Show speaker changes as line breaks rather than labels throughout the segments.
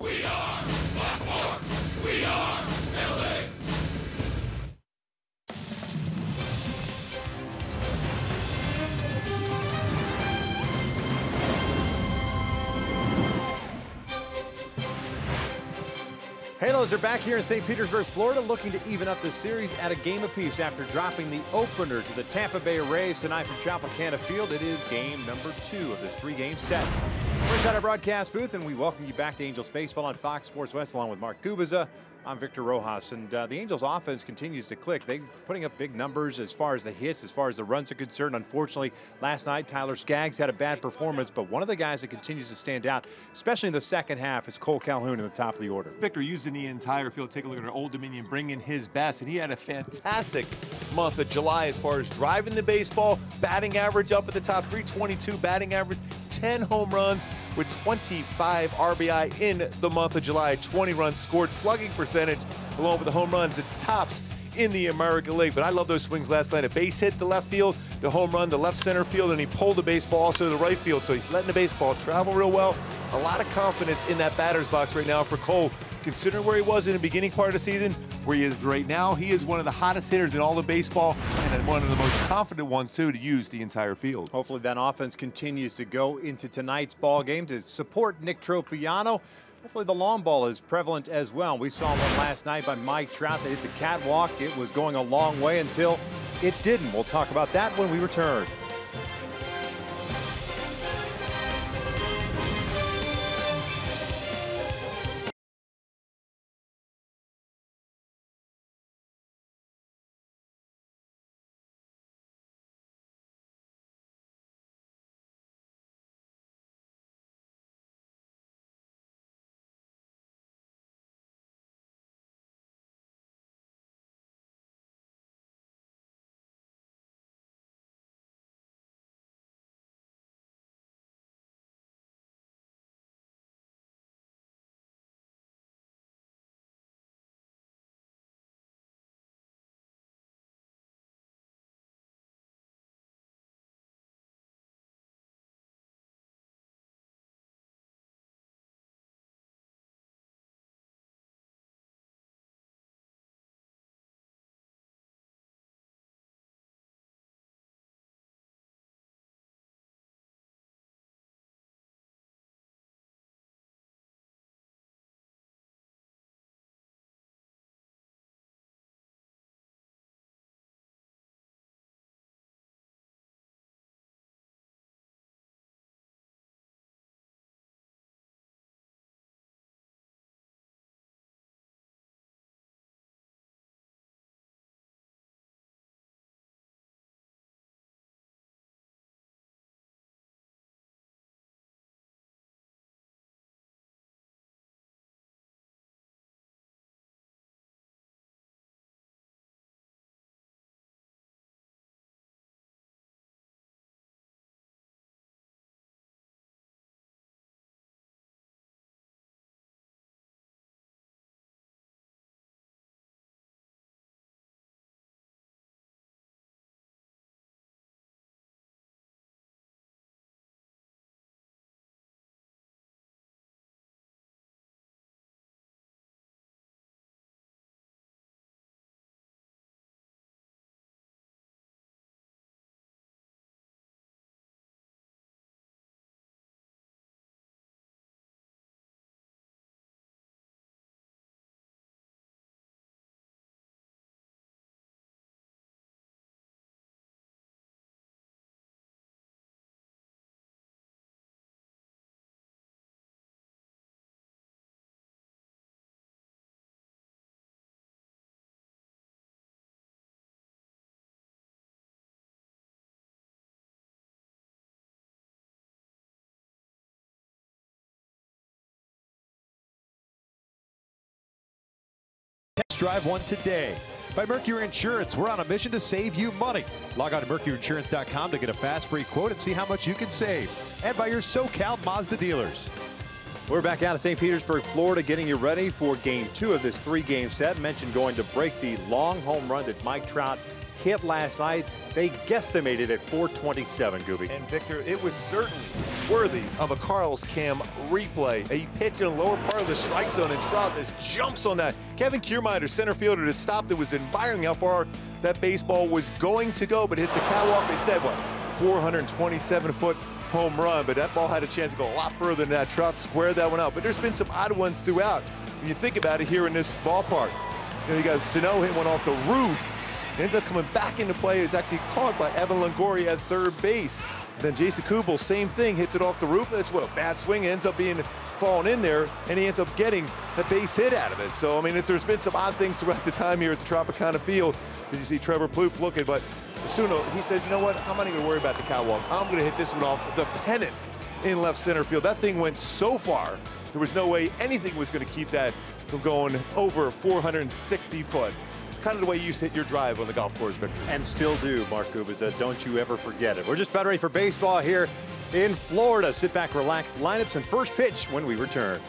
We are Blackmore. We are LA.
Halos are back here in St. Petersburg, Florida, looking to even up the series at a game apiece after dropping the opener to the Tampa Bay Rays tonight from Tropicana Field. It is game number 2 of this 3-game set. We're inside our broadcast booth, and we welcome you back to Angels Baseball on Fox Sports West, along with Mark Gubiza. I'm Victor Rojas, and the Angels offense continues to click. They're putting up big numbers as far as the hits, as far as the runs are concerned. Unfortunately, last night, Tyler Skaggs had a bad performance, but one of the guys that continues to stand out, especially in the second half, is Cole Calhoun in the top of the order.
Victor using the entire field. Take a look at our Old Dominion, bring in his best, and he had a fantastic month of July as far as driving the baseball, batting average up at the top, 322 batting average, 10 home runs with 25 RBI in the month of July, 20 runs scored, slugging percentage along with the home runs. It's tops in the American League. But I love those swings last night. A base hit to left field, the home run to left center field, and he pulled the baseball also to the right field. So he's letting the baseball travel real well. A lot of confidence in that batter's box right now for Cole, considering where he was in the beginning part of the season, where he is right now. He is one of the hottest hitters in all of baseball and one of the most confident ones, too, to use the entire field.
Hopefully that offense continues to go into tonight's ball game to support Nick Tropiano. Hopefully the long ball is prevalent as well. We saw one last night by Mike Trout that hit the catwalk. It was going a long way until it didn't. We'll talk about that when we return.
Test drive one today. By Mercury Insurance, we're on a mission to save you money. Log on to mercuryinsurance.com to get a fast free quote and see how much you can save. And by your SoCal Mazda dealers.
We're back out of St. Petersburg, Florida, getting you ready for game 2 of this 3-game set. Mentioned going to break the long home run that Mike Trout hit last night. They guesstimated at 427, Gooby.
And Victor, it was certainly worthy of a Carl's Cam replay. A pitch in the lower part of the strike zone, and Trout just jumps on that. Kevin Kiermaier, center fielder, just stopped. It was admiring how far that baseball was going to go, but hits the catwalk. They said, what, 427-foot home run, but that ball had a chance to go a lot further than that. Trout squared that one out, but there's been some odd ones throughout. When you think about it here in this ballpark, you got Sano hit one off the roof. It ends up coming back into play. It's actually caught by Evan Longoria at third base. Then Jason Kubel, same thing, hits it off the roof. That's what a bad swing, ends up being falling in there, and he ends up getting the base hit out of it. So, I mean, there's been some odd things throughout the time here at the Tropicana Field, as you see Trevor Plouffe looking, but Suno, he says, you know what, I'm not even gonna worry about the catwalk. I'm gonna hit this one off the pennant in left center field. That thing went so far, there was no way anything was gonna keep that from going over 460 foot. Kind of the way you used to hit your drive on the golf course, Victor.
And still do, Mark Gubicza. Don't you ever forget it. We're just about ready for baseball here in Florida. Sit back, relax, lineups, and first pitch when we return.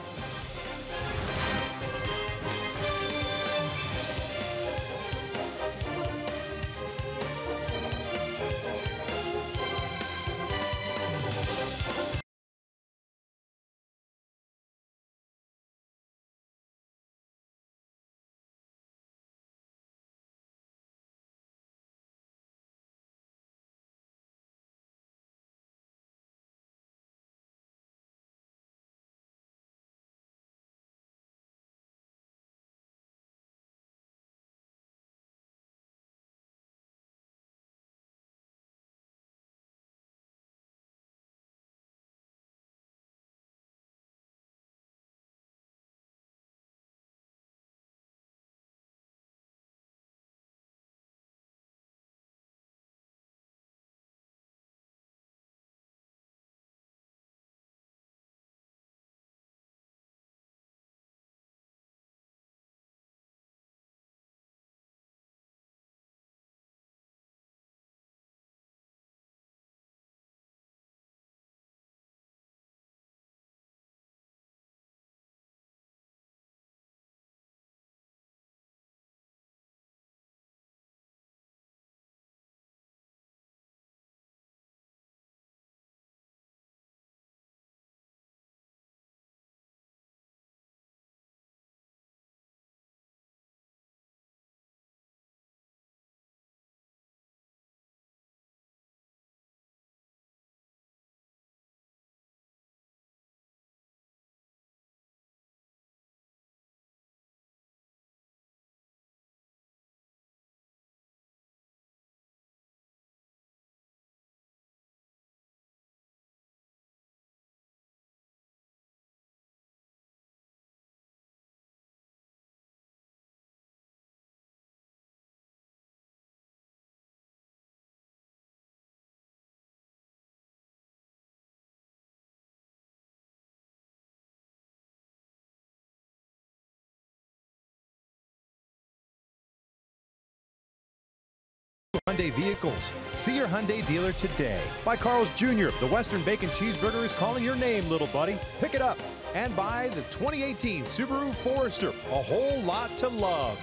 Hyundai vehicles. See your Hyundai dealer today.
By Carl's Jr., the Western Bacon Cheeseburger is calling your name, little buddy. Pick it up. And by the 2018 Subaru Forester, a whole lot to love.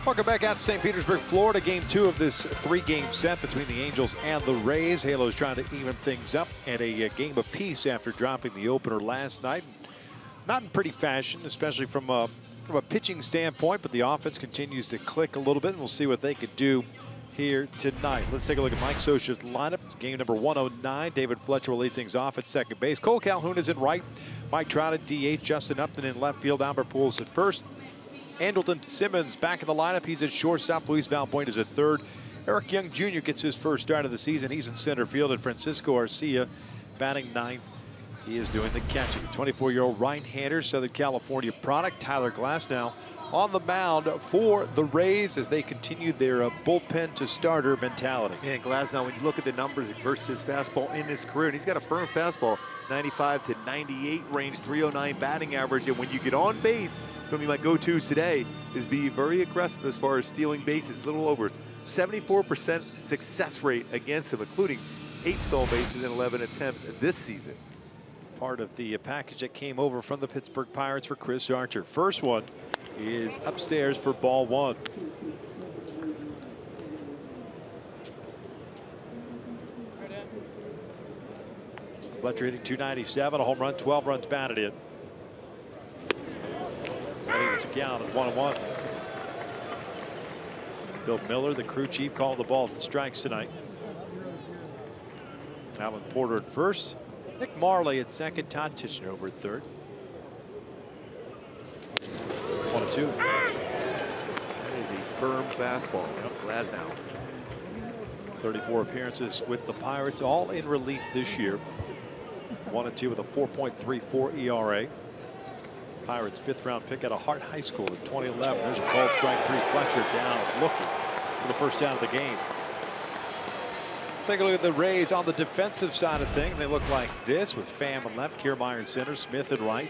Welcome back out to St. Petersburg, Florida. Game 2 of this 3-game set between the Angels and the Rays. Halos trying to even things up at a game apiece after dropping the opener last night. Not in pretty fashion, especially from a pitching standpoint, but the offense continues to click a little bit, and we'll see what they could do here tonight. Let's take a look at Mike Scioscia's lineup. Game number 109. David Fletcher will lead things off at second base. Cole Calhoun is in right. Mike Trout at DH. Justin Upton in left field. Albert Pujols at first. Andrelton Simmons back in the lineup. He's at shortstop. Luis Valpoint is at third. Eric Young Jr. gets his first start of the season. He's in center field. And Francisco Arcia batting ninth. He is doing the catching. 24-year-old right-hander, Southern California product. Tyler Glasnow on the mound for the Rays as they continue their bullpen to starter mentality.
And Glasnow, when you look at the numbers versus his fastball in his career, and he's got a firm fastball, 95 to 98 range, 309 batting average. And when you get on base, some of my go-tos today is be very aggressive as far as stealing bases. A little over 74% success rate against him, including 8 stolen bases in 11 attempts this season.
Part of the package that came over from the Pittsburgh Pirates for Chris Archer. First one is upstairs for ball one. Fletcher hitting .297, a home run, 12 runs batted in. Ready to count at 1-1. Bill Miller, the crew chief, calling the balls and strikes tonight. Alan Porter at first. Nick Marley at second. Todd Titchener over at third. 1-2.
That is a firm fastball. Glasnow.
34 appearances with the Pirates, all in relief this year. 1-2 with a 4.34 ERA. Pirates' 5th round pick out of Hart High School in 2011. There's a called strike 3. Fletcher down looking for the first out of the game. Take a look at the Rays on the defensive side of things. They look like this with Pham in left, Kiermaier in center, Smith in right,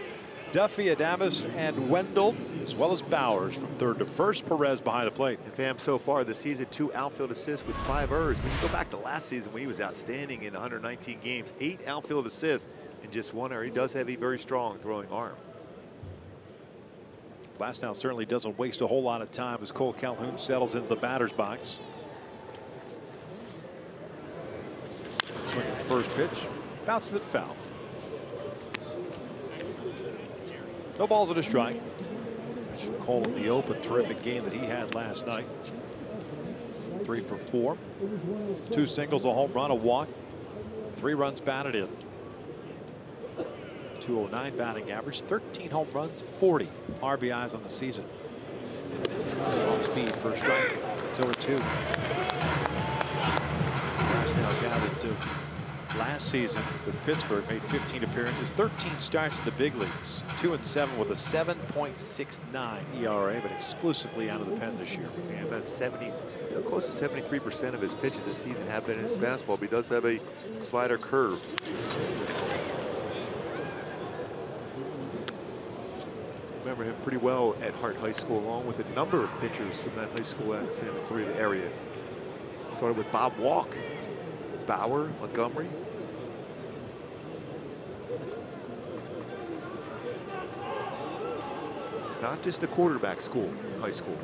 Duffy, Adames, and Wendell, as well as Bowers from third to first. Perez behind the plate.
And Pham so far this season, 2 outfield assists with 5 errors. When you go back to last season when he was outstanding in 119 games, 8 outfield assists and just 1 error. He does have a very strong throwing arm.
Glasnow certainly doesn't waste a whole lot of time as Cole Calhoun settles into the batter's box. Swinging first pitch, bounces it foul. No balls and a strike. Mentioned Cole in the open, terrific game that he had last night. 3 for 4. 2 singles, a home run, a walk. 3 runs batted in. 209 batting average, 13 home runs, 40 RBIs on the season. Off speed, first strike. It's over 2. Glasnow got it last season with Pittsburgh, made 15 appearances, 13 starts in the big leagues, 2-7 with a 7.69 ERA, but exclusively out of the pen this year.
And about 70, close to 73% of his pitches this season have been in his fastball, but he does have a slider curve. Remember him pretty well at Hart High School, along with a number of pitchers from that high school out in San Antonio area. Started with Bob Walk, Bauer, Montgomery. Not just a quarterback school, high school.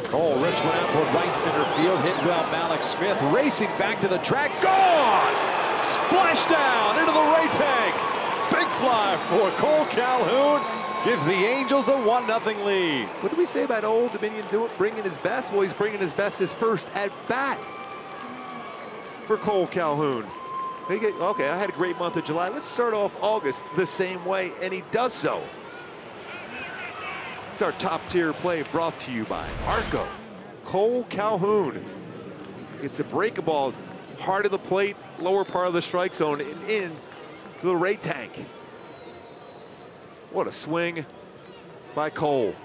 Cole rips one out toward right center field, hit well. Malik Smith racing back to the track, gone! Splash down into the Ray tank. Big fly for Cole Calhoun. Gives the Angels a 1-0 lead.
What did we say about Old Dominion bringing his best? Well, he's bringing his best his first at bat for Cole Calhoun. Okay, I had a great month of July. Let's start off August the same way, and he does so. It's our top tier play brought to you by Arco. Cole Calhoun. It's a break ball, heart of the plate, lower part of the strike zone, and in to the Ray tank. What a swing by Cole.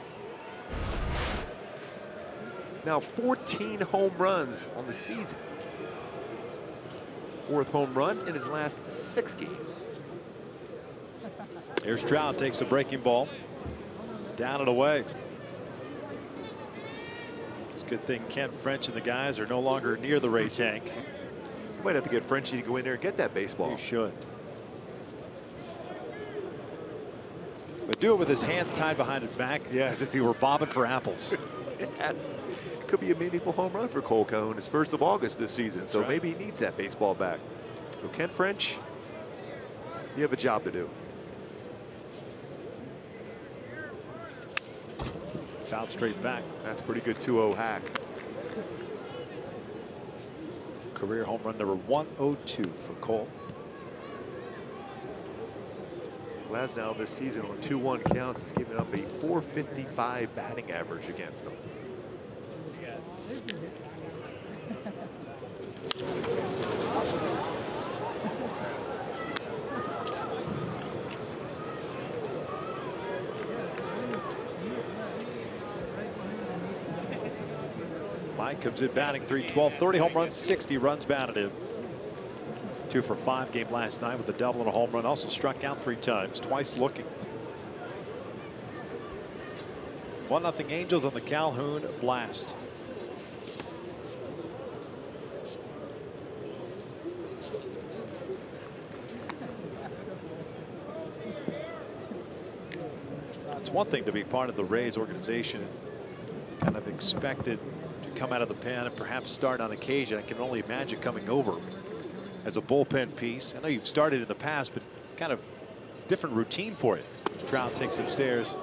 Now 14 home runs on the season. 4th home run in his last 6 games.
Here's Trout, takes a breaking ball. Down and away. It's a good thing Kent French and the guys are no longer near the Ray tank.
You might have to get Frenchie to go in there and get that baseball.
You should. But do it with his hands tied behind his back, as if he were bobbing for apples.
Yes. Could be a meaningful home run for Cole Calhoun. His 1st of August this season, so maybe he needs that baseball back. So Kent French, you have a job to do.
Foul straight back.
That's pretty good 2-0 hack.
Career home run number 102 for Cole.
Glasnow this season on 2-1 counts has given up a .455 batting average against them.
Mike comes in batting .312, 30 home runs, 60 runs batted in. 2 for 5 game last night with a double and a home run. Also struck out 3 times, twice looking. 1-0 Angels on the Calhoun blast. It's one thing to be part of the Rays organization, kind of expected to come out of the pen and perhaps start on occasion. I can only imagine coming over as a bullpen piece. I know you've started in the past, but kind of different routine for you. Trout takes upstairs,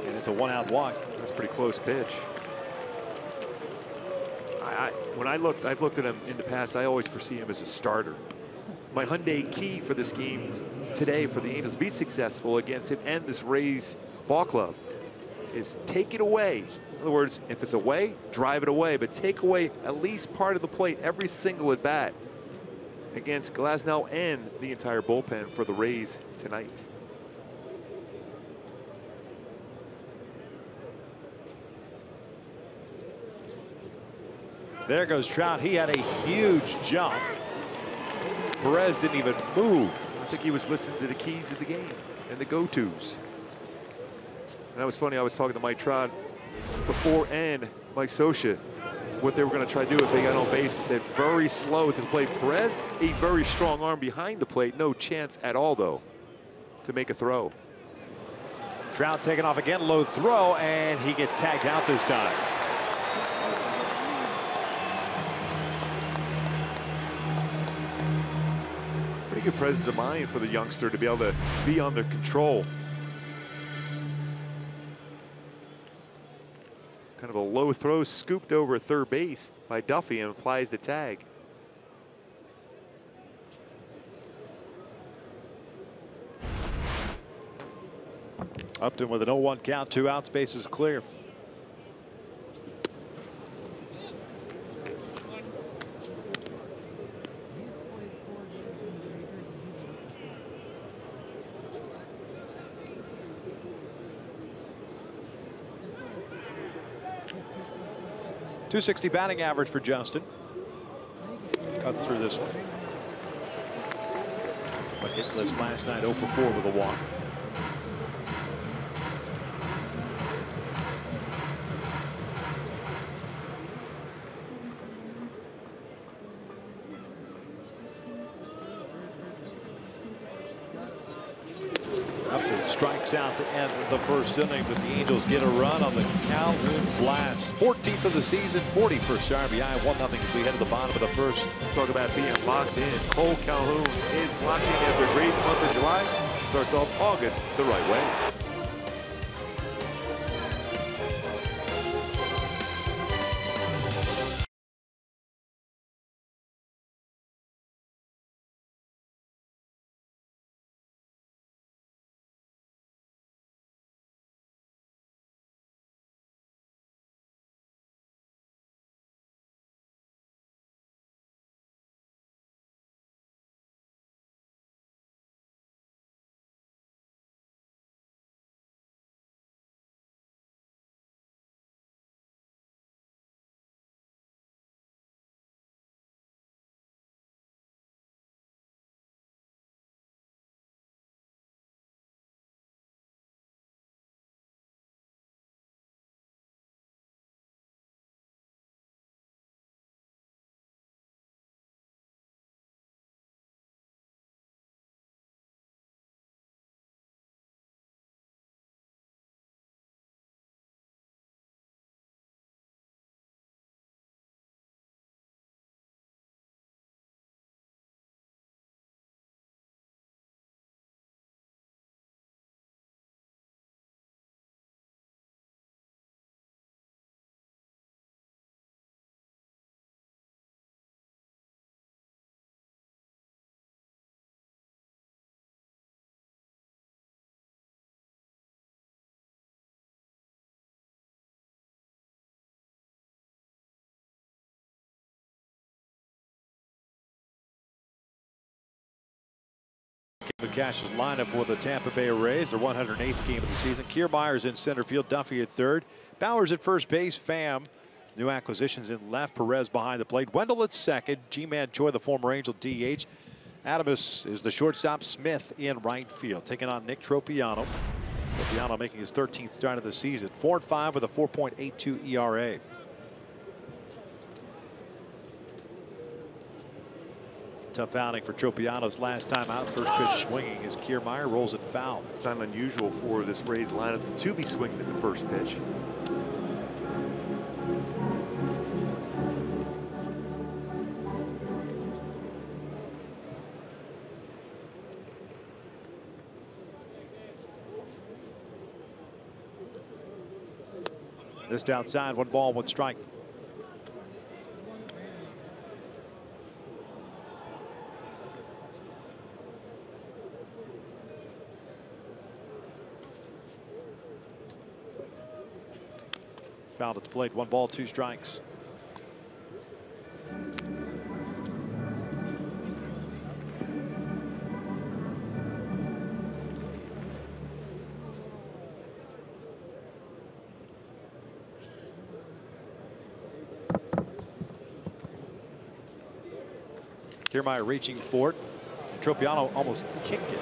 and it's a 1-out walk.
That's a pretty close pitch. I've looked at him in the past, I always foresee him as a starter. My Hyundai key for this game today for the Angels to be successful against him and this Rays ball club is take it away. In other words, if it's away, drive it away, but take away at least part of the plate every single at bat against Glasnow and the entire bullpen for the Rays tonight.
There goes Trout. He had a huge jump. Perez didn't even move.
I think he was listening to the keys of the game and the go-tos. And that was funny. I was talking to Mike Trout before and Mike Scioscia what they were going to try to do if they got on base. He said very slow to the plate. Perez, a very strong arm behind the plate. No chance at all, though, to make a throw.
Trout taking off again. Low throw, and he gets tagged out this time.
Pretty good presence of mind for the youngster to be able to be under control. Kind of a low throw scooped over third base by Duffy and applies the tag.
Upton with an 0-1 count, 2 outs, bases clear. .260 batting average for Justin. Cuts through this one. But hitless last night, 0 for 4 with a walk. Strikes out the end of the first inning, but the Angels get a run on the Calhoun blast. 14th of the season, 41st RBI, 1-0 as we head to the bottom of the first.
Talk about being locked in. Cole Calhoun is locked in after a great month of July. Starts off August the right way.
McCash's lineup for the Tampa Bay Rays, their 108th game of the season. Kiermaier's in center field, Duffy at third, Bowers at first base, Pham. New acquisitions in left, Perez behind the plate, Wendell at second, G-Man Choi, the former Angel, DH. Adamus is the shortstop, Smith in right field, taking on Nick Tropiano. Tropiano making his 13th start of the season, 4-5 with a 4.82 ERA. Tough outing for Tropiano's last time out. First pitch swinging as Kiermaier rolls it foul.
It's not unusual for this Rays lineup to be swinging at the first pitch.
Missed outside, 1 ball, 1 strike. Fouled at the plate, 1 ball, 2 strikes. Kiermaier reaching for it. Tropiano almost kicked it.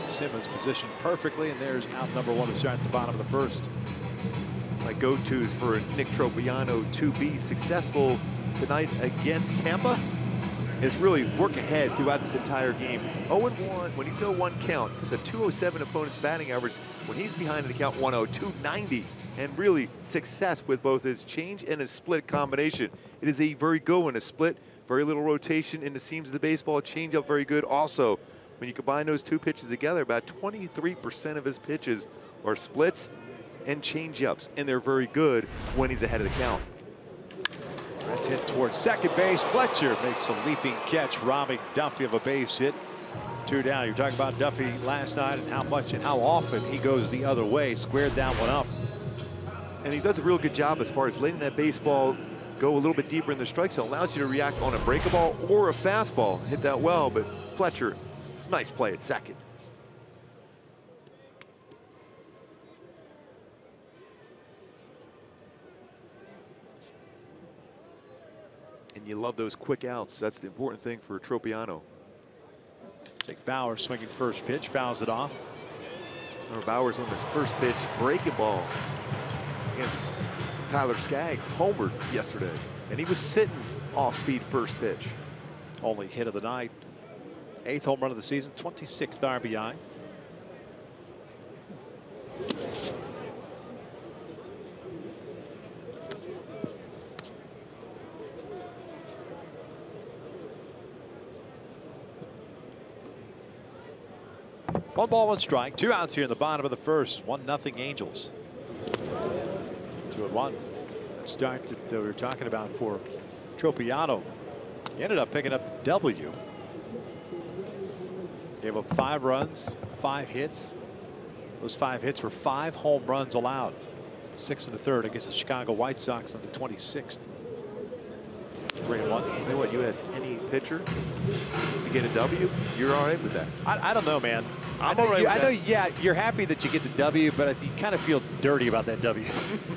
Simmons positioned perfectly, and there's out number 1 to start at the bottom of the first.
My go-tos for Nick Tropiano to be successful tonight against Tampa is really work ahead throughout this entire game. 0-1, when he's 0-1 count, it's a 207 opponent's batting average. When he's behind in the count 1-0, 290, and really success with both his change and his split combination. It is a very good one, a split, very little rotation in the seams of the baseball, change up very good. Also, when you combine those 2 pitches together, about 23% of his pitches are splits and change-ups, and they're very good when he's ahead of the count.
That's hit towards second base. Fletcher makes a leaping catch, robbing Duffy of a base hit. 2 down. You're talking about Duffy last night and how much and how often he goes the other way. Squared that one up.
And he does a real good job as far as letting that baseball go a little bit deeper in the strike zone. Allows you to react on a breaking ball or a fastball. Hit that well, but Fletcher, nice play at second. And you love those quick outs. That's the important thing for Tropiano.
Jake Bauer swinging first pitch, fouls it off.
Bauer's on his first pitch, breaking ball against Tyler Skaggs, homered yesterday. And he was sitting off-speed first pitch.
Only hit of the night. 8th home run of the season, 26th RBI. One ball, 1 strike. 2 outs here in the bottom of the first. 1-0 Angels. 2-1. That start that we were talking about for Tropiano. He ended up picking up the W. Gave up 5 runs, 5 hits. Those 5 hits were 5 home runs allowed. 6 1/3 against the Chicago White Sox on the 26th. 3-1.
You know what? You ask any pitcher to get a W, you're all right with that.
I don't know, man.
I'm all right with
I know,
that.
yeah, you're happy that you get the W, but you kind of feel dirty about that W.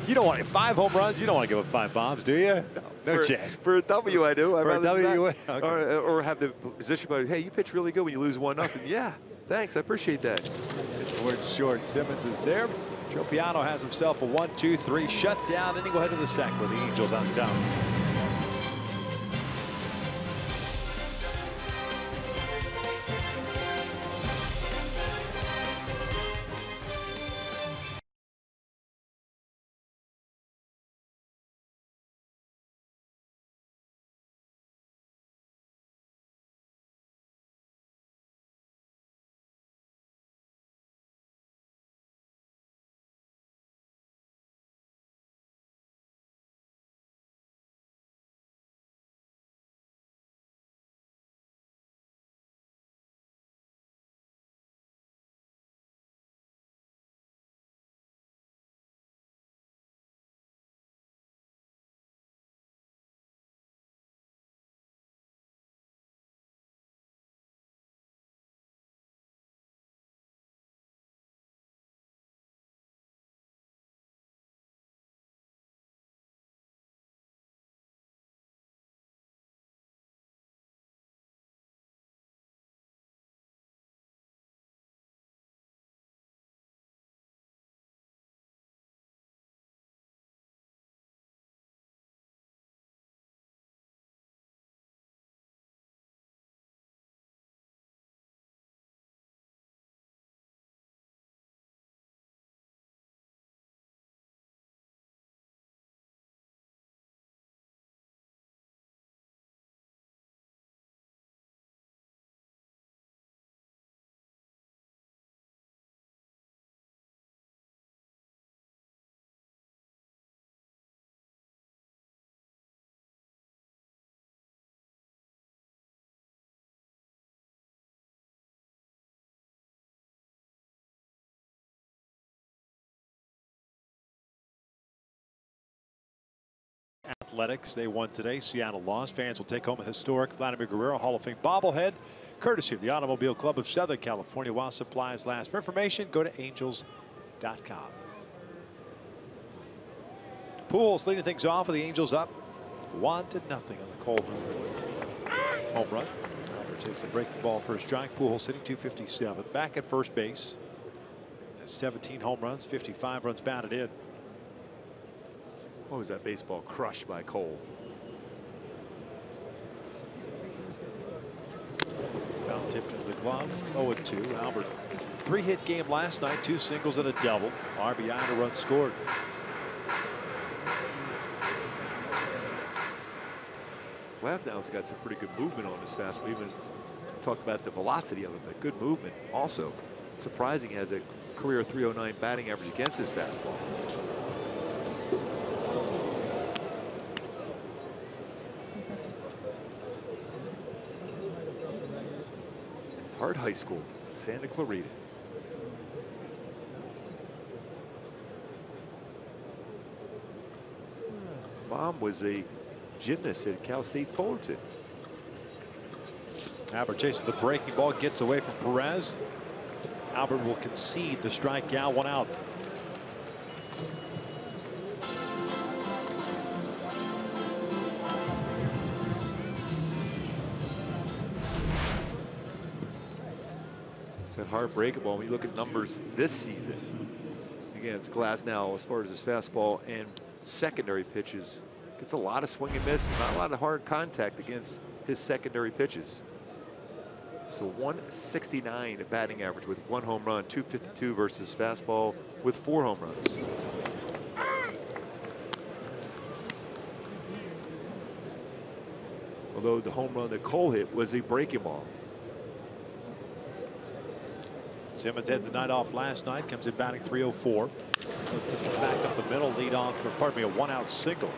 You don't want 5 home runs. You don't want to give up 5 bombs, do you? No chance.
For a W, I do.
For a W, you would? Okay.
Or have the position, but hey, you pitch really good when you lose 1-0. Yeah, thanks. I appreciate that.
Towards short. Simmons is there. Tropiano has himself a 1-2-3 shutdown. Then he go ahead to the second with the Angels on top. Athletics. They won today. Seattle lost. Fans will take home a historic Vladimir Guerrero Hall of Fame bobblehead, courtesy of the Automobile Club of Southern California, while supplies last. For information, go to angels.com. Pujols leading things off with the Angels up 1-0 on the Cole home run. Albert takes the breaking ball for a strike. Pujols hitting .257. Back at first base. 17 home runs, 55 runs batted in.
What was that baseball crushed by Cole?
Foul tipped into the glove. 0-2. Albert, 3-hit game last night, 2 singles and a double. RBI and a run scored.
Glasnow's got some pretty good movement on his fastball. We even talked about the velocity of it, but good movement also. Surprising, he has a career .309 batting average against his fastball. Hart High School, Santa Clarita. His mom was a gymnast at Cal State Fullerton.
Albert chasing the breaking ball, gets away from Perez. Albert will concede the strikeout, 1 out.
It's that heartbreaking ball. When you look at numbers this season against Glasnow as far as his fastball and secondary pitches, gets a lot of swing and misses, not a lot of hard contact against his secondary pitches. So 169 at batting average with 1 home run, 252 versus fastball with 4 home runs. Although the home run that Cole hit was a breaking ball.
Simmons had the night off last night, comes in batting .304. This one back up the middle, lead off for, pardon me, a 1-out single.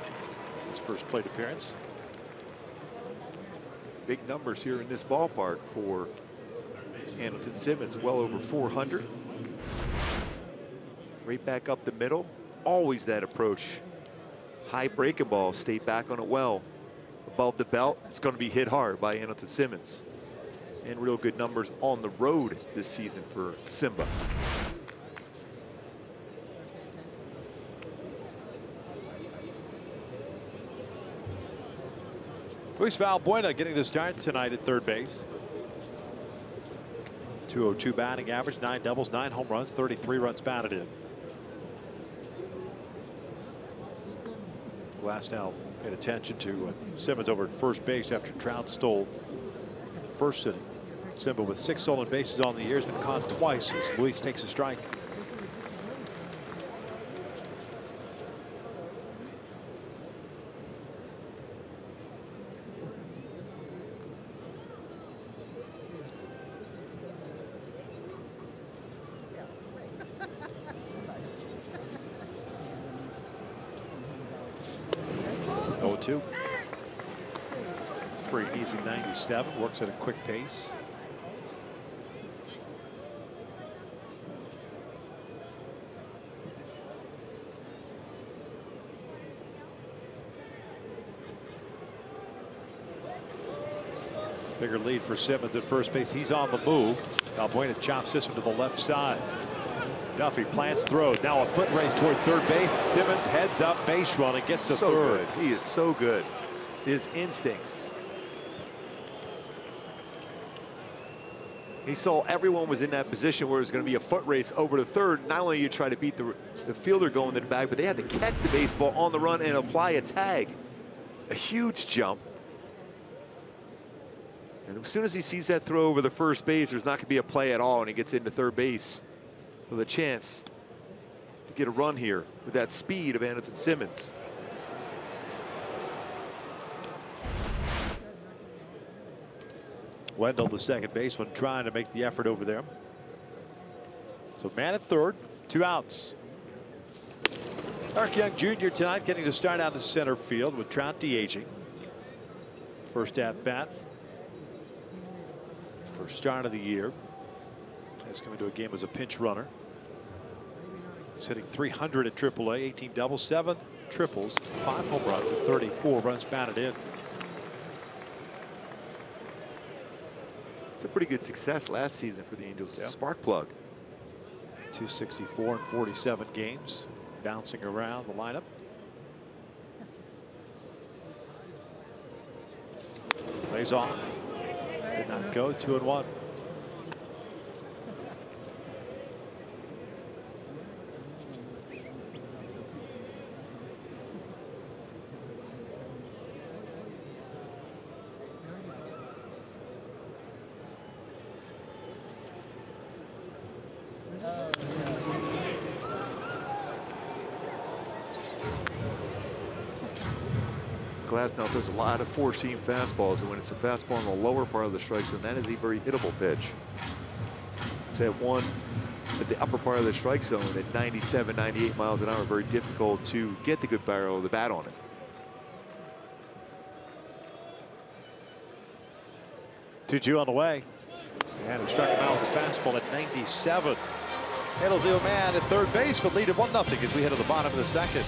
His first plate appearance.
Big numbers here in this ballpark for Andrelton Simmons, well over 400. Right back up the middle, always that approach. High breaking ball, stayed back on it well. Above the belt, it's going to be hit hard by Andrelton Simmons. And real good numbers on the road this season for Simba.
Luis Valbuena getting the start tonight at third base. 202 batting average, 9 doubles, 9 home runs, 33 runs batted in. Glasnow paid attention to Simmons over at first base after Trout stole first inning. Simba with 6 stolen bases on the year has been caught twice as Luis takes a strike. It's a pretty easy 97, works at a quick pace. Bigger lead for Simmons at first base. He's on the move. Valbuena chops this one to the left side. Duffy plants, throws. Now a foot race toward third base. And Simmons heads up base run and gets to third.
Good. He is so good. His instincts. He saw everyone was in that position where it was going to be a foot race over to third. Not only you try to beat the fielder going to the bag, but they had to catch the baseball on the run and apply a tag. A huge jump. And as soon as he sees that throw over the first base, there's not going to be a play at all, and he gets into third base with a chance to get a run here with that speed of Andrelton Simmons.
Wendell, the second baseman, trying to make the effort over there. So man at third, 2 outs. Eric Young Jr. tonight getting to start out in center field with Trout DHing. First at bat. First start of the year. Has come into a game as a pinch runner. He's hitting .300 at AAA, 18 doubles, 7 triples, 5 home runs, and 34 runs batted in.
It's a pretty good success last season for the Angels.
Yeah.
Spark plug.
264 in 47 games, bouncing around the lineup. Plays off. Did not go. 2-1.
Glasnow throws a lot of four-seam fastballs, and when it's a fastball in the lower part of the strike zone, that is a very hittable pitch. It's that one at the upper part of the strike zone at 97, 98 miles an hour, very difficult to get the good barrel of the bat on it.
Two on the way. And he struck him out with a fastball at 97. Handles the man at third base, but lead at 1-0 as we head to the bottom of the second.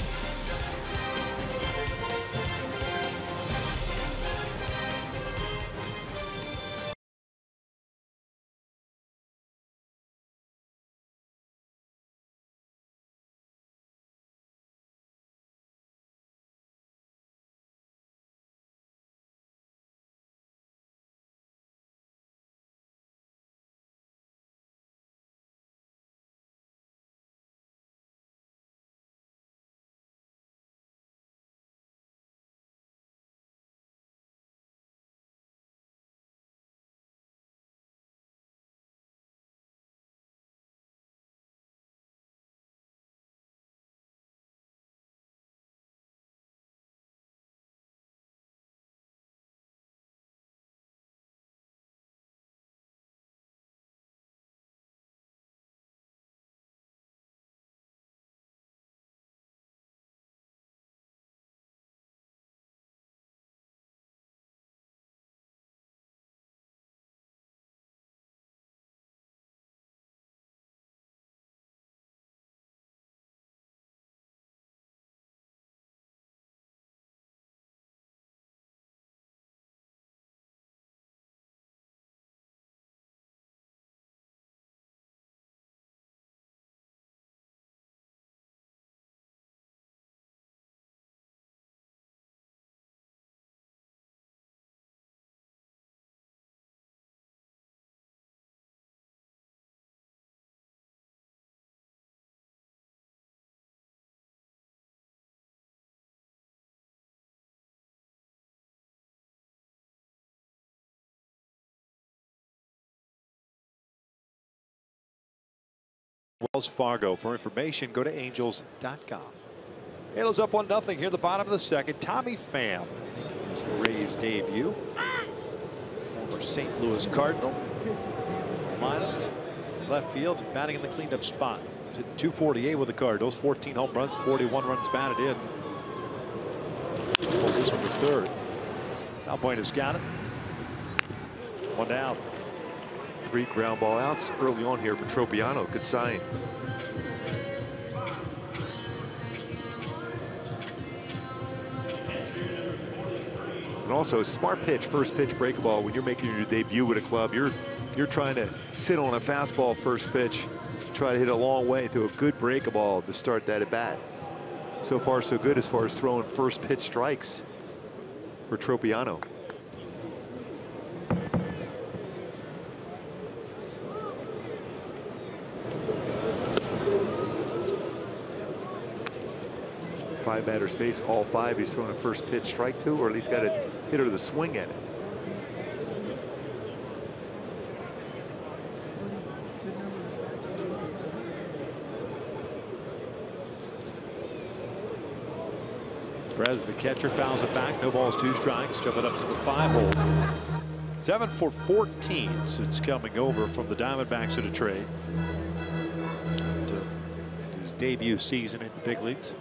Wells Fargo. For information, go to angels.com. Halos up 1-0 here at the bottom of the second. Tommy Pham is the Rays' debut. Former St. Louis Cardinal. Lineup, left field, and batting in the cleaned up spot. He's hit 248 with the Cardinals, 14 home runs, 41 runs batted in. Pulls this one to third. Now Buena's got it. One down.
3 ground ball outs early on here for Tropiano. Good sign. And also, smart pitch, first pitch break ball. When you're making your debut with a club, you're trying to sit on a fastball first pitch, try to hit a long way through a good break ball to start that at bat. So far, so good as far as throwing first pitch strikes for Tropiano. Five-batter space, all 5 he's throwing a first pitch strike to, or at least got a hitter to the swing at it.
Perez, the catcher, fouls it back. No balls, 2 strikes. Jump it up to the 5 hole. 7 for 14 since coming over from the Diamondbacks in a trade. To his debut season in the big leagues.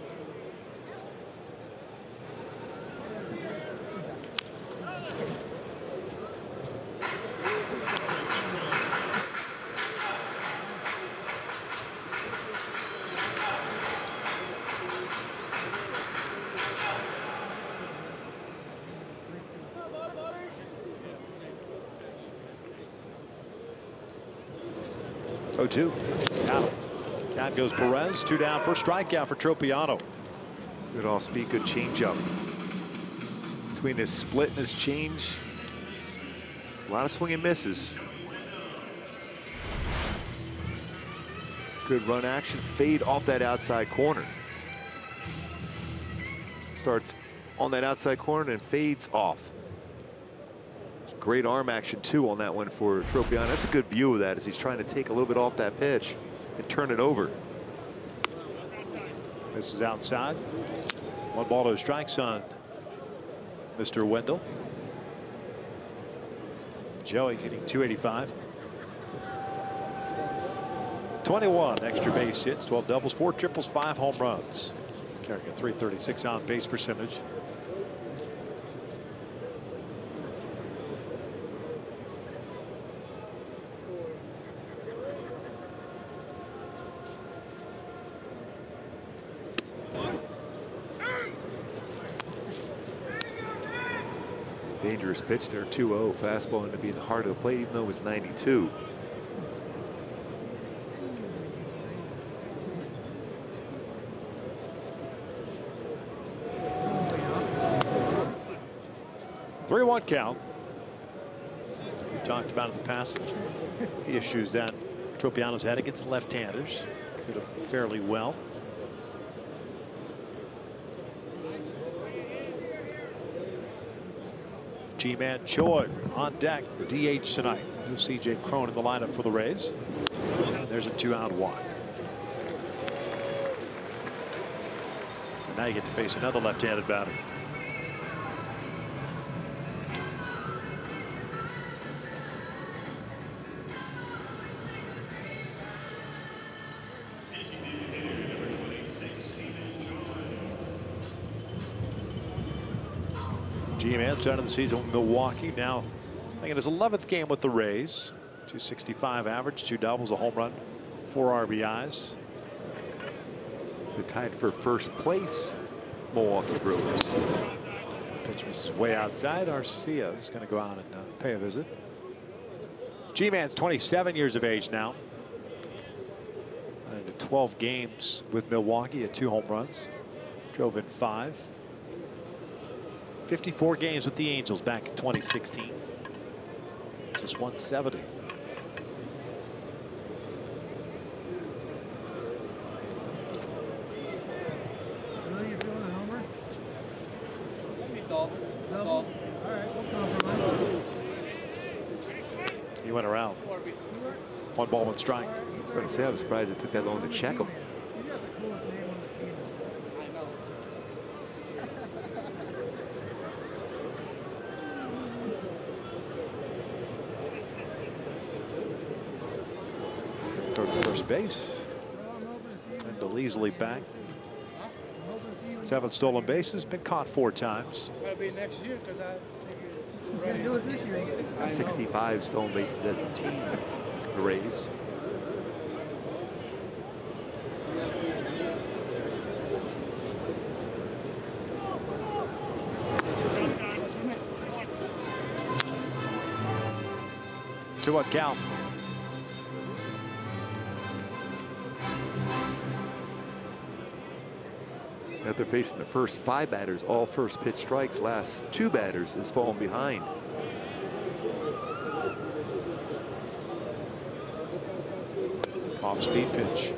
0-2. Down. Down goes Perez. 2 down for strikeout for Tropiano.
Good off speed, good changeup. Between his split and his change, a lot of swing and misses. Good run action, fade off that outside corner. Starts on that outside corner and fades off. Great arm action too on that one for Tropiano. That's a good view of that as he's trying to take a little bit off that pitch and turn it over.
This is outside. 1 ball, 2 strikes on Mr. Wendell. Joey hitting .285. 21 extra base hits, 12 doubles, 4 triples, 5 home runs. Carrying a .336 on base percentage.
Dangerous pitch there, 2-0 fastball into be in the heart of the plate, even though it was 92.
Three-one count. We talked about in the passage. The issues that Tropiano's had against left-handers. Did it fairly well. G-Man Choi on deck, the DH tonight. No C.J. Cron in the lineup for the Rays. And there's a 2-out walk. And now you get to face another left-handed batter. G-Man started the season with Milwaukee. Now I think in his 11th game with the Rays. .265 average, 2 doubles, a home run, 4 RBIs.
The tied for first place, Milwaukee Brewers.
Pitch was way outside. Arcia is going to go out and pay a visit. G-Man's 27 years of age now. And into 12 games with Milwaukee at 2 home runs. Drove in 5. 54 games with the Angels back in 2016. Just 170. He went around. 1 ball, 1 strike.
I was going to say, I was surprised it took that long to check him.
First base. And easily back. 7 stolen bases. Been caught 4 times.
Gotta be next year because I do it this year.
65 stolen bases as a team. The Rays.
Two up count.
After facing the first 5 batters, all first pitch strikes, last 2 batters has fallen behind.
Off speed pitch.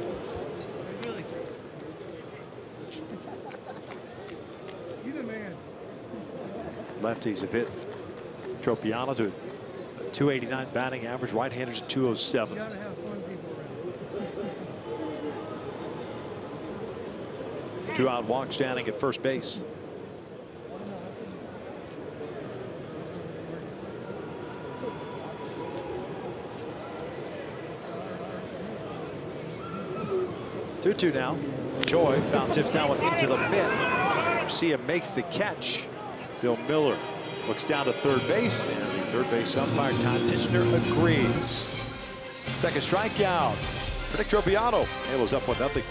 Lefties have hit Tropiano to a .289 batting average. Right-handers at .207. Two-out walk standing at first base. Two now. Choi foul tips that one into the mitt. Garcia makes the catch. Bill Miller looks down to third base, and the third base umpire Todd Tichenor agrees. Second strikeout for Nick Tropiano. Halos up 1-0.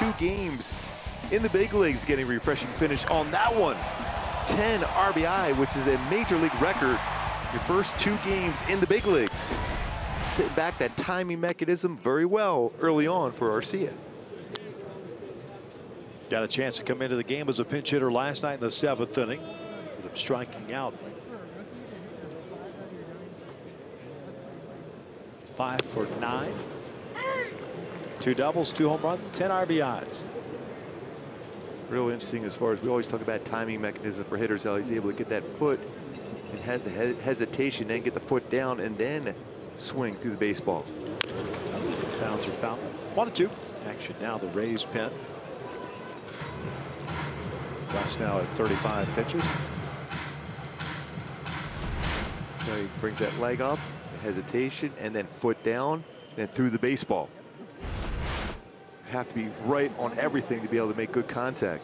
2 games in the big leagues getting a refreshing finish on that one. 10 RBI, which is a major league record. Your first 2 games in the big leagues. Sitting back that timing mechanism very well early on for Arcia.
Got a chance to come into the game as a pinch hitter last night in the 7th inning. With him striking out. 5 for 9. 2 doubles, 2 home runs, 10 RBIs.
Real interesting as far as we always talk about timing mechanism for hitters, how he's able to get that foot and had the hesitation, then get the foot down and then swing through the baseball.
Bouncer fountain. 1-2. Action now, the Rays pen. Rush now at 35 pitches.
So he brings that leg up, hesitation, and then foot down, and through the baseball. Have to be right on everything to be able to make good contact.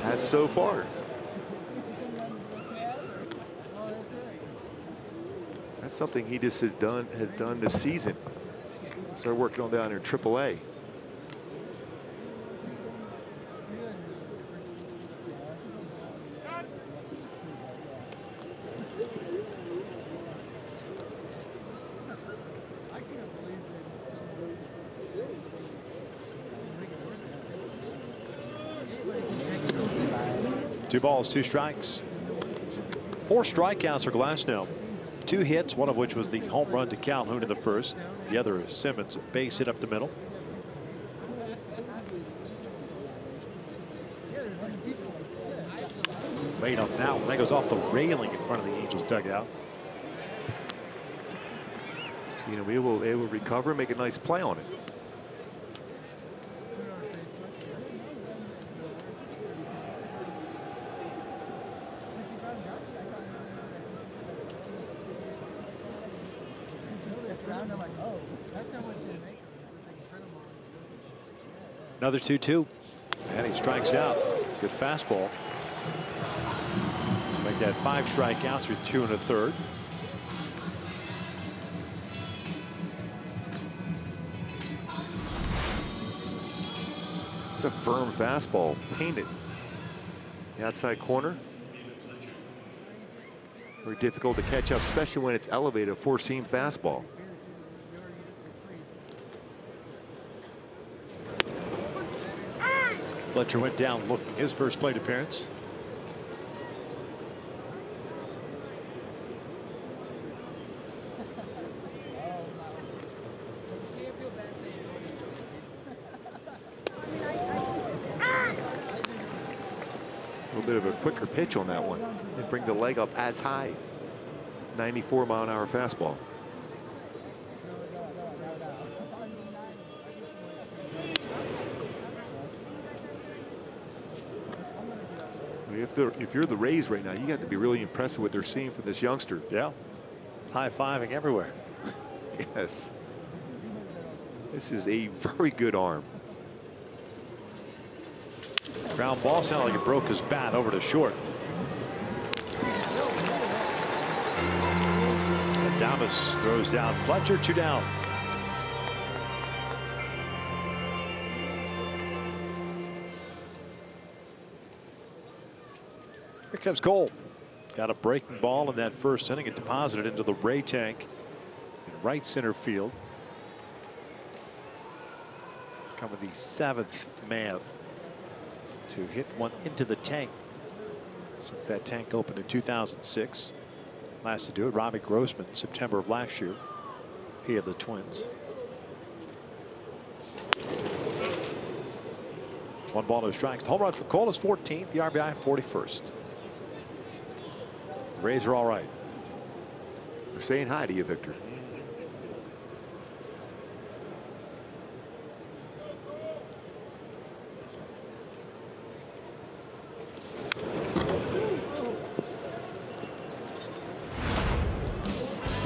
Has so far. That's something he just has done this season. Started working on down here in AAA.
Two balls, 2 strikes. 4 strikeouts for Glasnow. 2 hits, one of which was the home run to Calhoun in the first. The other is Simmons, base hit up the middle. Laid up now. That goes off the railing in front of the Angels dugout.
You know, we will able to recover and make a nice play on it.
Another 2-2. And he strikes out. Good fastball. To make that 5 strikeouts with 2 1/3.
It's a firm fastball, painted. The outside corner. Very difficult to catch up, especially when it's elevated, a 4-seam fastball.
Fletcher went down looking, his first plate appearance.
A little bit of a quicker pitch on that one. They bring the leg up as high. 94-mile-an-hour fastball. If you're the Rays right now, you got to be really impressed with what they're seeing from this youngster.
Yeah. High-fiving everywhere.
Yes. This is a very good arm.
Ground ball sounded like it broke his bat over to short. Adames throws down Fletcher, 2 down. Here comes Cole. Got a breaking ball in that first inning and deposited into the Ray tank in right center field. Becoming the 7th man to hit one into the tank since that tank opened in 2006. Last to do it, Robbie Grossman, September of last year. He of the Twins. 1 ball, no strikes. The home run for Cole is 14th, the RBI 41st. The Rays are all right.
They're saying hi to you, Victor.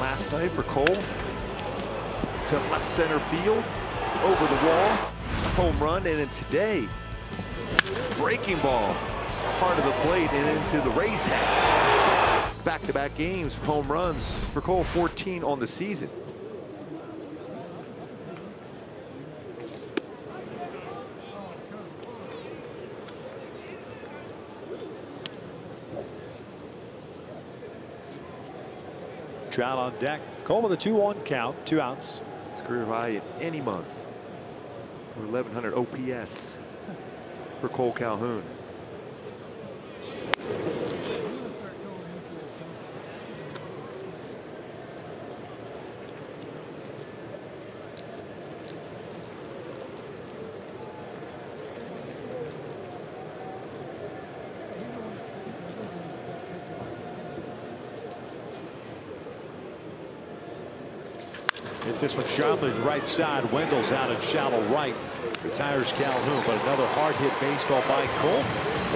Last night for Cole, to left center field, over the wall, home run, and then today, breaking ball, heart of the plate and into the Rays tag. Back-to-back games, home runs for Cole, 14 on the season.
Trout on deck. Cole with a 2-1 count, 2 outs.
His career high in any month. Or 1100 OPS for Cole Calhoun.
Hits this one sharply to the right side. Wendell's out in shallow right. Retires Calhoun, but another hard hit baseball by Cole.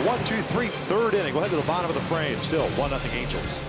1-2-3 third inning. We'll head to the bottom of the frame. Still 1-0 Angels.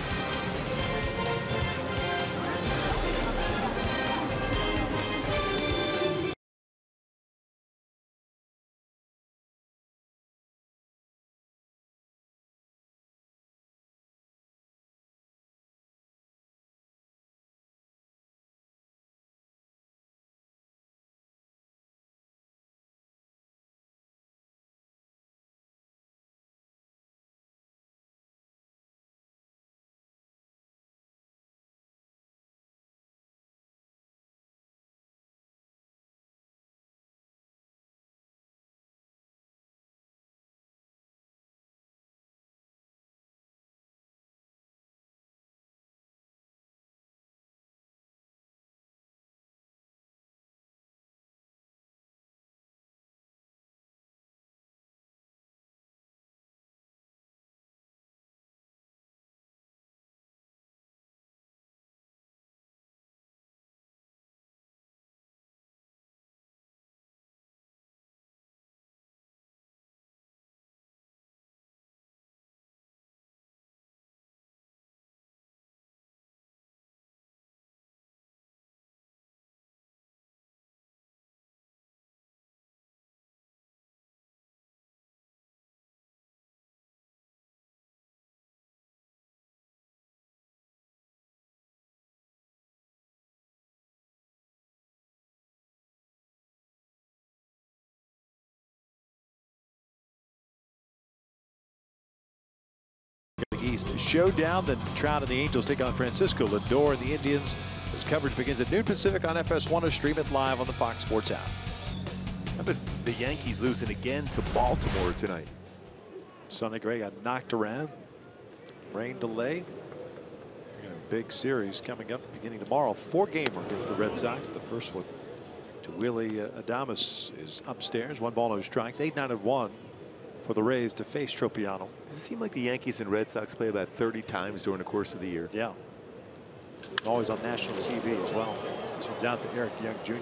East showdown. Then Trout and the Angels take on Francisco Lindor and the Indians. This coverage begins at noon Pacific on FS1 or stream it live on the Fox Sports app.
How about the Yankees losing again to Baltimore tonight?
Sonny Gray got knocked around. Rain delay. A big series coming up beginning tomorrow. 4-gamer against the Red Sox. The first one to Willie Adames is upstairs. 1 ball, no strikes. 8-9-1 for the Rays to face Tropiano.
Does it seem like the Yankees and Red Sox play about 30 times during the course of the year?
Yeah. Always on national TV as well. This one's out to Eric Young Jr.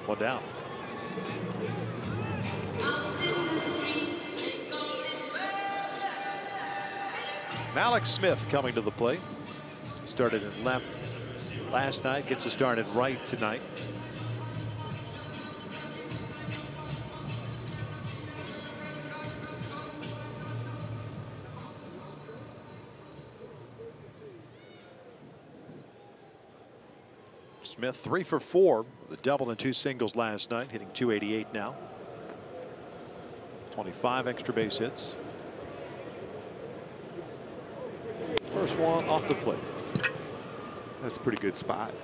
1 down. Malik Smith coming to the plate. Started in left last night. Gets a start in right tonight. Smith 3 for 4 with a double and 2 singles last night, hitting .288 now. 25 extra base hits. First one off the plate.
That's a pretty good spot.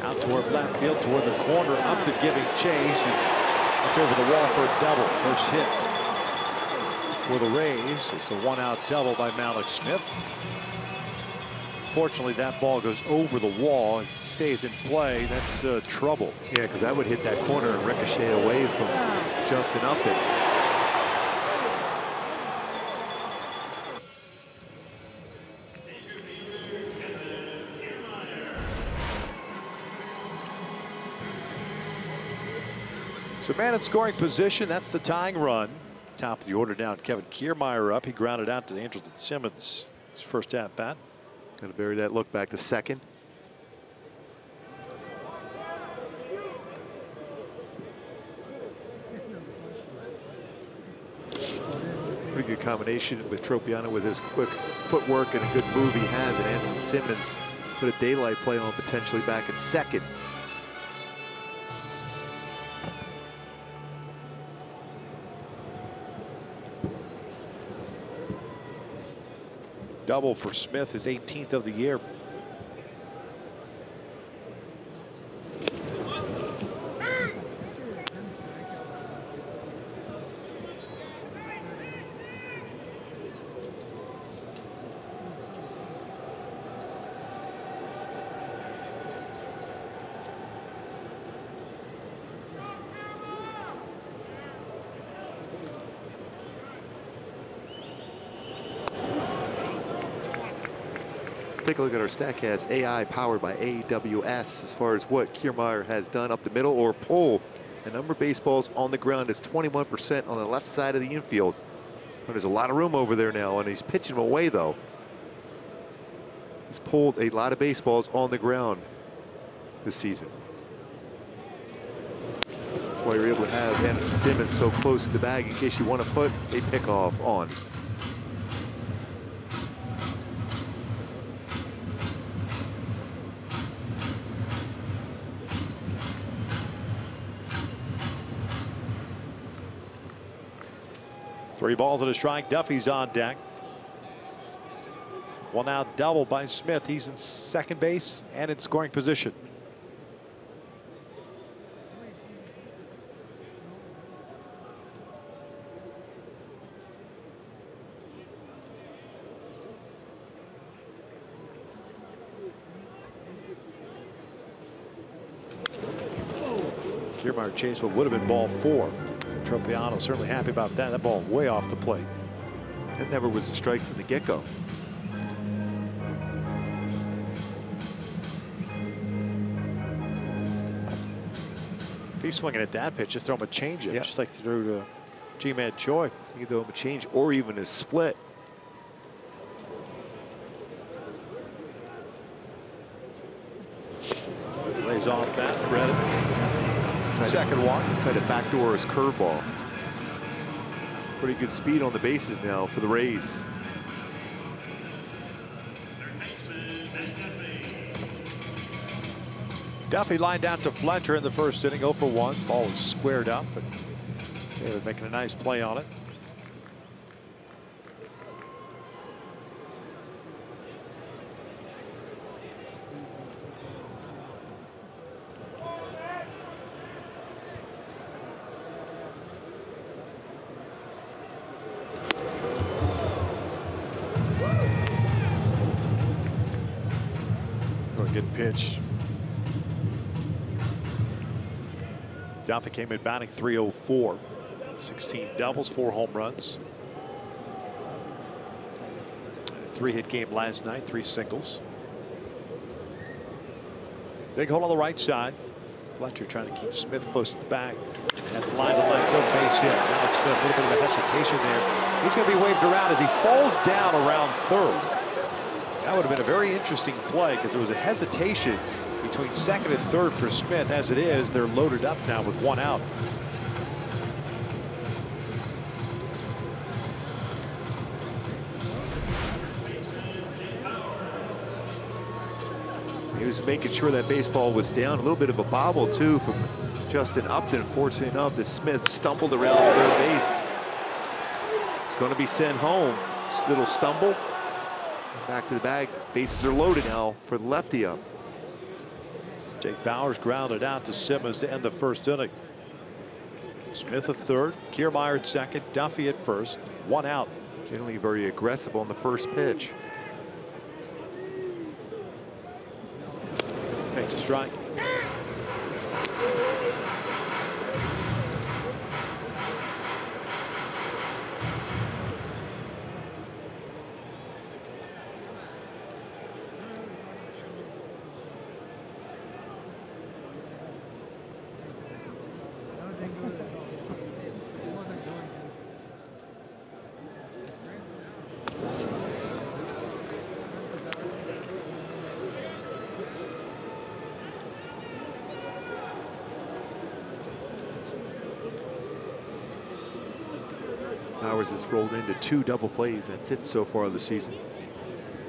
Out toward left field, toward the corner, up to giving chase, and it's over the wall for a double. First hit for the Rays. It's a 1-out double by Malik Smith. Fortunately, that ball goes over the wall. It stays in play. That's trouble.
Yeah, because that would hit that corner and ricochet away from Justin Upton.
So man in scoring position, that's the tying run. Top of the order down, Kevin Kiermaier up. He grounded out to Andrelton Simmons. His first at bat.
Got to bury that look back to second. Pretty good combination with Tropiano with his quick footwork and a good move he has. And Anderson Simmons put a daylight play on potentially back at second.
Double for Smith, his 18th of the year.
Take a look at our StatCast AI powered by AWS as far as what Kiermaier has done up the middle or pull. The number of baseballs on the ground is 21% on the left side of the infield. But there's a lot of room over there now, and he's pitching them away though. He's pulled a lot of baseballs on the ground this season. That's why you're able to have Anderson Simmons so close to the bag in case you want to put a pickoff on.
Three balls and a strike. Duffy's on deck. One out double by Smith. He's in second base and in scoring position. Kiermaier chased what would have been ball 4. Tropiano certainly happy about that. That ball way off the plate.
That never was a strike from the get-go.
If he's swinging at that pitch, just throw him a changeup,
Yeah.
just like threw to G-Man Choi.
You can throw him a change or even a split.
Lays off that, read it. Second walk.
Tried to backdoor his curveball. Pretty good speed on the bases now for the Rays.
Duffy lined out to Fletcher in the first inning, 0 for 1. Ball was squared up, but David making a nice play on it. Good pitch. Duffy came in batting .304. 16 doubles, 4 home runs. A 3-hit game last night, 3 singles. Big hole on the right side. Fletcher trying to keep Smith close to the bag. That's line to left field, base hit. Alex Smith, a little bit of a hesitation there. He's going to be waved around as he falls down around third. That would have been a very interesting play because there was a hesitation between second and third for Smith. As it is, they're loaded up now with 1 out.
He was making sure that baseball was down. A little bit of a bobble too from Justin Upton. Fortunate enough that Smith stumbled around third base. He's going to be sent home. Just a little stumble. Back to the bag. Bases are loaded now for the lefty up.
Jake Bowers grounded out to Simmons to end the first inning. Smith at third, Kiermaier at second, Duffy at first, 1 out.
Generally very aggressive on the first pitch.
Takes a strike.
Powers has rolled into 2 double plays. That's it so far this season.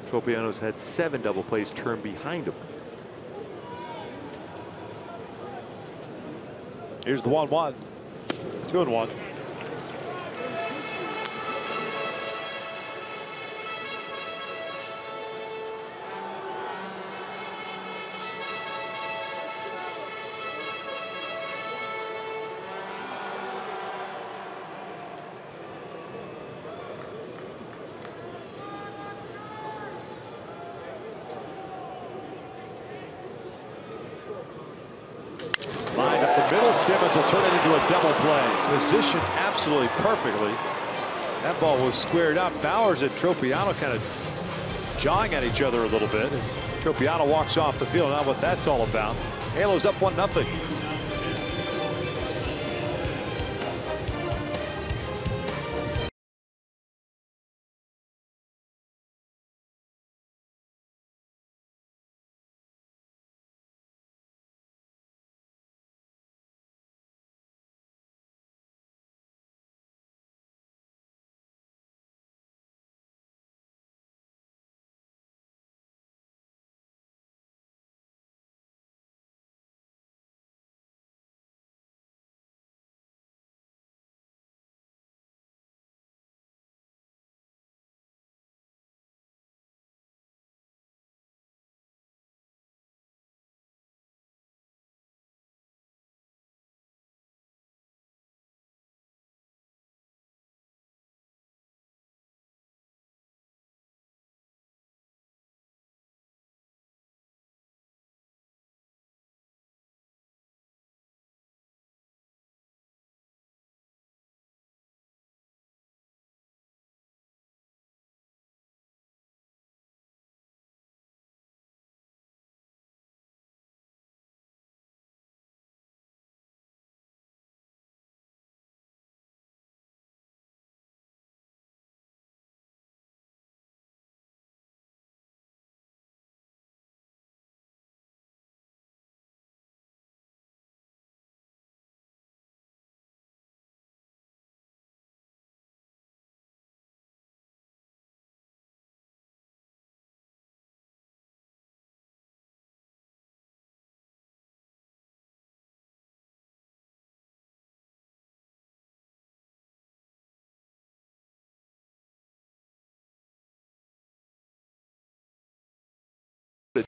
Tropiano's had 7 double plays turned behind him.
Here's the 1-1. 2-1. Line up the middle. Simmons will turn it into a double play. Positioned absolutely perfectly. That ball was squared up. Bowers and Tropiano kind of jawing at each other a little bit as Tropiano walks off the field. Not what that's all about. Halos up 1-0.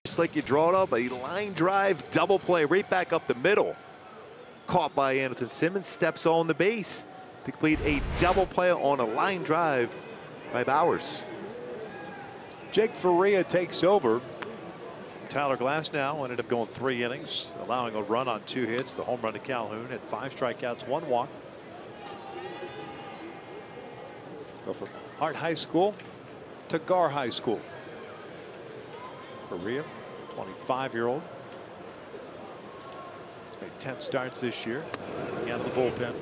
Just like you draw it up, a line drive double play right back up the middle. Caught by Anderson Simmons, steps on the base to complete a double play on a line drive by Bowers.
Jake Faria takes over. Tyler Glass now ended up going 3 innings, allowing a run on 2 hits. The home run to Calhoun had 5 strikeouts, 1 walk. Go from Hart High School to Gar High School. Faria, 25-year-old. Made 10 starts this year. Coming out of the bullpen.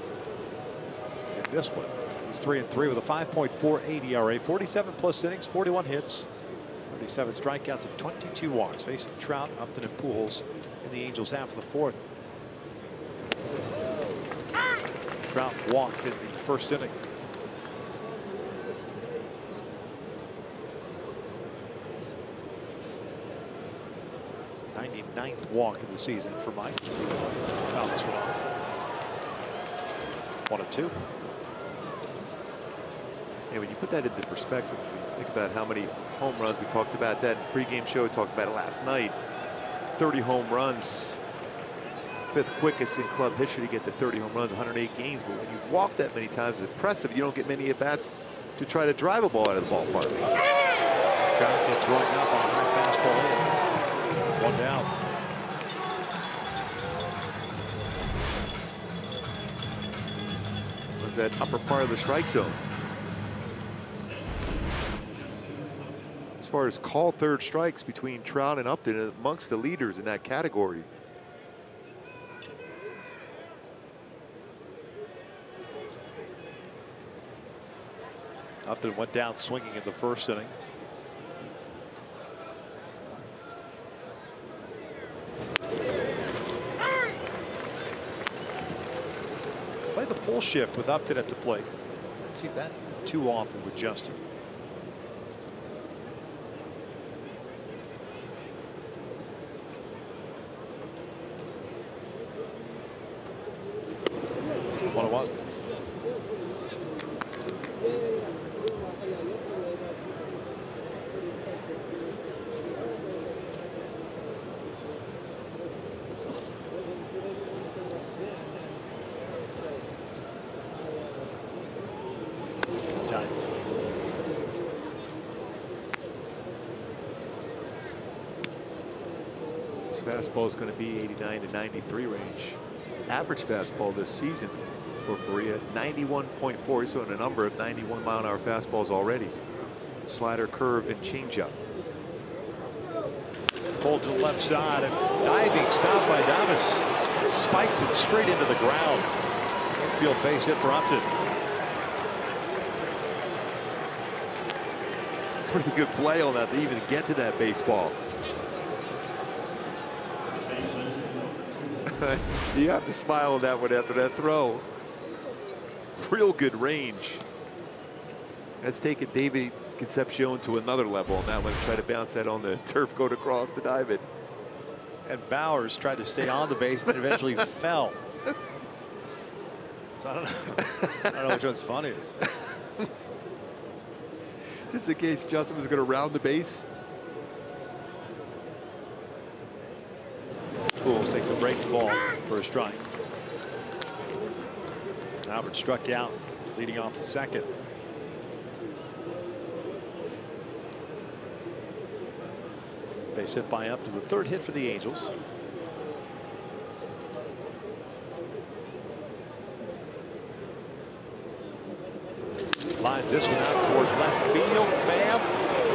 And this one, he's 3-3 with a 5.48 ERA, 47+ innings, 41 hits, 37 strikeouts, and 22 walks. Facing Trout, Upton, and Pujols in the Angels half of the 4th. Trout walked in the 1st inning. 99th walk of the season for Mike. Foul this one off. 1-2.
Yeah, when you put that into perspective, you think about how many home runs. We talked about that in the pregame show. We talked about it last night. 30 home runs. 5th quickest in club history to get to 30 home runs, 108 games. But when you walk that many times, it's impressive. You don't get many at-bats to try to drive a ball out of the ballpark.
Trout gets rolling up on a high fastball. 1 down.
Was that upper part of the strike zone. As far as called 3rd strikes between Trout and Upton, amongst the leaders in that category.
Upton went down swinging in the 1st inning. Play the pull shift with Upton at the plate. see that too often with Justin. One. Time.
This fastball is going to be 89 to 93 range. Average fastball this season for Faria, 91.4. He's on a number of 91-mile-an-hour fastballs already. Slider, curve, and changeup.
Pulled to the left side and diving stop by Davis. Spikes it straight into the ground. Infield base hit for Upton.
Pretty good play on that to even get to that baseball. You have to smile on that one after that throw. Real good range. That's taken David Concepcion to another level on that one. Try to bounce that on the turf, go across to dive it.
And Bowers tried to stay on the base and eventually fell. So I don't know which one's funnier.
Just in case Justin was going to round the base.
Pools takes a breaking ball for a strike. Albert struck out, leading off the second. Base hit by Upton, the third hit for the Angels. Lines this one out toward left field. Bam!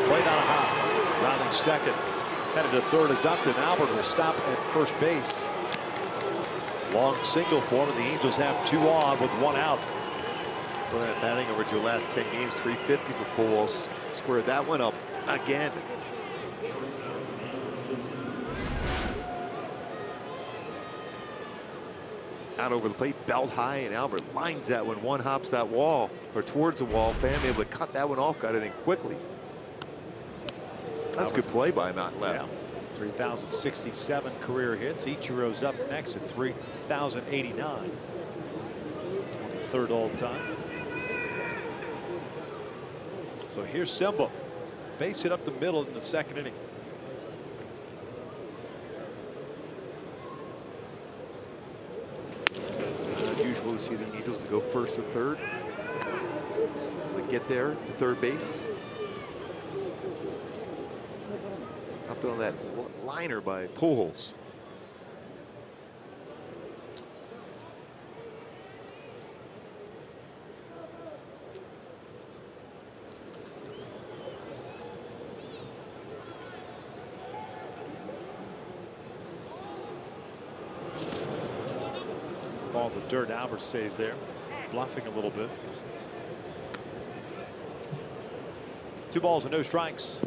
Played on a hop. Rounding second. Headed to third is Upton. Albert will stop at first base. Long single for him, and the Angels have 2 on with 1 out.
So that batting average your last 10 games, 350 for Pujols. Squared that one up again. Out over the plate, belt high, and Albert lines that one hops that wall, or towards the wall. Pham able to cut that one off, got it in quickly. That's a good play by him out left.
Yeah. 3,067 career hits. Ichiro's up next at 3,089. 23rd all time. So here's Simba. Base hit up the middle in the second inning.
Unusual to see the Angels go first to third. They get there to third base. Up on that liner by Pujols.
Ball to dirt. Albert stays there, bluffing a little bit. 2 balls and no strikes.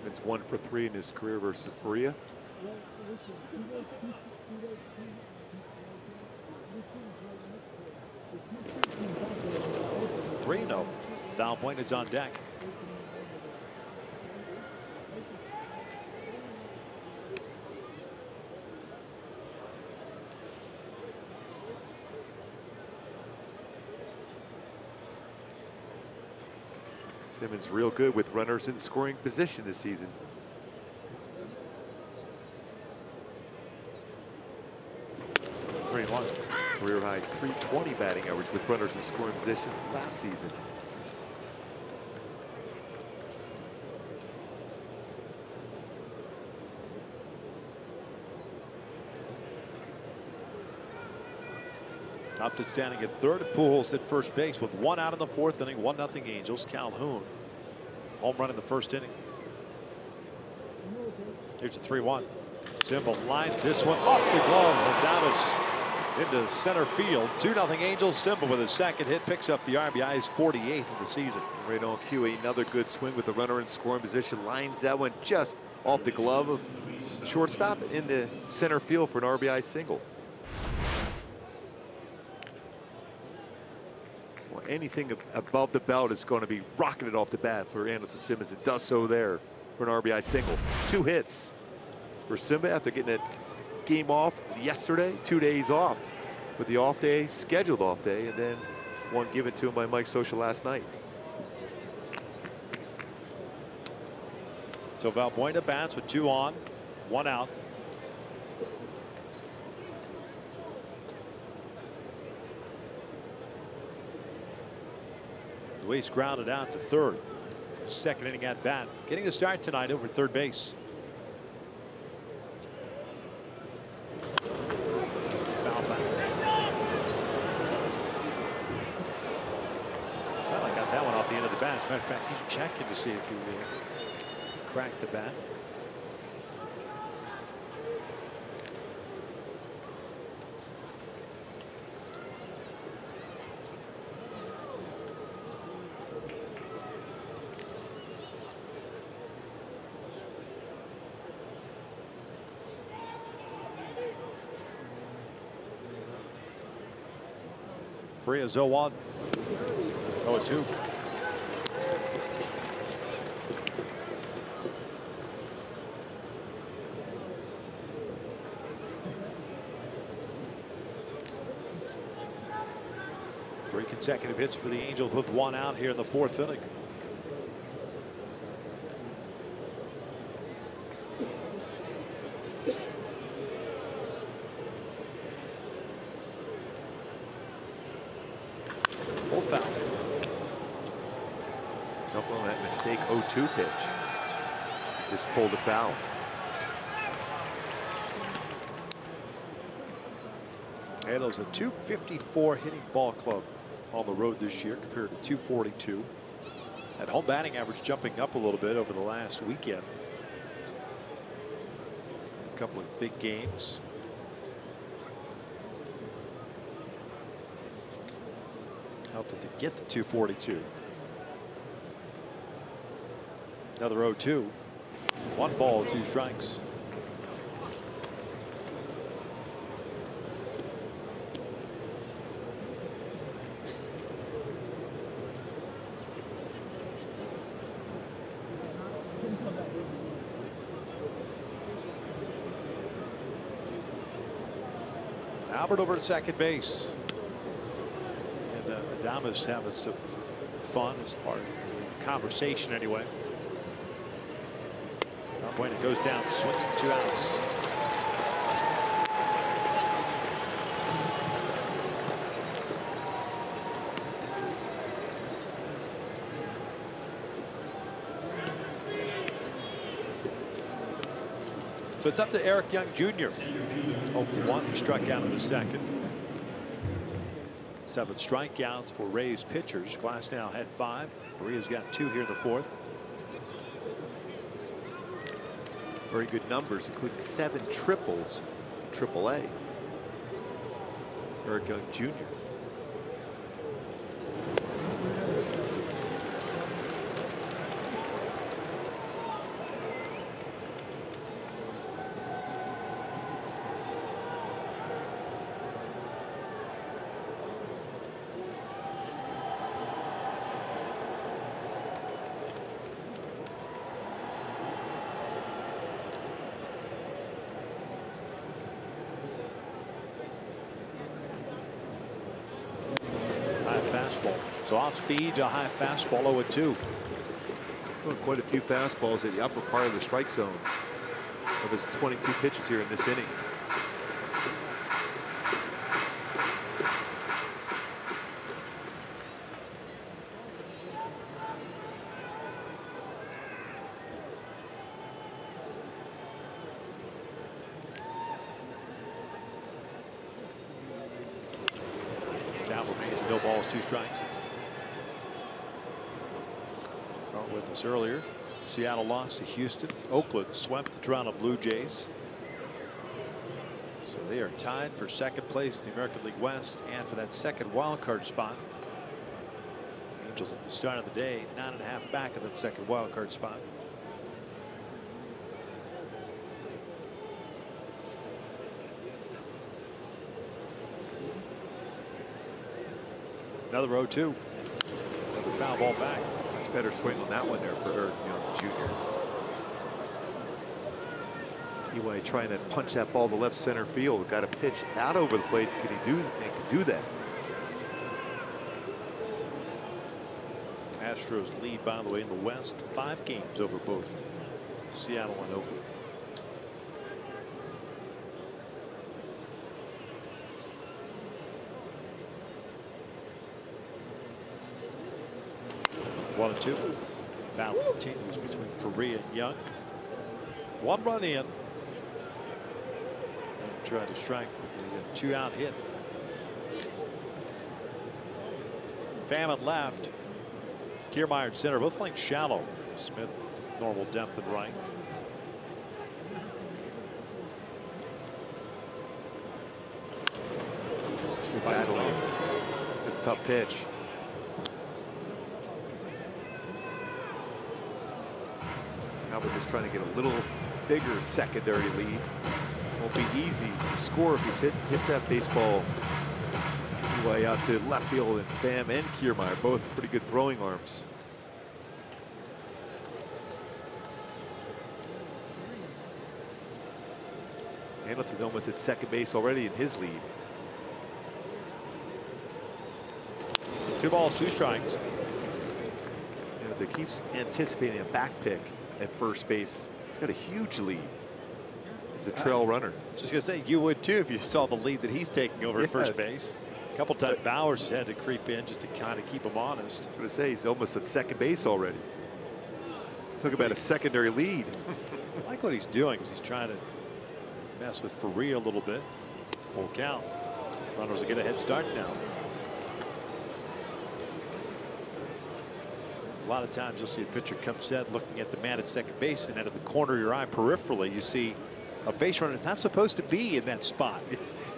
It's 1 for 3 in his career versus Faria.
No. Down point is on deck.
Simmons real good with runners in scoring position this season. Career high 320 batting average with runners in scoring position last season.
Upton standing at third. Pujols at first base with 1 out in the 4th inning. 1-0 Angels. Calhoun home run in the 1st inning. Here's a 3-1. Simba lines this one off the glove of Davis. into center field. 2-0 Angels. Simba with his second hit picks up the RBI, his 48th of the season.
Right on cue, another good swing with the runner in scoring position. Lines that one just off the glove of shortstop in the center field for an RBI single. Well, anything above the belt is going to be rocketed off the bat for Anderson Simmons. It does so there for an RBI single. 2 hits for Simba after getting that game off yesterday. 2 days off with the off day, scheduled off day, and then one given to him by Mike Social last night.
So Valbuena bats with 2 on, 1 out. Luis grounded out to third. Second inning at bat. Getting the start tonight over third base. Foul back. Sound got that one off the end of the bat. As a matter of fact, he's checking to see if he cracked the bat. Frias 0-1. 0-2. Three consecutive hits for the Angels with 1 out here in the 4th inning. Foul.
Jump on that mistake 0-2 pitch. Just pulled a foul.
Halo's a .254 hitting ball club on the road this year compared to .242. That home batting average jumping up a little bit over the last weekend. A couple of big games. Helped it to get to .242. Another 0-2. 1 ball, 2 strikes. Albert over to second base. And Adames having some fun as part of the conversation anyway. When it goes down, swinging 2 outs. So it's up to Eric Young Jr. 0-1. He struck out in the second. 7 strikeouts for Rays pitchers. Glasnow had 5. Faria's got 2 here in the 4th.
Very good numbers, including 7 triples in AAA. Eric Young Jr.
So off speed to high fastball 0-2.
So quite a few fastballs at the upper part of the strike zone of his 22 pitches here in this inning.
That remains no balls, 2 strikes. With us earlier, Seattle lost to Houston. Oakland swept the Toronto Blue Jays. So They are tied for second place in the American League West and for that second wild card spot. Angels at the start of the day, 9.5 back of that second wild card spot. Another 0-2. Another foul ball back.
Much better swing on that one there for Eric Young Jr. Eli trying to punch that ball to left center field. Got a pitch out over the plate. Could he do that?
Astros lead, by the way, in the West, 5 games over both Seattle and Oakland. One and 2. Battle continues between Faria and Young. 1 run in. And try to strike with a 2-out hit. Pham left. Kiermaier center, both playing shallow. Smith normal depth and right.
It's a tough pitch. Now we're just trying to get a little bigger secondary lead. Won't be easy to score if he hits that baseball way out to left field, and Pham and Kiermaier both pretty good throwing arms. Hamilton almost at second base already in his lead.
2 balls, 2 strikes.
You know, they keeps anticipating a back pick at first base. He's got a huge lead. He's the trail runner.
Just gonna say, you would too if you saw the lead that he's taking over at first base. A couple times Bowers has had to creep in just to kind of keep him honest.
I was going to say, he's almost at second base already. Talk about a secondary lead.
I like what he's doing. He's trying to mess with Faria a little bit. Full count. Runners will get a head start now. A lot of times you'll see a pitcher come set looking at the man at second base, and out of the corner of your eye peripherally you see a base runner that's not supposed to be in that spot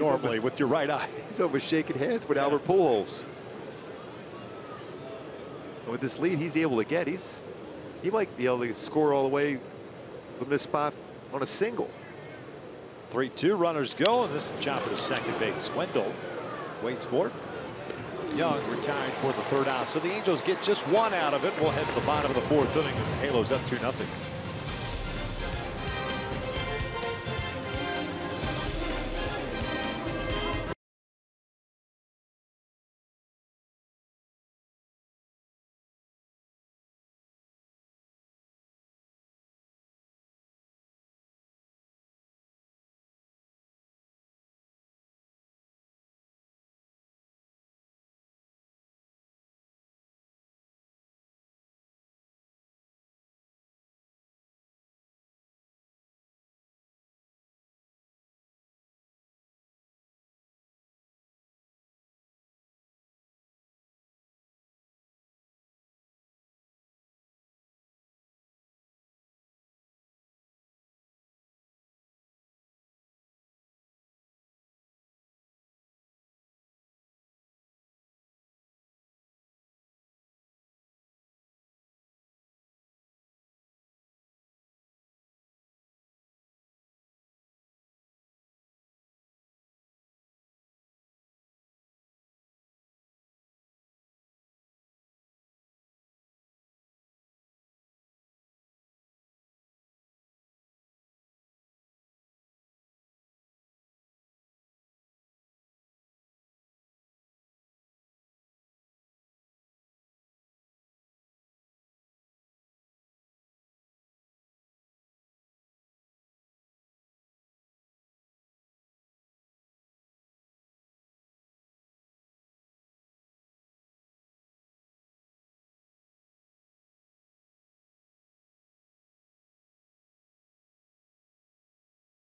normally with your right eye.
He's almost shaking hands with Albert Pujols. And with this lead he's able to get, he might be able to score all the way from this spot on a single.
3-2 runners go, and this is chopper to second base. Wendell waits for it. Young retired for the 3rd out. So the Angels get just 1 out of it. We'll head to the bottom of the 4th inning, and the Halos up 2-0.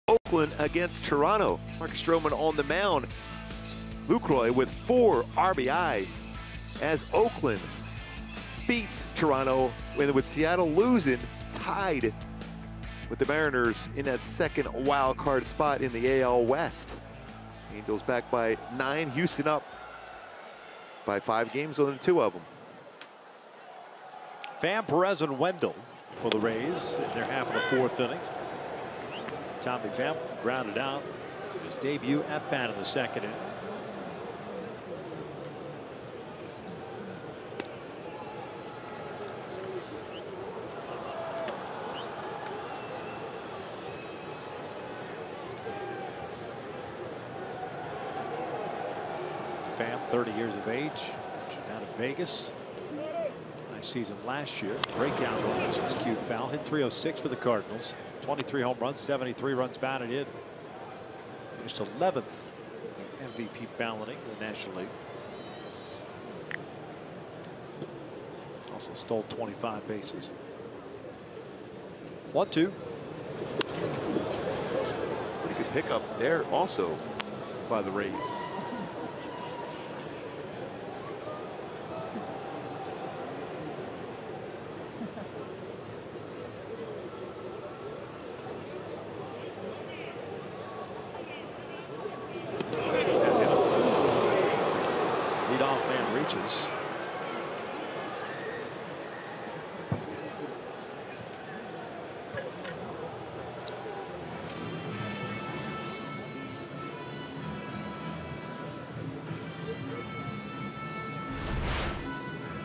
Oakland against Toronto. Mark Stroman on the mound. Lucroy with 4 RBI as Oakland beats Toronto, with Seattle losing, tied with the Mariners in that second wild card spot in the AL West. Angels back by 9. Houston up by 5 games on the 2 of them.
Pham, Perez, and Wendell for the Rays in their half of the 4th inning. Tommy Pham grounded out his debut at bat in the 2nd inning. Pham, 30 years of age, out of Vegas. Nice season last year. Breakout run. This was cute foul. Hit .306 for the Cardinals. 23 home runs, 73 runs batted in. Finished 11th in the MVP balloting in the National League. Also stole 25 bases. 1-2.
Pretty good pickup there also by the Rays.
Leadoff man reaches.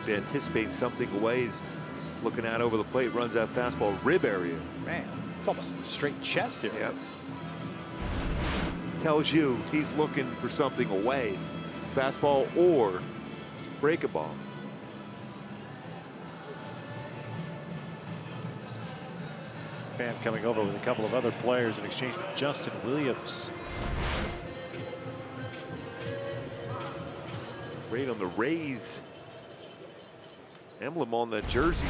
He anticipates something away. He's looking out over the plate, runs that fastball rib area.
Man, it's almost a straight chest area.
Yep. Tells you he's looking for something away. Fastball or break a ball.
Pham coming over with a couple of other players in exchange for Justin Williams.
Right on the Rays emblem on that jersey.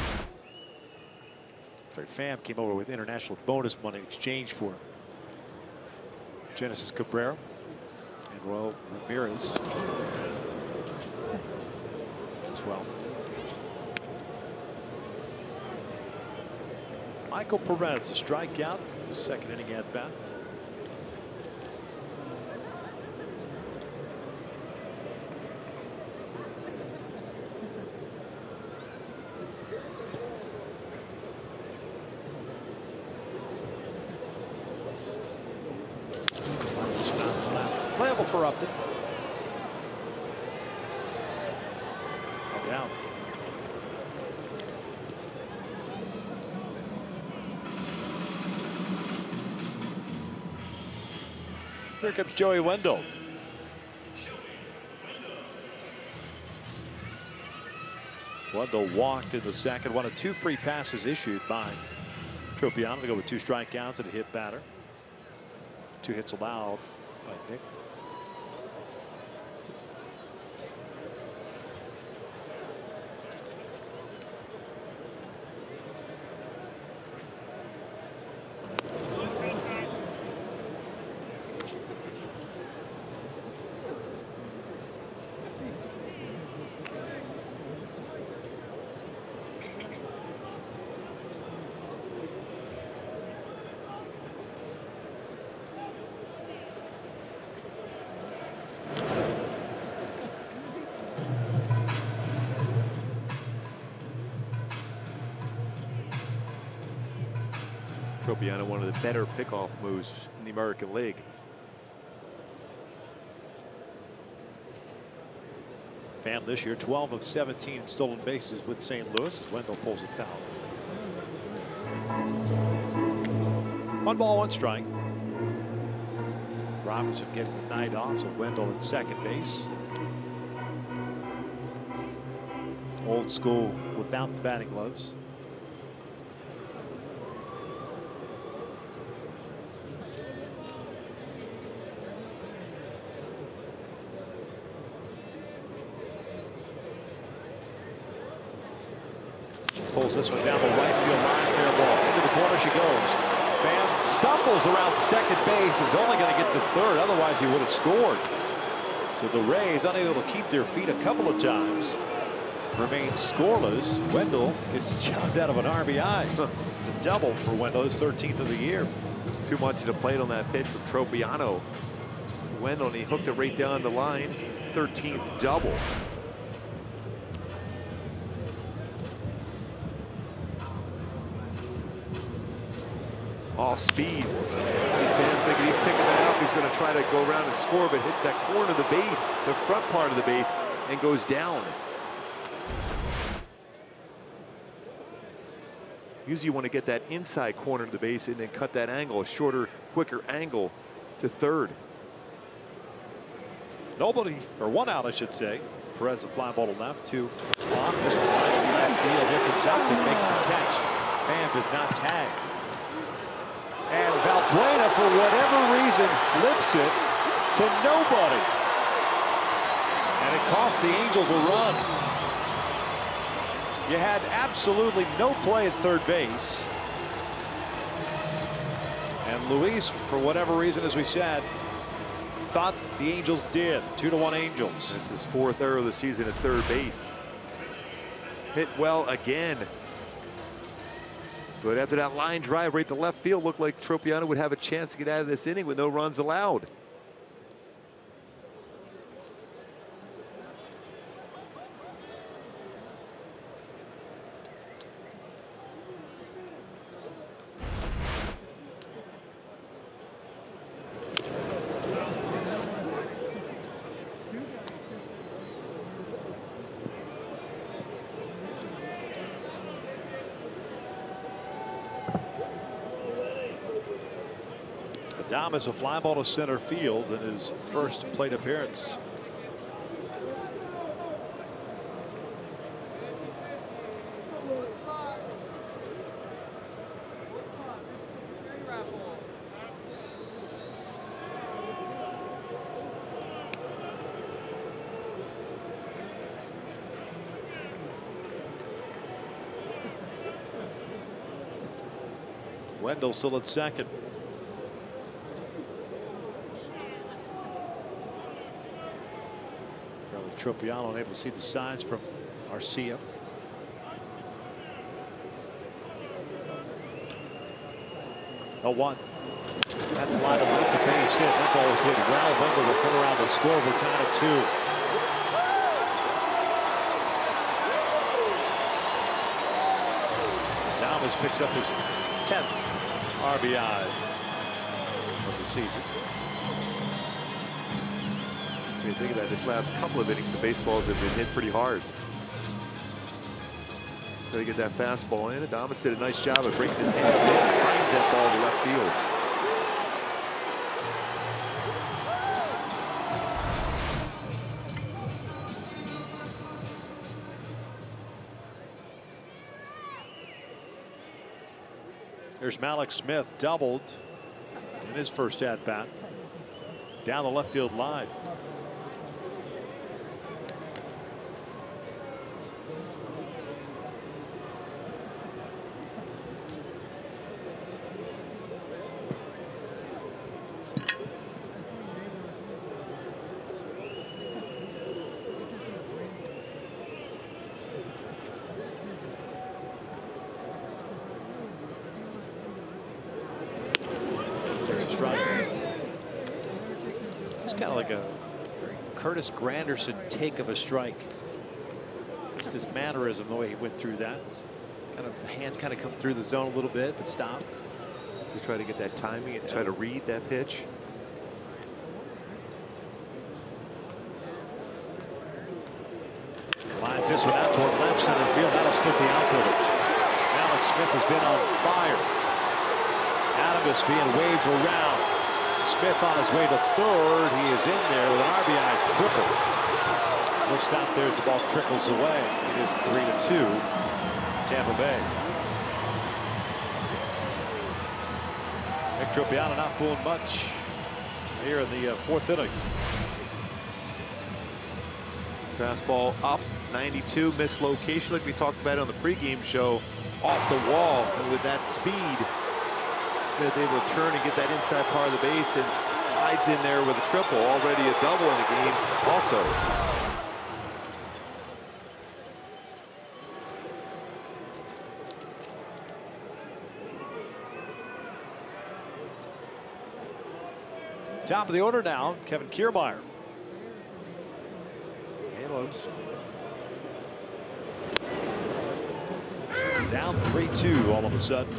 Pham came over with international bonus money in exchange for Genesis Cabrera and Royal Ramirez as well. Michael Perez, a strikeout, 2nd inning at bat. Playable for Upton. Down. Here comes Joey Wendell. Wendell walked in the 2nd. One of 2 free passes issued by Tropiano to go with 2 strikeouts and a hit batter. 2 hits allowed by Nick.
Tropiano, one of the better pickoff moves in the American League.
Pham this year 12 of 17 stolen bases with St. Louis as Wendell pulls it foul. 1 ball, 1 strike. Robinson getting the night off, so Wendell at 2nd base. Old school without the batting gloves. Pulls this one down the right field line, fair ball. Into the corner she goes. Pham stumbles around 2nd base, is only going to get to 3rd, otherwise he would have scored. So the Rays unable to keep their feet a couple of times. Remain scoreless. Wendell gets chopped out of an RBI. It's a double for Wendell, his 13th of the year.
Too much to the plate on that pitch from Tropiano. Wendell, and he hooked it right down the line. 13th double. All speed. Fan thinking he's picking that up. He's going to try to go around and score, but hits that corner of the base, the front part of the base, and goes down. Usually you want to get that inside corner of the base and then cut that angle, a shorter, quicker angle to third.
Nobody, or one out, I should say. Perez, a fly ball to left, 2 on. This one line to left field. Here comes up and makes the catch. Fan does not tag. And Valbuena, for whatever reason, flips it to nobody. And it cost the Angels a run. You had absolutely no play at third base. And Luis, for whatever reason, as we said, thought the Angels did. 2-1 Angels.
That's his 4th error of the season at third base. Hit well again. But after that line drive right to left field, looked like Tropiano would have a chance to get out of this inning with no runs allowed.
Adames, a fly ball to center field in his first plate appearance. Wendell still at second. Tropiano unable to see the signs from Arcia. A 1. That's line of left, the base hit. That ball was hit well. Wendell will come around the score. We're tied at 2. Adames picks up his 10th RBI of the season.
When you think about this last couple of innings, the baseballs have been hit pretty hard. Try to get that fastball in. Adames did a nice job of breaking his hands in and finds that ball to left field.
Here's Malik Smith, doubled in his first at bat down the left field line. It's kind of like a Curtis Granderson take of a strike. It's this mannerism, the way he went through that. Kind of the hands kind of come through the zone a little bit, but stop.
So try to get that timing and try to read that pitch.
Lines this one out toward left center field. That'll split the outfielders. Malik Smith has been on fire. Adames being waved around. Smith on his way to third. He is in there with an RBI triple. He'll stop there as the ball trickles away. It is 3-2 Tampa Bay. Nick Tropiano not fooling much here in the 4th inning.
Fastball up, 92, mislocation like we talked about on the pregame show, off the wall, and with that speed, Smith able to turn and get that inside part of the base and slides in there with a triple, already a double in the game also.
Top of the order now, Kevin Kiermaier. Halos down 3-2 all of a sudden.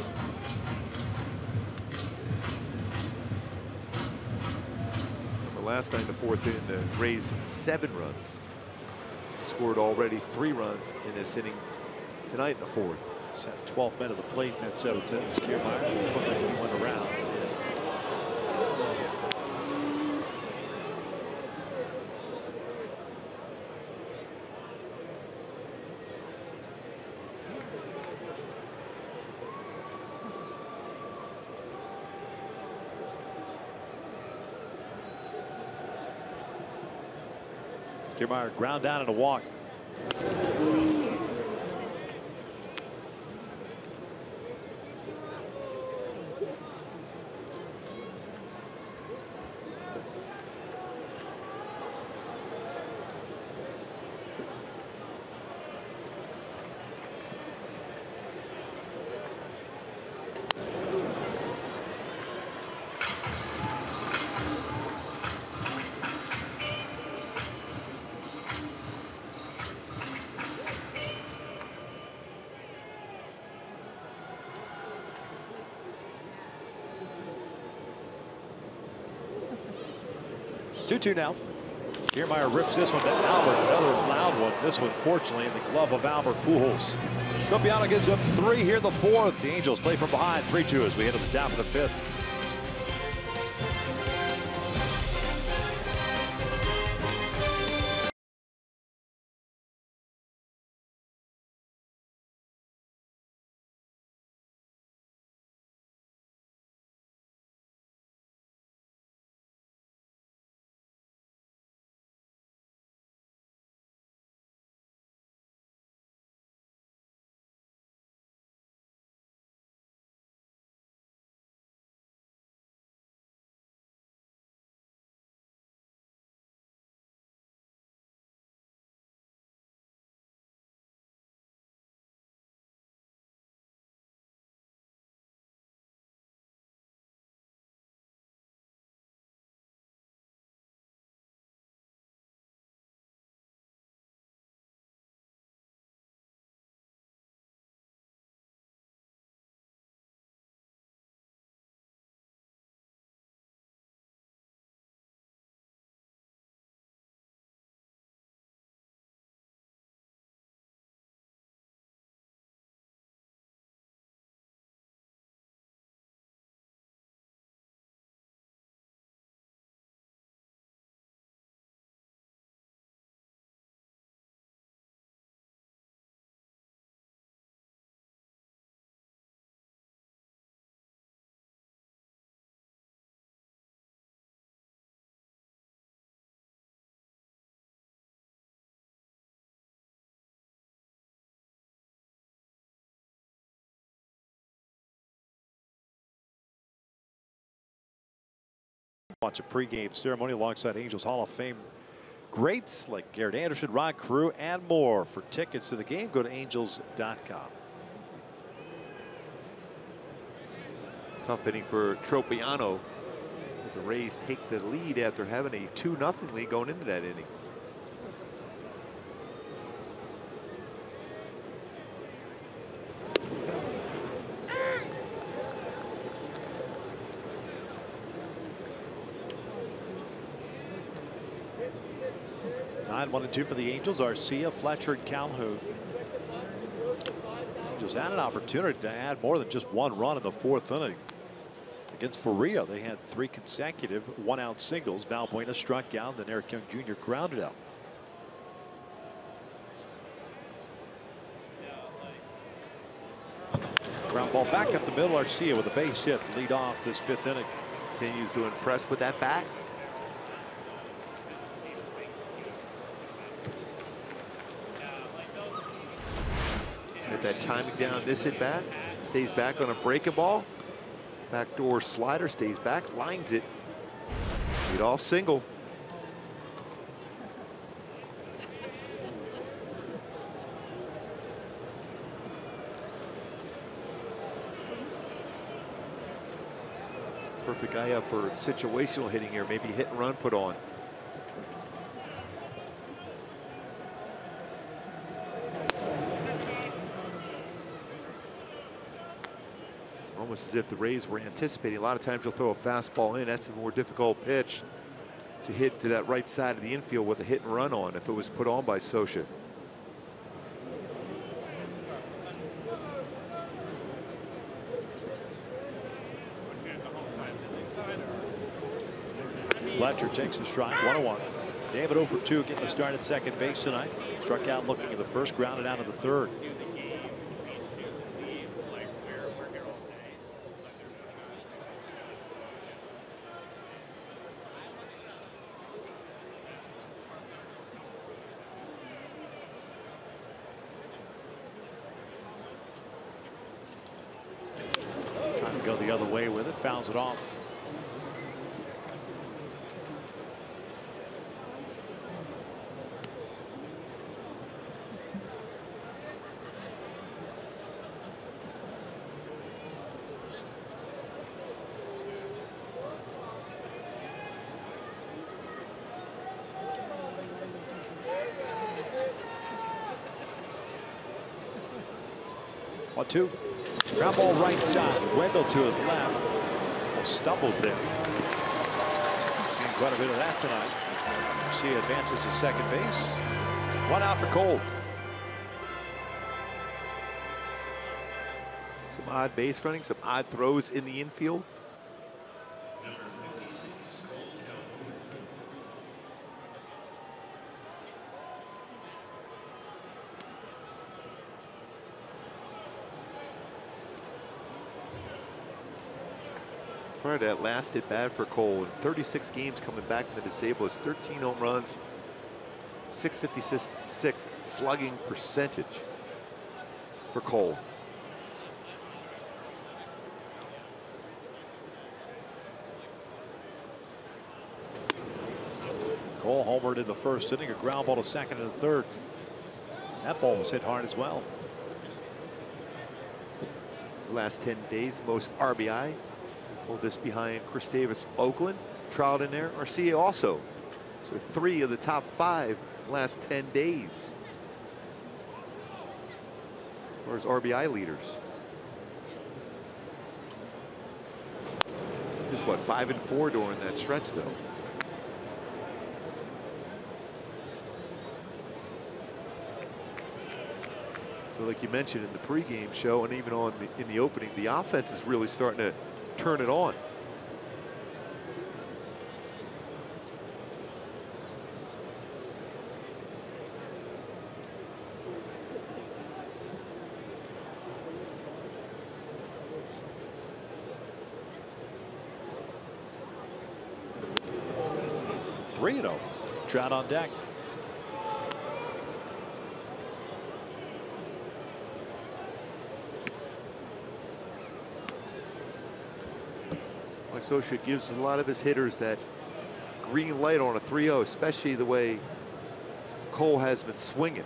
Well, last night in the fourth inning, the Rays 7 runs. Scored already 3 runs in this inning tonight in the fourth.
It's at 12 men of the plate in that 7th inning. Kiermaier went around. Kiermaier ground down and a walk. Two now. Kiermaier rips this one to Albert. Another loud one. This one, fortunately, in the glove of Albert Pujols. Tropiano gives up 3 here in the 4th. The Angels play from behind 3-2 as we head to the top of the 5th. Watch a pregame ceremony alongside Angels Hall of Fame greats like Garrett Anderson, Ron Carew, and more. For tickets to the game, go to angels.com.
Tough inning for Tropiano as the Rays take the lead after having a 2-0 lead going into that inning.
Nine, 1-2 for the Angels. Arcia, Fletcher, and Calhoun. Angels had an opportunity to add more than just 1 run in the 4th inning. Against Faria, they had 3 consecutive 1-out singles. Valbuena struck out, then Eric Young Jr. grounded out. Ground ball back up the middle. Arcia with a base hit to lead off this 5th inning.
Continues to impress with that bat. Get that timing down this at bat. Stays back on a breaking ball. Backdoor slider, stays back, lines it. Lead off single. Perfect guy up for situational hitting here, maybe hit and run put on. Almost as if the Rays were anticipating. A lot of times you'll throw a fastball in. That's a more difficult pitch to hit to that right side of the infield with a hit and run on if it was put on by Socha.
Fletcher takes a strike, 1-1. David 0 for 2 getting the start at second base tonight. Struck out looking at the first, grounded out of the third. Trying to go the other way with it, fouls it off. One, two. Ground ball right side. Wendell to his left. Oh, stumbles there. Seen quite a bit of that tonight. She advances to second base. One out for Cole.
Some odd base running, some odd throws in the infield. Part of that last at bat for Cole in 36 games coming back from the disabled is 13 home runs, 656 slugging percentage for Cole.
Cole homered in the first inning, a ground ball to second and a third. That ball was hit hard as well.
Last 10 days, most RBI. Hold this behind Chris Davis, Oakland. Trout in there. Arcia also. So 3 of the top 5 last 10 days. Or as RBI leaders. Just what, 5 and 4 during that stretch though. So like you mentioned in the pregame show and even in the opening, the offense is really starting to turn it on.
Three 3-0. Trout on deck.
Socha gives a lot of his hitters that green light on a 3-0, especially the way Cole has been swinging.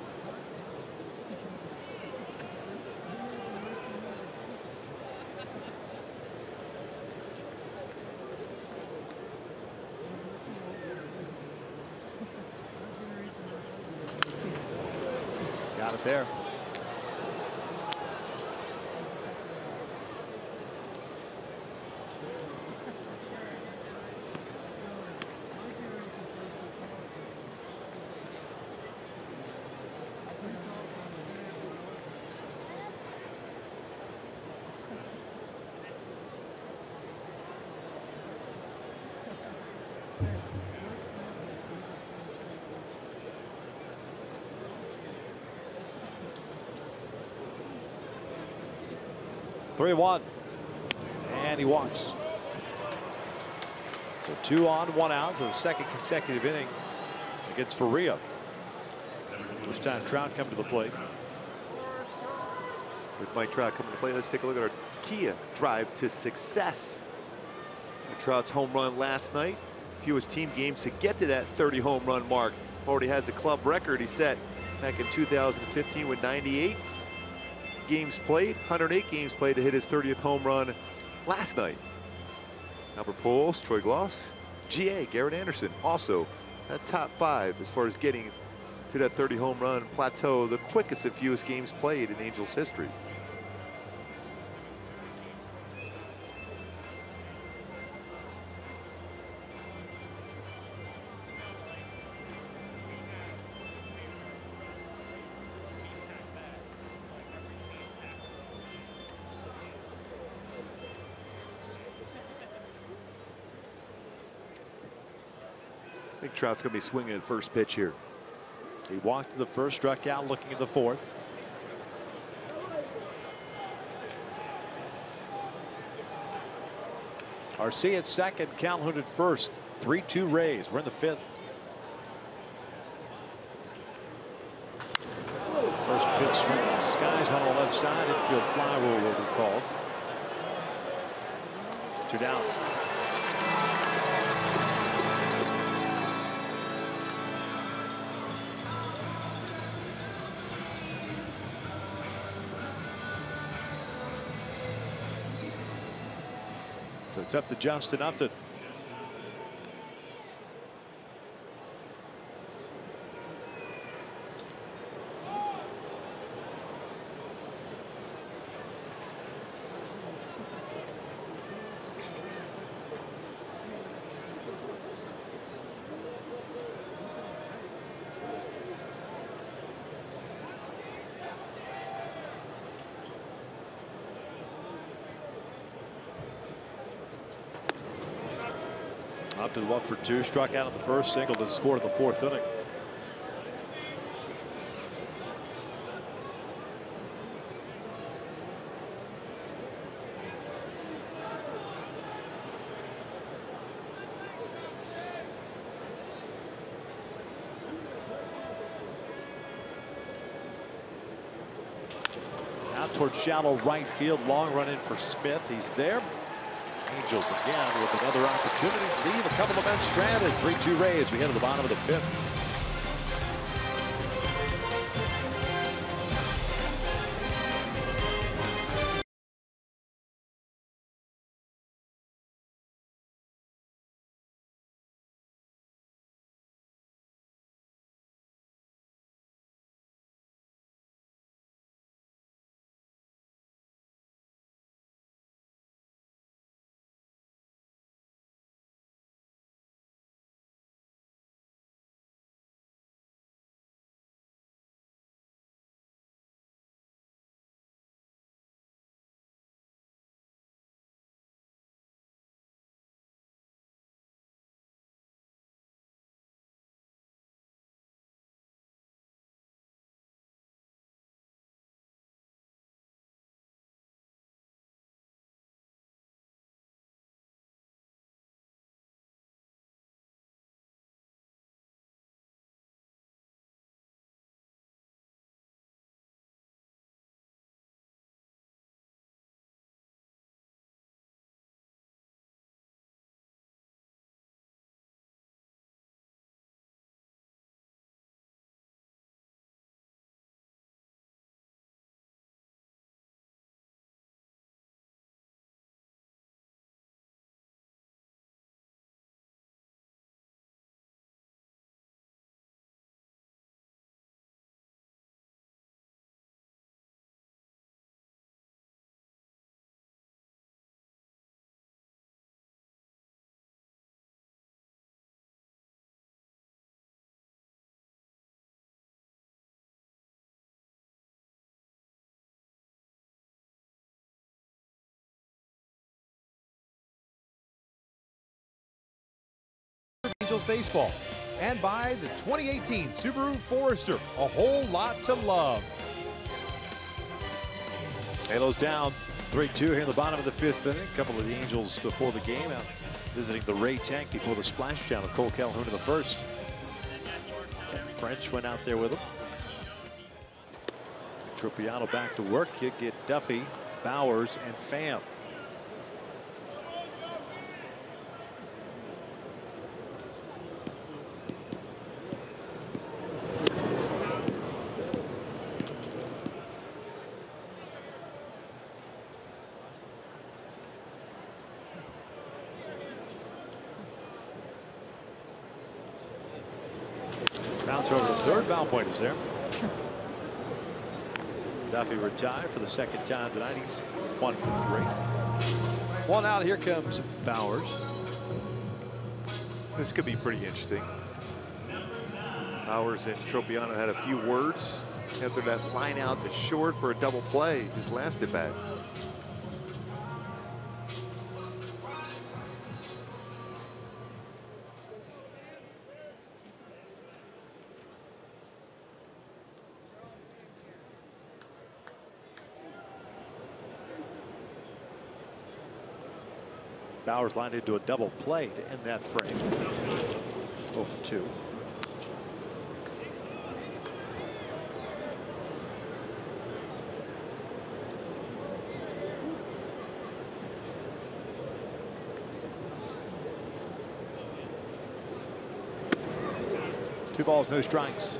Got it there. Three, 1, and he walks. So 2 on, 1 out for the second consecutive inning against Faria. This time Trout come to the plate.
With Mike Trout coming to play, let's take a look at our Kia drive to success. Trout's home run last night, fewest team games to get to that 30 home run mark. Already has a club record he set back in 2015 with 98 games played, 108 games played to hit his 30th home run last night. Albert Pujols, Troy Gloss, GA, Garrett Anderson, also at top 5 as far as getting to that 30 home run plateau, the quickest and fewest games played in Angels history. I think Trout's going to be swinging at first pitch here.
He walked in the first, struck out, looking in the fourth. Arcia at second, Calhoun at first. 3-2 Rays. We're in the fifth. First pitch swing to the skies, one on the left side. Infield fly rule will be called. 2 down. So it's up to Justin Upton. Upton 1 for 2, struck out in the first, single to score in the fourth inning. Out towards shallow right field, long run in for Smith. He's there. Angels again with another opportunity to leave a couple of men stranded. 3-2 Rays. We head to the bottom of the fifth.
Angels baseball, and by the 2018 Subaru Forester, a whole lot to love.
Halos down 3-2 here in the bottom of the fifth inning. A couple of the Angels before the game out visiting the Ray tank before the splashdown of Cole Calhoun in the first. And French went out there with him. Tropiano back to work. You get Duffy, Bowers, and Pham. Bouncer over the third. Foul point is there. Duffy retired for the second time tonight. He's 1 for 3. One out. Here comes Bowers.
This could be pretty interesting. Bowers and Tropiano had a few words after that line out to short for a double play his last at bat.
Bowers lined into a double play to end that frame. 0 for 2. Two balls, no strikes.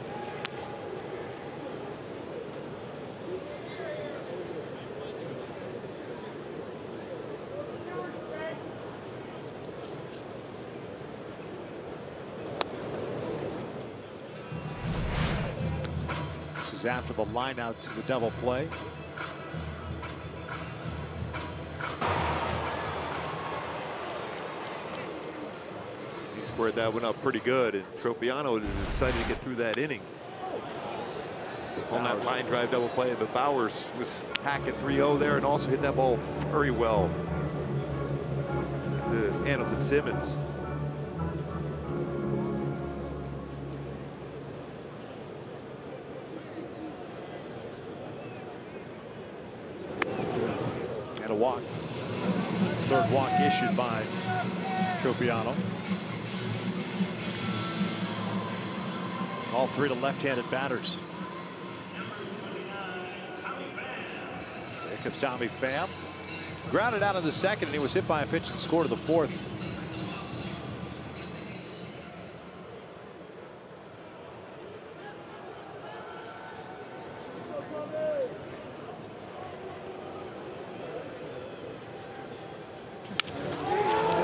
This is after the line out to the double play.
He squared that one up pretty good, and Tropiano is excited to get through that inning on that line drive double play. But Bowers was hacking 3-0 there and also hit that ball very well to Andrelton Simmons.
And a walk. Third walk issued by Tropiano. All three to left-handed batters. Here comes Tommy Pham. Grounded out in the second, and he was hit by a pitch and scored to the fourth.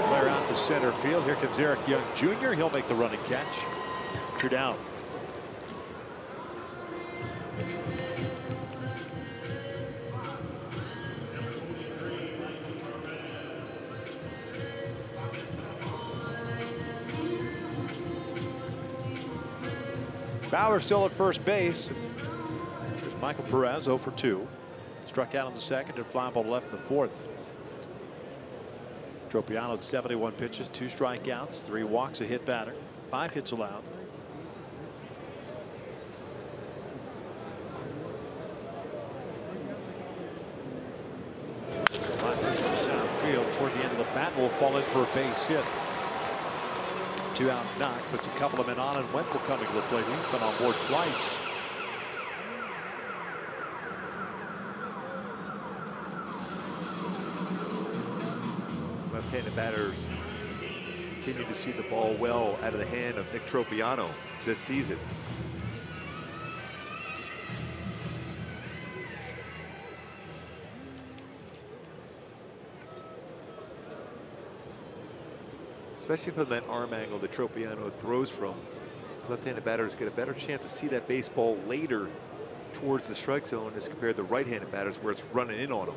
Flare out to center field. Here comes Eric Young Jr. He'll make the running catch. 2 down. Bauer still at first base. There's Michael Perez, 0 for 2. Struck out in the second and fly ball left in the fourth. Tropiano had 71 pitches, 2 strikeouts, 3 walks, a hit batter, 5 hits allowed. Center field toward the end of the bat will fall in for a base hit. 2 out knock, puts a couple of men on, and Wendell coming to the plate. He's been on board twice.
Left-handed batters continue to see the ball well out of the hand of Nick Tropiano this season. Especially from that arm angle that Tropiano throws from. Left-handed batters get a better chance to see that baseball later towards the strike zone as compared to right-handed batters where it's running in on them.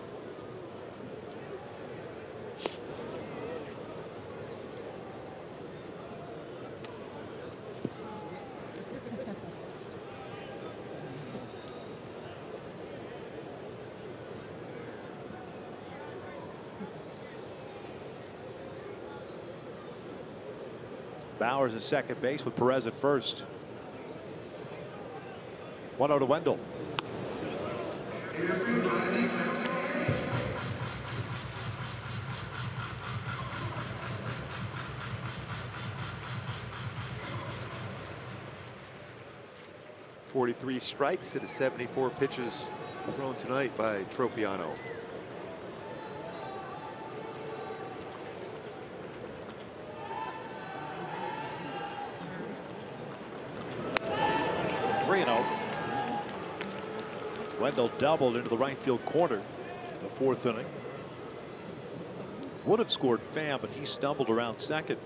Bowers at second base with Perez at first. 1-0 to Wendell.
.43 strikes to the 74 pitches thrown tonight by Tropiano.
Wendell doubled into the right field corner in the fourth inning. Would have scored Pham, but he stumbled around second.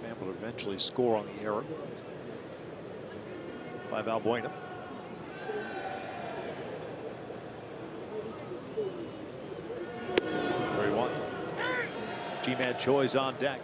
Pham will eventually score on the error. by Valbuena. G-Man Choi's on deck.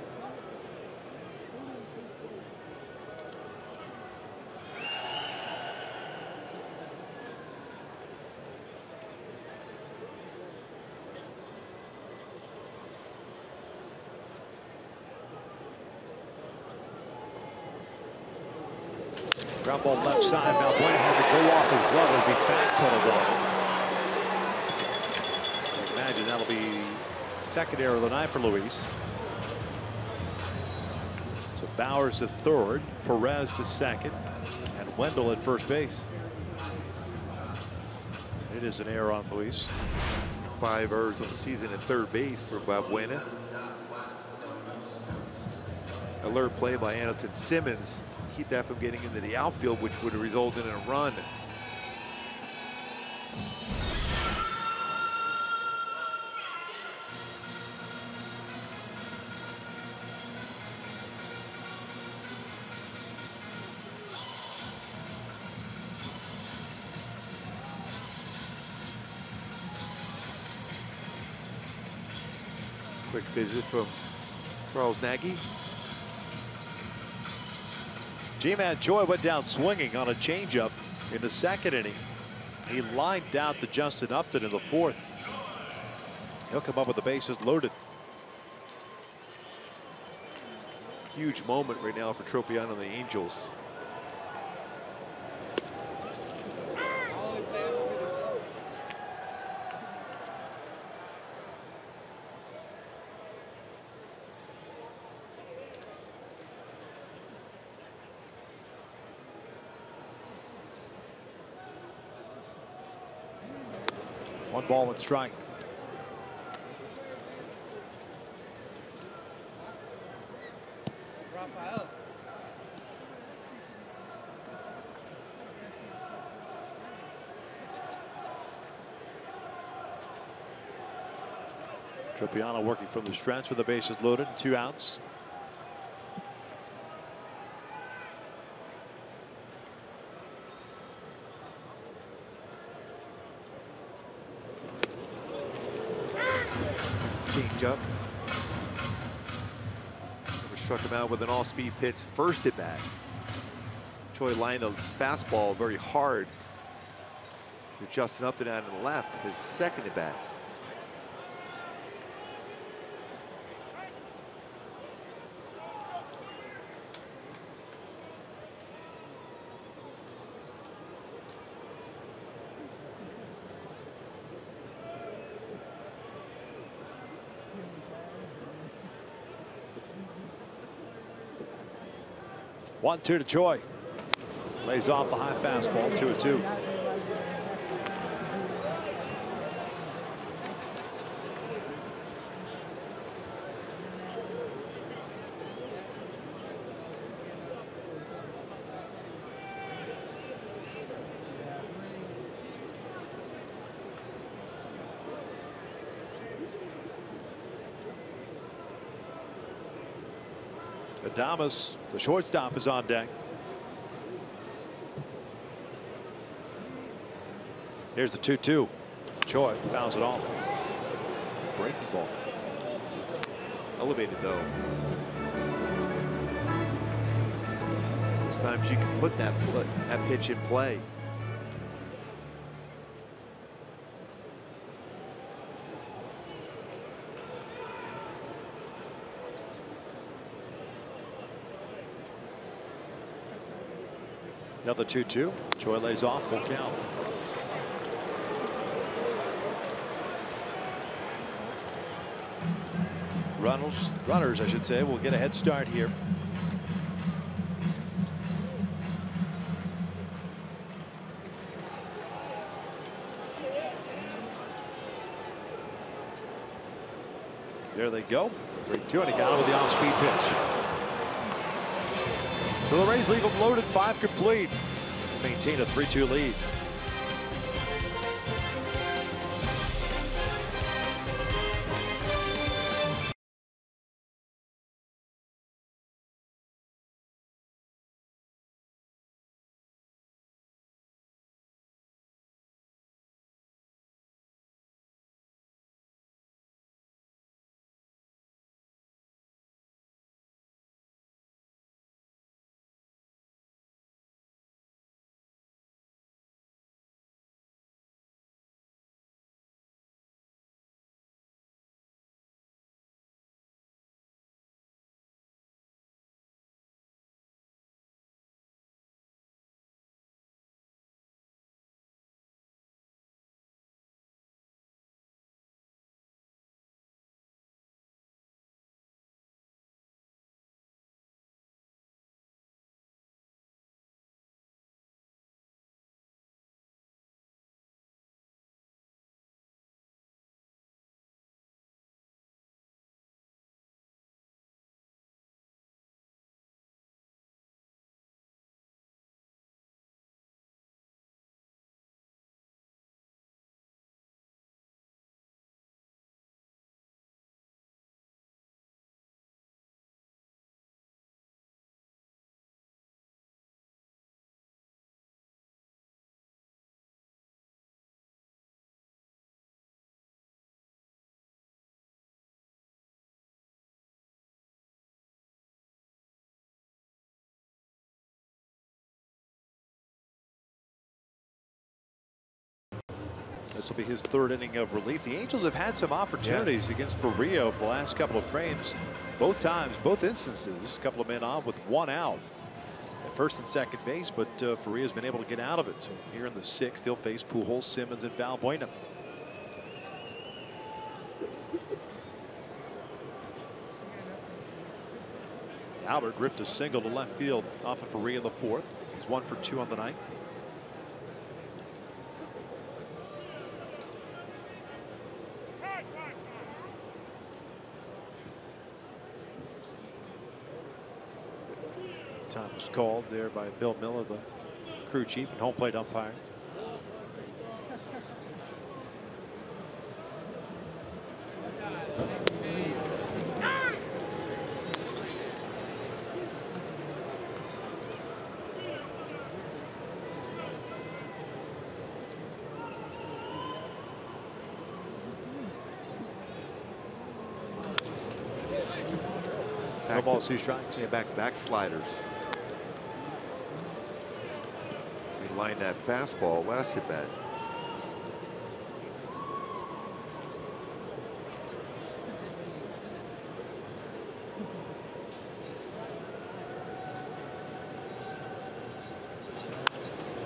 Ground ball left side. Valbuena has it go off his glove as he backpedaled on it. I imagine that'll be second error of the night for Luis. So Bowers to third, Perez to second, and Wendell at first base. It is an error on Luis.
5 errors on the season at third base for Valbuena. Alert play by Anelton Simmons. Keep that from getting into the outfield, which would have resulted in a run. Quick visit from Charles Nagy.
G-Man Choi went down swinging on a changeup in the second inning. He lined out to Justin Upton in the fourth. He'll come up with the bases loaded.
Huge moment right now for Tropiano and the Angels.
One ball and strike.
Rafael.
Tropiano working from the stretch with the bases loaded, 2 outs.
Change up. Never struck him out with an all-speed pitch first at bat. Choi lined the fastball very hard to Justin Upton out on the left, his second at bat.
One, 2 to Choi. Lays off the high fastball, 2-2. Adames, the shortstop, is on deck. Here's the 2-2. Choi fouls it off. Breaking ball.
Elevated though. Sometimes you can put that pitch in play.
Another 2-2. Choi lays off, full count. Runners, I should say, will get a head start here. There they go. 3-2, and he got him with the off-speed pitch. So the Rays leave them loaded, 5 complete. Maintain a 3-2 lead. This will be his third inning of relief. The Angels have had some opportunities against Faria over the last couple of frames. Both times, both instances, a couple of men on with one out at first and second base, but Faria's been able to get out of it. So here in the sixth, he'll face Pujols, Simmons, and Valbuena. Albert ripped a single to left field off of Faria in the fourth. He's 1 for 2 on the night. Time was called there by Bill Miller, the crew chief and home plate umpire. No balls, 2 strikes.
Yeah, back sliders. We lined that fastball last at bat.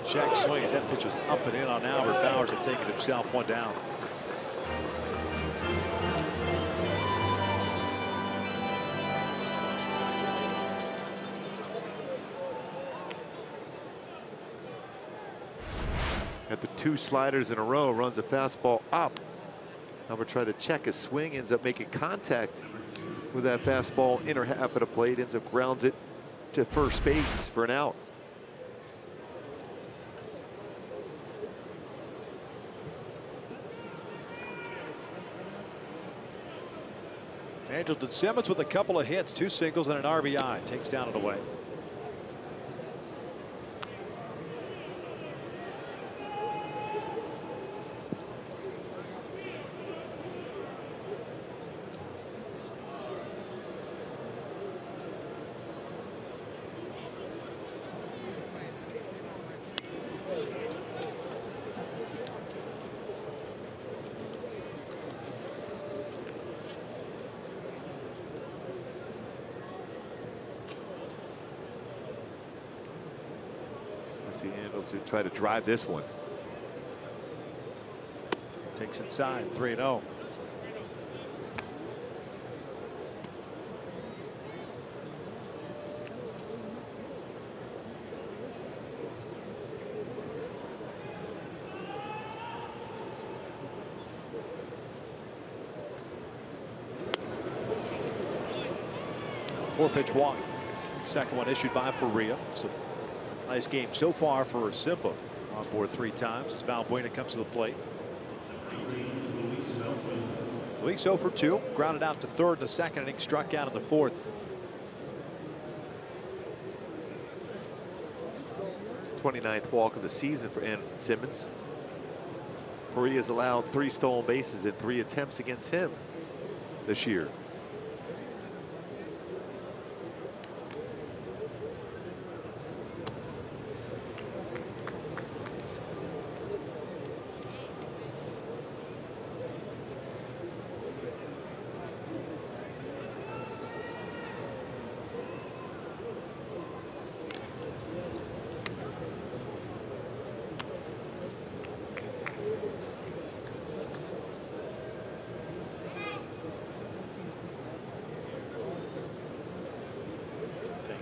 Check swings. That pitch was up and in on Albert. Bowers had taken himself one down.
At the 2 sliders in a row, runs a fastball up. Albert tried to check his swing, ends up making contact with that fastball, inner half of the plate, ends up grounds it to first base for an out.
Andrelton Simmons with a couple of hits, 2 singles and an RBI, takes down and away.
Let's see, Handel to try to drive this one.
Takes inside, 3-0. Four-pitch walk. Second one issued by Faria. So nice game so far for Simba. On board 3 times as Valbuena comes to the plate. Luis 0 for 2. Grounded out to third in the second inning. Struck out in the fourth.
'29th walk of the season for Andrelton Simmons. Faria's allowed 3 stolen bases in 3 attempts against him this year.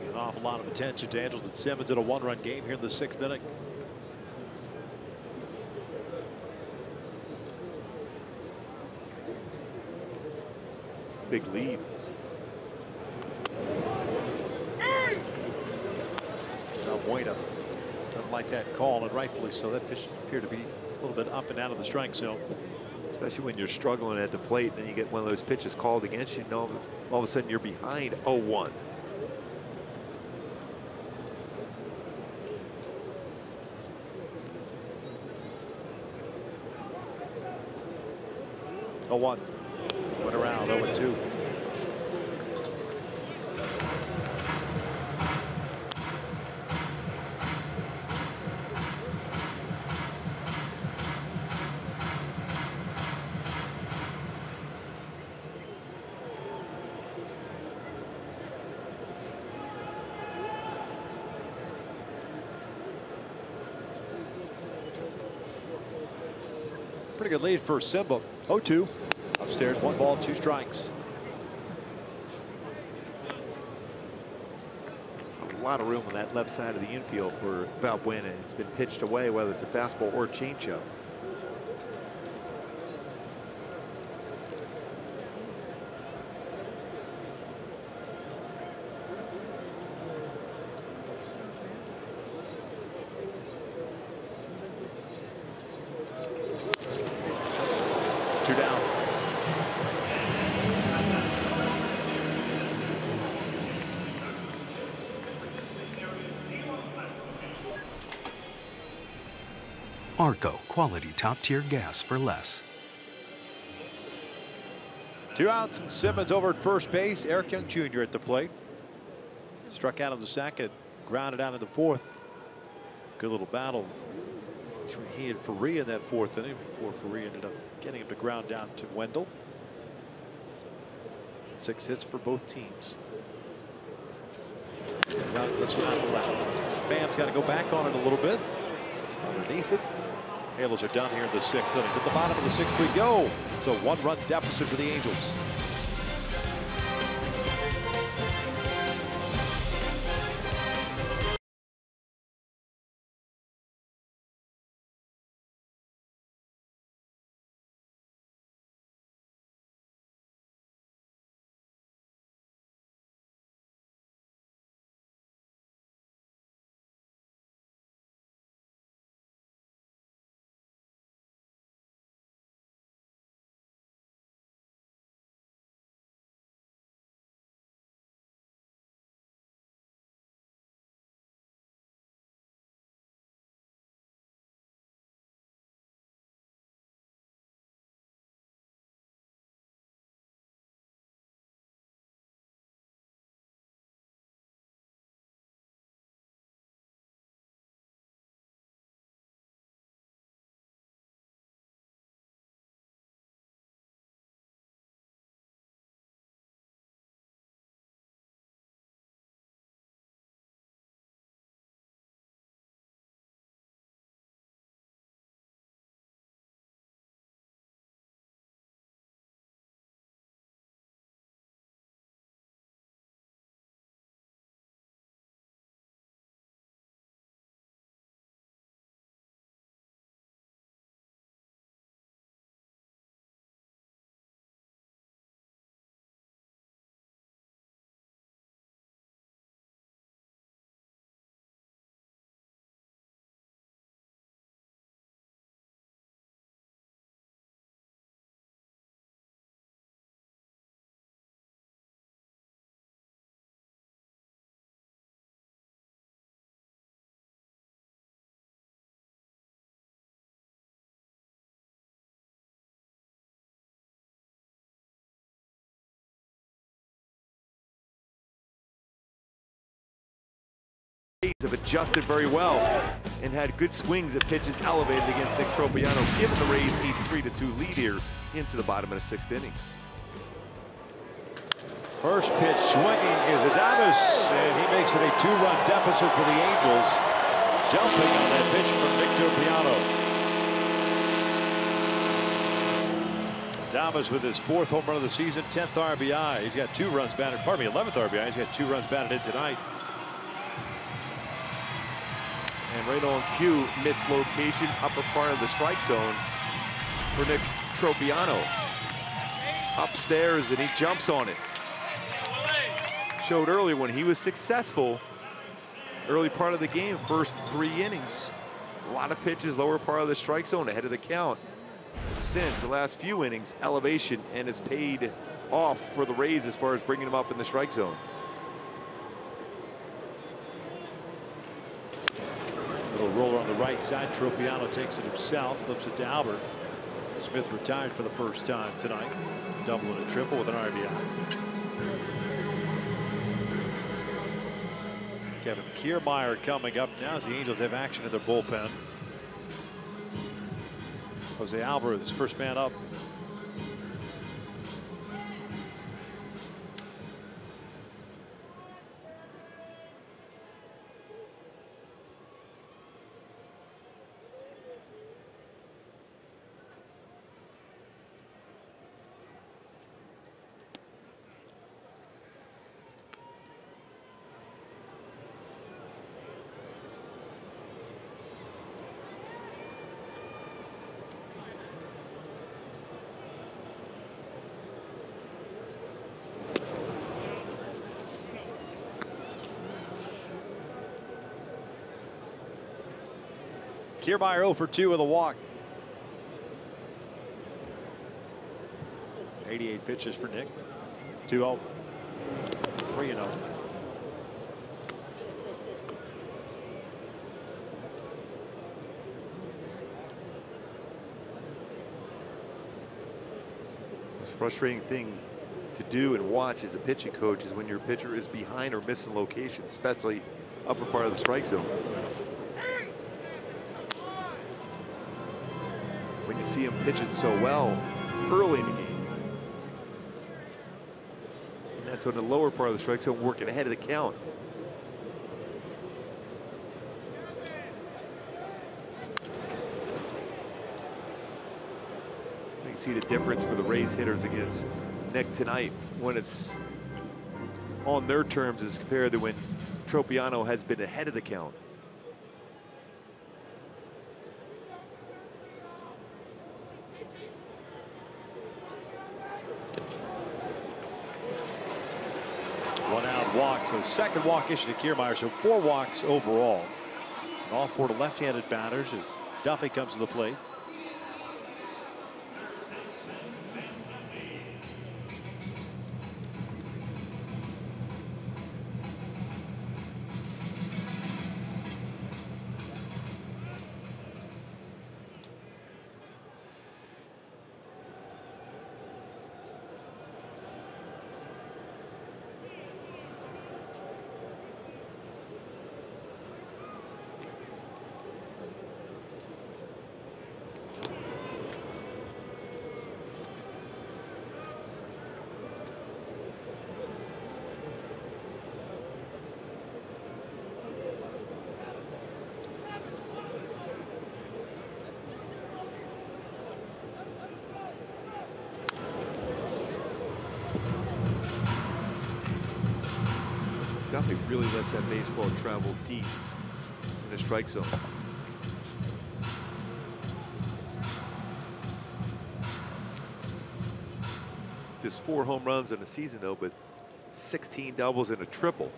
An awful lot of attention to Andrelton Simmons in a 1-run game here in the 6th inning.
It's a big lead.
Valbuena doesn't like that call, and rightfully so. That pitch appeared to be a little bit up and out of the strike zone.
Especially when you're struggling at the plate, and then you get one of those pitches called against you, all of a sudden you're behind 0-1.
One went around 0-2. Pretty good lead for Simba. 0-2. Upstairs, 1 ball, 2 strikes.
A lot of room on that left side of the infield for Valbuena. It's been pitched away, whether it's a fastball or changeup. Two down.
Arco, quality top-tier gas for less.
2 outs and Simmons over at first base. Eric Young Jr. at the plate. Struck out of the second, grounded out in the 4th. Good little battle between he and Faria in that 4th inning before Faria ended up getting him to ground down to Wendell. 6 hits for both teams. This one out to left. Pham's got to go back on it a little bit. Underneath it. Halos are done here in the 6th inning. At the bottom of the 6th we go. It's a 1-run deficit for the Angels.
Have adjusted very well and had good swings at pitches elevated against Nick Tropiano, giving the Rays a 3-2 lead here into the bottom of the 6th inning.
First pitch swinging is Adames, and he makes it a 2-run deficit for the Angels. Jumping on that pitch from Nick Tropiano. Adames with his 4th home run of the season, 10th RBI. He's got 2 runs batted, 11th RBI. He's got 2 runs batted in tonight.
And right on cue, mislocation, upper part of the strike zone for Nick Tropiano. Upstairs, and he jumps on it. Showed earlier when he was successful, early part of the game, first 3 innings. A lot of pitches, lower part of the strike zone, ahead of the count. Since the last few innings, elevation, and it's paid off for the Rays as far as bringing him up in the strike zone.
Little roller on the right side. Tropiano takes it himself, flips it to Albert. Smith retired for the first time tonight. Double and a triple with an RBI. Kevin Kiermaier coming up now as the Angels have action in their bullpen. Jose Alvarez is first man up. Kiermaier 0 for 2 with a walk. 88 pitches for Nick. 2-0. 3-0.
Most frustrating thing to do and watch as a pitching coach is when your pitcher is behind or missing location, especially upper part of the strike zone. When you see him pitching so well early in the game. And that's on the lower part of the strike zone, working ahead of the count. You can see the difference for the Rays hitters against Nick tonight when it's on their terms as compared to when Tropiano has been ahead of the count.
One out walk, so second walk issued to Kiermaier, so 4 walks overall. And all 4 to left-handed batters as Duffy comes to the plate.
Duffy really lets that baseball travel deep in the strike zone. Just 4 home runs in the season though, but 16 doubles and a triple.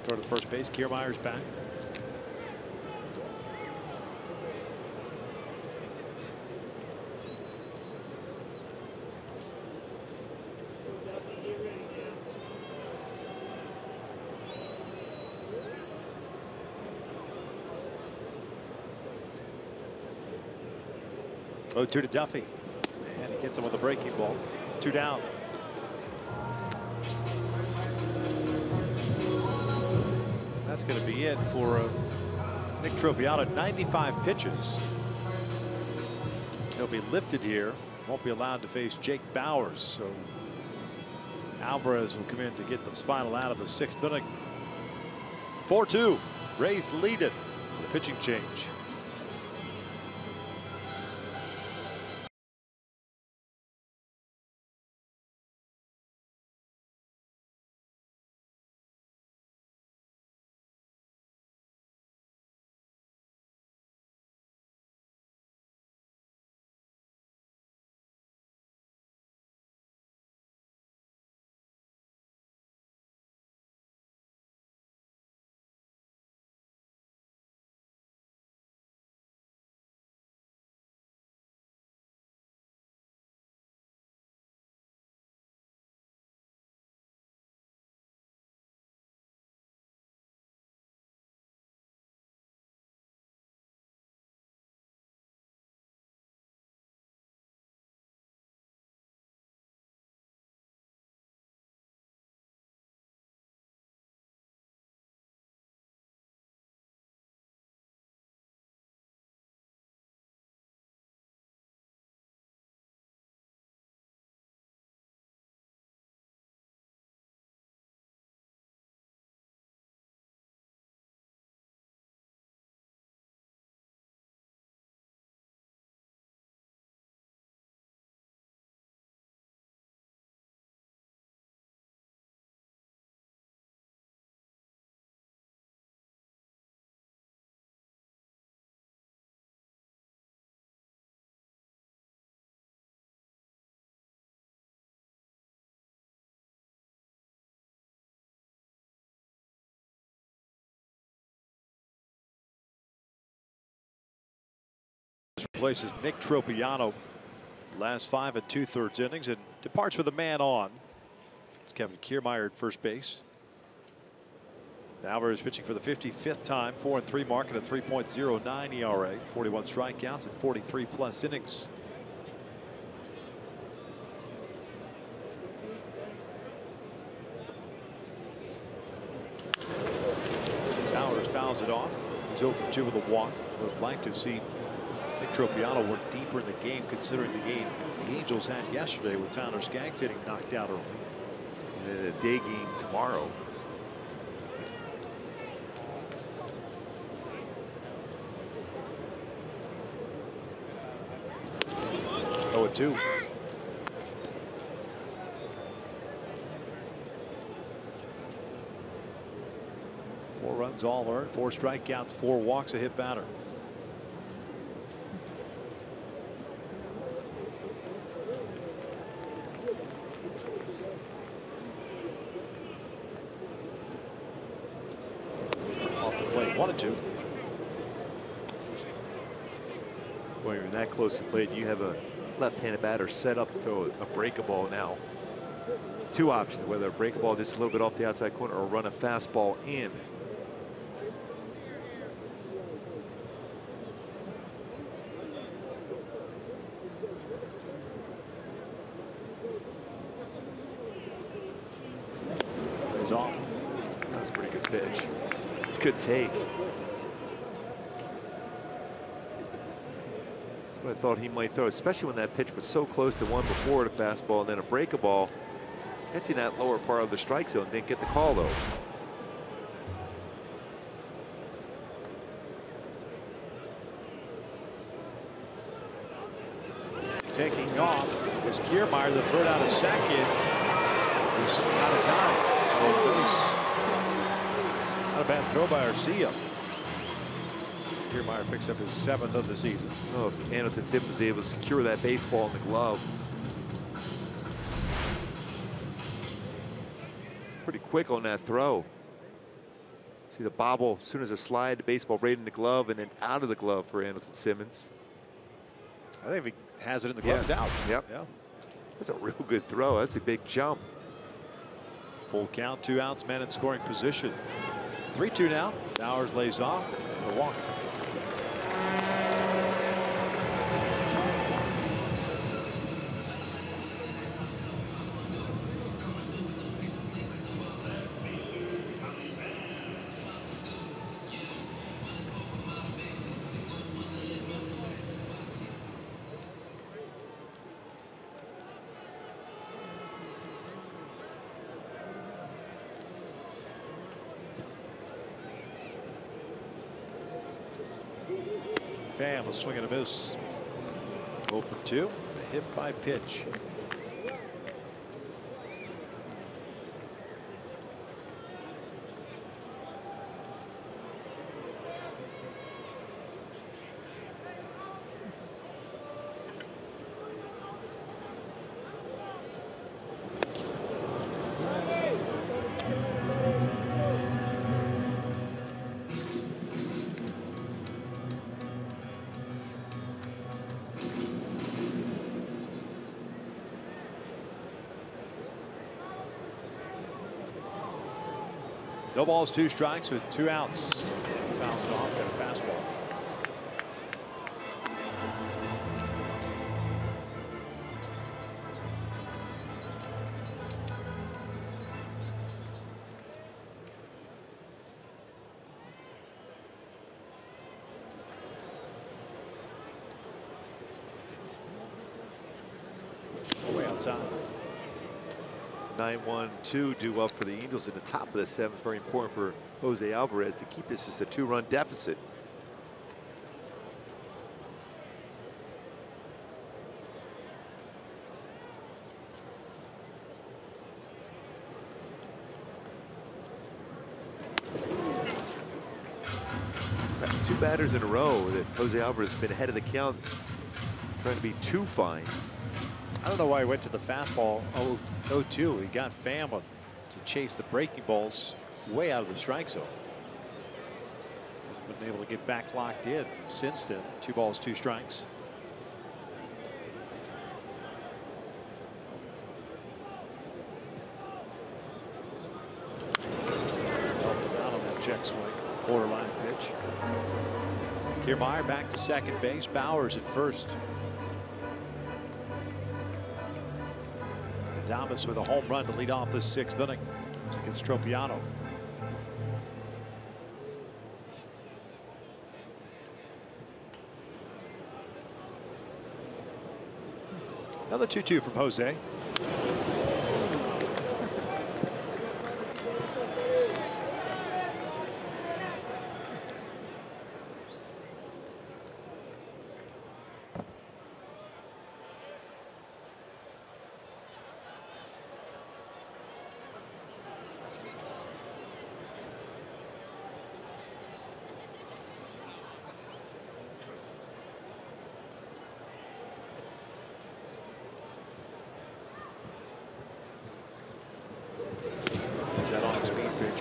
Throw to first base. Kiermaier's back. Oh, 2 to Duffy. And he gets him with a breaking ball. 2 down. That's going to be it for Nick Tropiano. 95 pitches. He'll be lifted here. Won't be allowed to face Jake Bowers. So Alvarez will come in to get the final out of the 6th inning. 4-2. Rays lead it. The pitching change. replaces Nick Tropiano. Last 5 2/3 innings and departs with a man on. It's Kevin Kiermaier at first base. Alvarez pitching for the 55th time, 4-3 mark and a 3.09 ERA, 41 strikeouts and 43+ innings. Alvarez fouls it off. He's 0 for 2 with a walk. Would have liked to see Nick Tropiano work deeper in the game, considering the game the Angels had yesterday with Tyler Skaggs getting knocked out early.
And then a day game tomorrow.
Oh, 2. Four runs all earned, 4 strikeouts, 4 walks, a hit batter. Off the plate, 1-2.
When you're that close to plate, you have a left-handed batter set up to throw a breaking ball now. 2 options, whether a breaking ball just a little bit off the outside corner or run a fastball in.
He's off.
That's a pretty good pitch. It's a good take. I thought he might throw, especially when that pitch was so close to one before the fastball, and then a breaker ball. Gets in that lower part of the strike zone. Didn't get the call though.
Taking off is Kiermaier. The throw down to second. He's out of time. So base. Not a bad throw by Arcia. Kiermaier picks up his 7th of the season.
Oh, if Anderson Simmons was able to secure that baseball in the glove. Pretty quick on that throw. See the bobble as soon as a slide, the baseball right in the glove and then out of the glove for Anderson Simmons.
I think if he has it in the glove, it's out.
Yep.
Yeah.
That's a real good throw. That's a big jump.
Full count, 2 outs, man in scoring position. 3-2 now. Bowers lays off. A walk. Bam, a swing and a miss. 0 for 2. A hit by pitch. No balls, 2 strikes with 2 outs. Fouls it off, got a fastball. Way outside.
9-1-2 due up for the Angels in the top of the 7th. Very important for Jose Alvarez to keep this as a 2-run deficit. Got 2 batters in a row that Jose Alvarez has been ahead of the count, trying to be too fine.
I don't know why he went to the fastball 0-2. He got Pham to chase the breaking balls way out of the strike zone. Hasn't been able to get back locked in since then. 2 balls, 2 strikes. check swing. Borderline pitch. Kiermaier back to second base. Bowers at first. Adames with a home run to lead off this 6th inning as it gets Tropiano. Another 2-2 from Jose.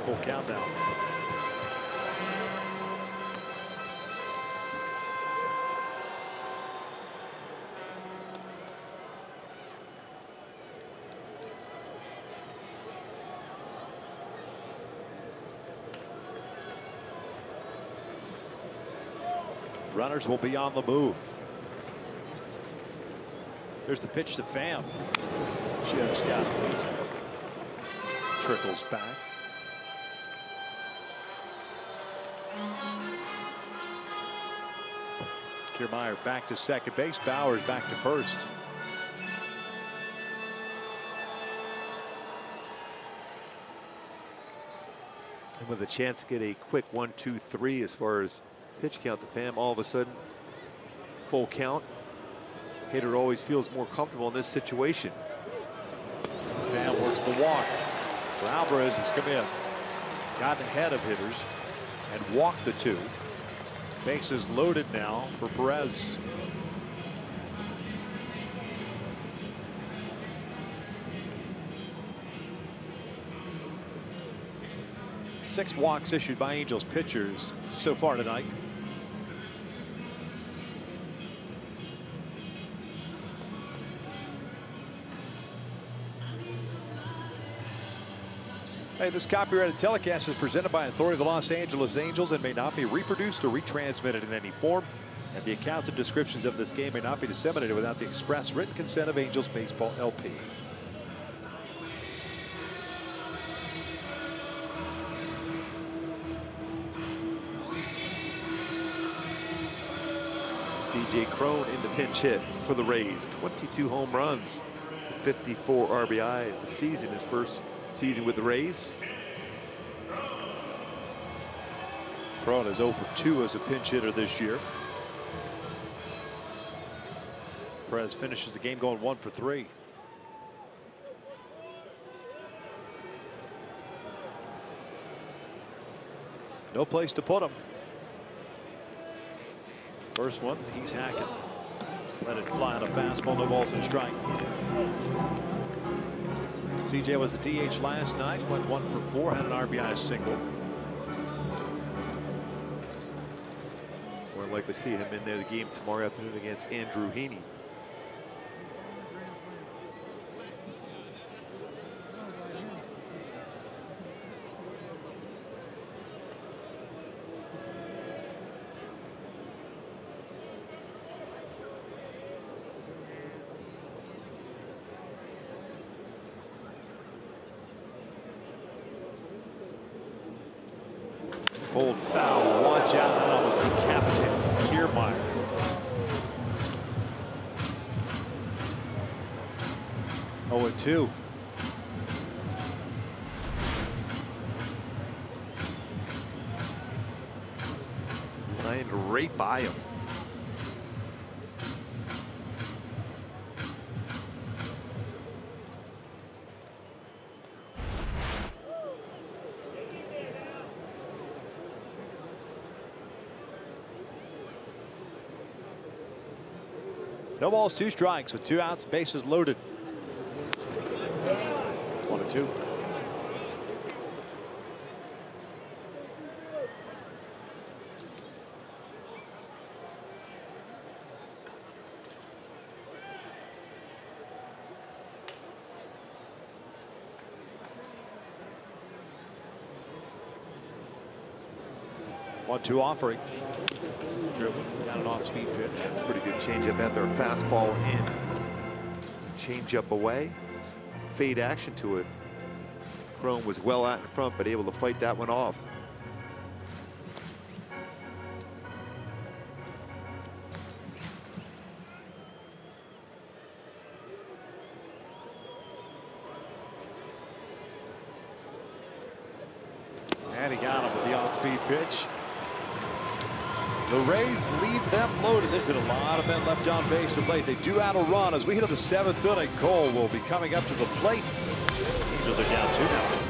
Full countdown. Runners will be on the move. There's the pitch to Pham. Just got it. Trickles back. Kiermaier back to second base. Bowers back to first.
And with a chance to get a quick 1-2-3 as far as pitch count to Pham, all of a sudden, full count. Hitter always feels more comfortable in this situation.
Pham works the walk. So Alvarez has come in, gotten ahead of hitters, and walked the 2. Bases loaded now for Perez. Six walks issued by Angels pitchers so far tonight. Hey, this copyrighted telecast is presented by Authority of the Los Angeles Angels and may not be reproduced or retransmitted in any form. And the accounts and descriptions of this game may not be disseminated without the express written consent of Angels Baseball LP.
C.J. Cron in the pinch hit for the Rays. 22 home runs, 54 RBI this season, his first season with the Rays.
Cron is 0 for 2 as a pinch hitter this year. Perez finishes the game going 1 for 3. No place to put him. First one, he's hacking. Just let it fly on a fastball, no balls and a strike. CJ was the DH last night, went 1 for 4, had an RBI single.
More likely to see him in there the game tomorrow afternoon against Andrew Heaney.
Pulled foul, watch out, that almost decapitated Kiermaier. Oh, and 2.
Lined right by him.
No balls, 2 strikes with 2 outs, bases loaded. 1 and 2. 1-2 offering. Dribble, got an off-speed pitch.
That's a pretty good changeup out there. Fastball in. Changeup away. Fade action to it. Chrome was well out in front, but able to fight that one off.
And he got him with the off-speed pitch. The Rays leave them loaded. There's been a lot of men left on base of late. They do add a run as we hit the 7th inning. Cole will be coming up to the plate. Angels are down 2-0.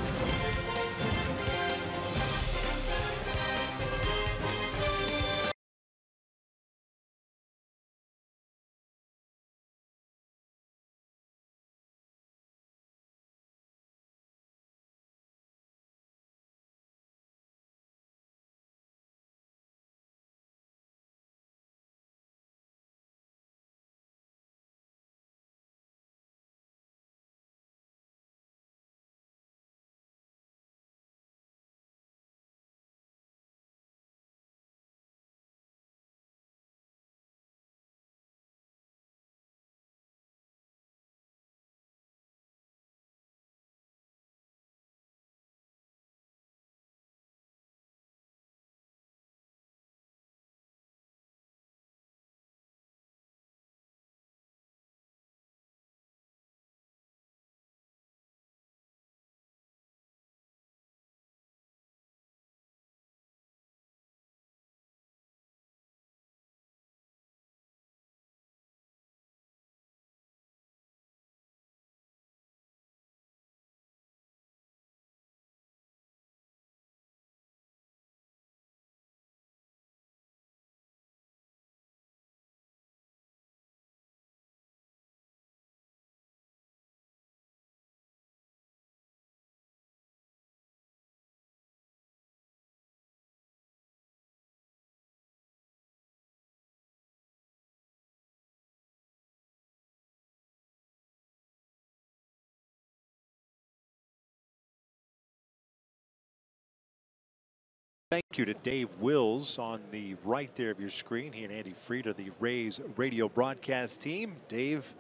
Thank you to Dave Wills on the right there of your screen. He and Andy Fried are the Rays radio broadcast team. Dave,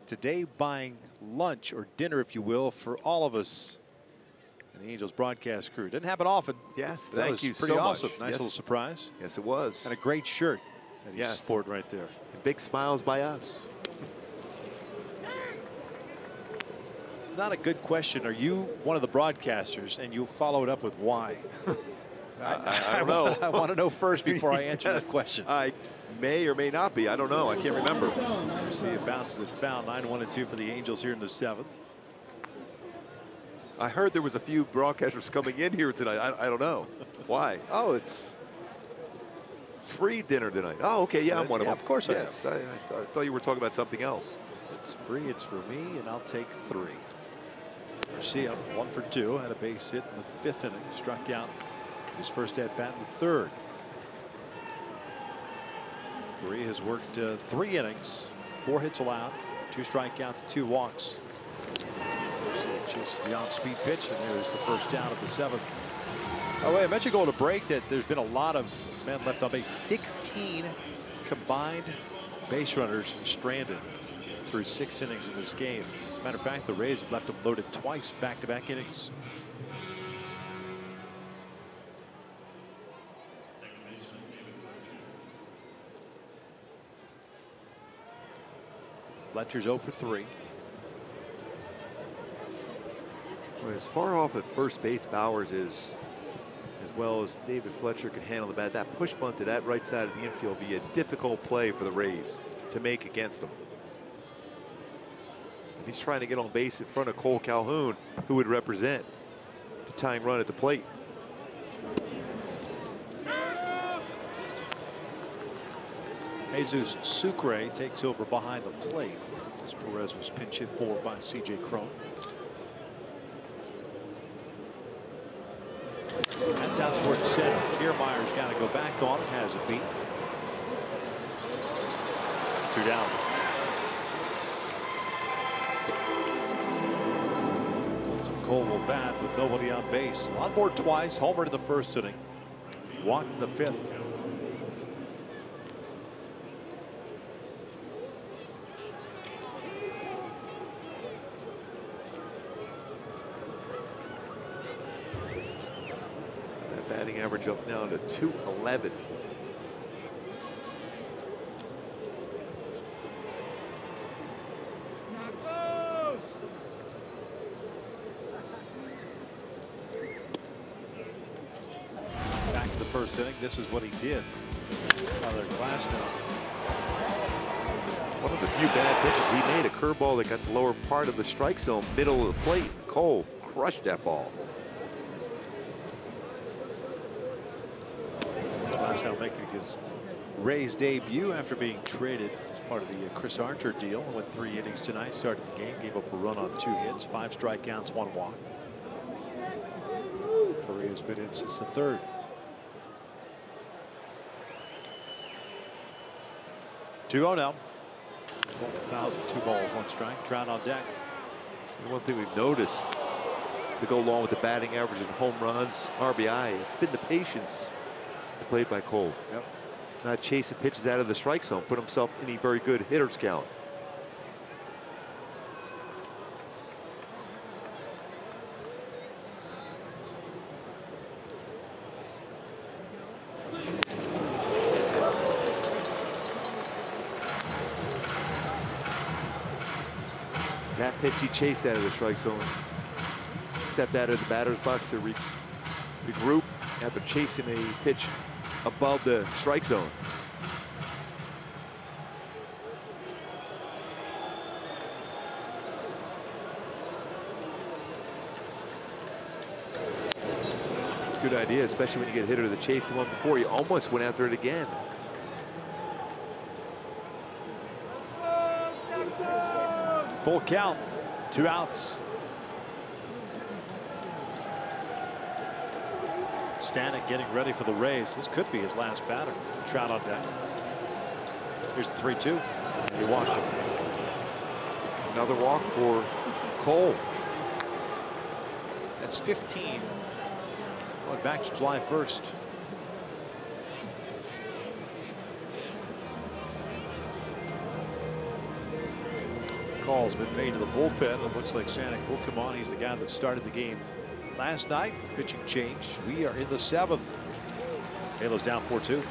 today buying lunch or dinner, if you will, for all of us and the Angels broadcast crew. Didn't happen often.
Yes,
that
thank you
pretty
so
awesome.
much.
Nice
Yes.
little surprise.
Yes, it was.
And a great shirt that he's
Yes.
sporting right there.
And big smiles by us.
It's not a good question. Are you one of the broadcasters? And you follow it up with why?
I don't know.
I want to know first before I answer
Yes,
that question.
I may or may not be. I don't know. I can't remember.
You see it bounces it foul. 9-1-2 for the Angels here in the 7th.
I heard there was a few broadcasters coming in here tonight. I don't know. Why? Oh, it's free dinner tonight. Oh, okay. Yeah, I'm one of them.
Of course
yes, I thought you were talking about something else.
If it's free, it's for me, and I'll take 3. Garcia, 1 for 2, had a base hit in the 5th inning, struck out his first at bat in the 3rd. Free has worked 3 innings, 4 hits allowed, 2 strikeouts, 2 walks. Just the on-speed pitch, and there's the first down of the 7th. Oh, wait, I mentioned going to break that there's been a lot of men left on base. 16 combined base runners stranded through 6 innings in this game. As a matter of fact, the Rays have left them loaded twice back-to-back innings. Fletcher's 0 for 3.
Well, as far off at first base Bowers is, as well as David Fletcher can handle the bat, that push bunt to that right side of the infield be a difficult play for the Rays to make against them. He's trying to get on base in front of Cole Calhoun, who would represent the tying run at the plate.
Jesus Sucre takes over behind the plate as Perez was pinch hit forward by C.J. Cron. That's out towards center. Kiermaier's got to go back on it. Has a beat. 2 down. So Cole will bat with nobody on base. On board twice. Homered in the 1st inning. walked in the 5th.
That batting average up now to 211.
Back to the first inning. This is what he did. Another glass now.
One of the few bad pitches he made, a curveball that got the lower part of the strike zone, middle of the plate. Cole crushed that ball.
Glasnow making his Rays debut after being traded as part of the Chris Archer deal. Went 3 innings tonight, started the game, gave up a run on 2 hits, 5 strikeouts, 1 walk. Correa has been in since the 3rd. Two on now. Fouls at 2 balls, 1 strike. Trout on deck.
And one thing we've noticed to go along with the batting average and home runs, RBI, it's been the patience played by Cole.
Yep.
Not chasing pitches out of the strike zone, put himself in a very good hitter's count. That pitch he chased out of the strike zone. Stepped out of the batter's box to regroup after chasing a pitch above the strike zone. It's a good idea, especially when you get hit or the chase the one before. You almost went after it again.
Full count, 2 outs. Stanek getting ready for the Rays. This could be his last batter. Trout on deck. Here's the 3-2. He walked him.
Another walk for Cole.
That's 15. Going back to July 1st. Call's been made to the bullpen. It looks like Stanek will come on. He's the guy that started the game last night. Pitching change. We are in the 7th. Halos down 4-2.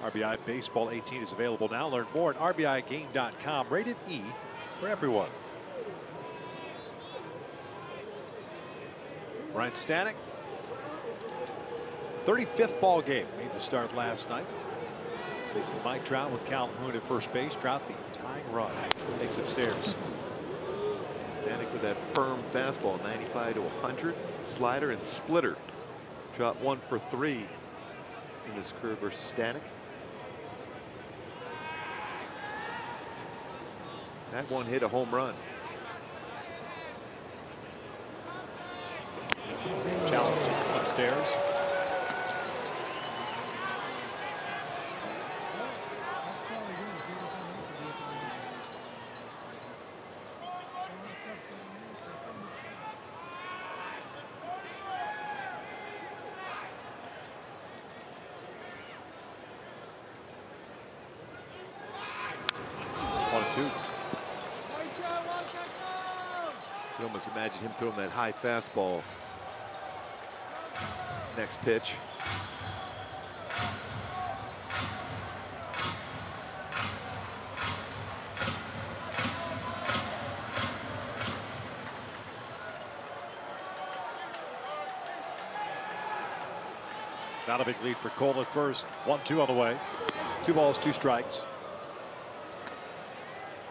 RBI Baseball 18 is available now. Learn more at RBIGame.com. Rated E for everyone. Ryan Stanek, 35th ball game. Made the start last night. Facing Mike Trout with Calhoun at first base. Trout the tying run. Takes upstairs.
Stanek with that firm fastball, 95 to 100, slider and splitter. Shot 1 for 3 in his career versus Stanek. That one hit a home run.
Challenge upstairs.
You can almost imagine him throwing that high fastball. Next pitch.
Not a big lead for Cole at first. 1-2 on the way. 2 balls, 2 strikes.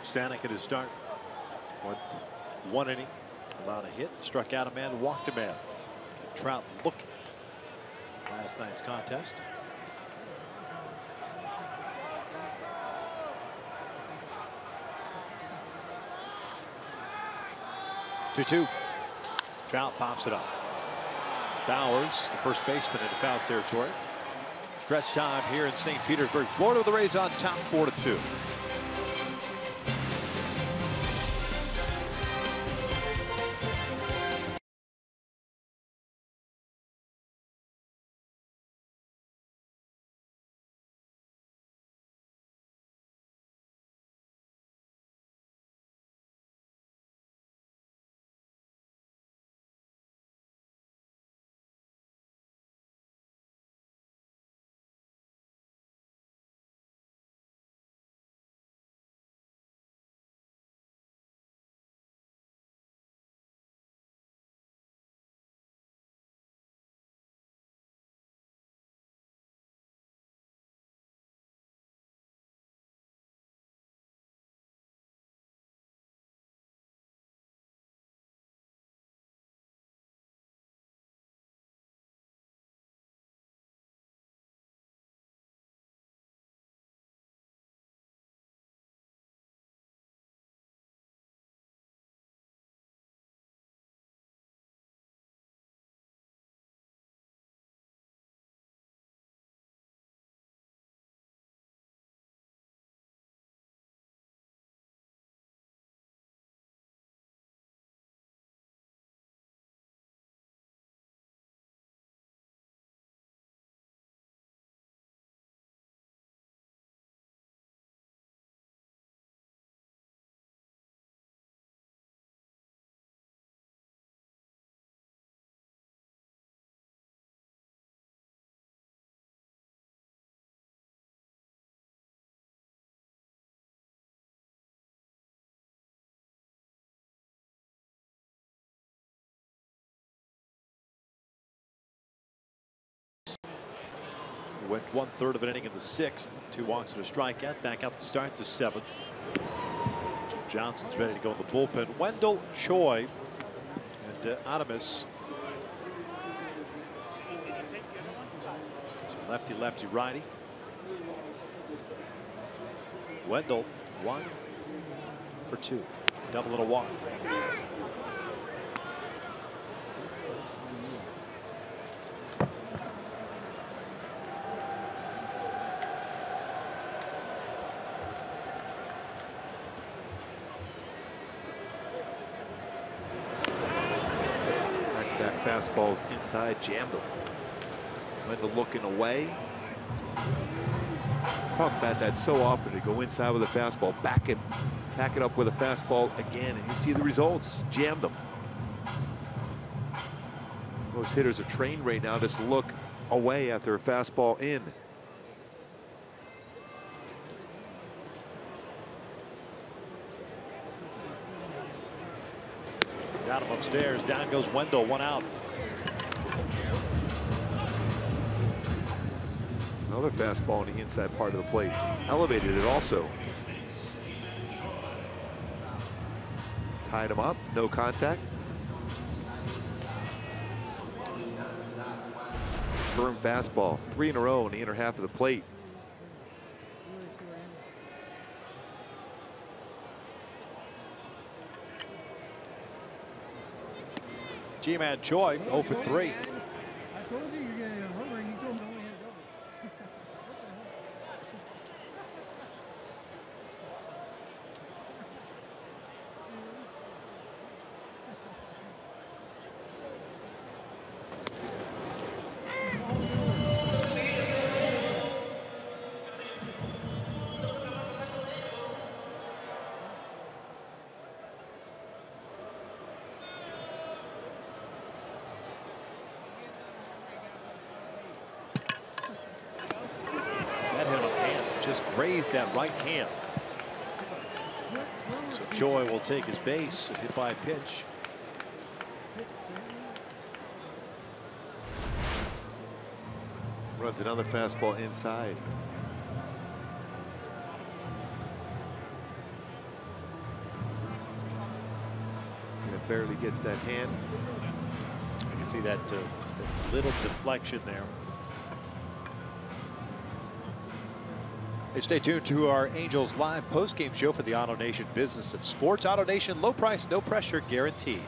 Stanek at his start. Went 1 inning. Allowed a hit, struck out a man, walked a man. Trout looking. Last night's contest. Two. Trout pops it up. Bowers, the first baseman, into foul territory. Stretch time here in St. Petersburg, Florida, with the Rays on top 4-2. Went 1/3 of an inning in the 6th. 2 walks and a strikeout. Back out to start the 7th. Johnson's ready to go in the bullpen. Wendell, Choi, and Adamus. So lefty, lefty, righty. Wendell 1 for 2. Double and a walk.
Fastballs inside, jammed him. Wendell looking away. Talk about that so often, to go inside with a fastball, back it up with a fastball again, and you see the results. Jammed them. Most hitters are trained right now, just look away after a fastball in.
Got him upstairs. Down goes Wendell. 1 out.
Another fastball in the inside part of the plate. Elevated it also. Tied him up. No contact. firm fastball. 3 in a row in the inner half of the plate.
G-Man Choi, 0 for 3.
I told you you're getting a homer, and you told me only had double.
That hit him on the hand, just grazed that right hand. So Choi will take his base, hit by a pitch.
Runs another fastball inside. And it barely gets that hand.
You can see that, just a little deflection there. Hey, stay tuned to our Angels live post-game show for the Auto Nation Business of Sports. Auto Nation, low price, no pressure guaranteed.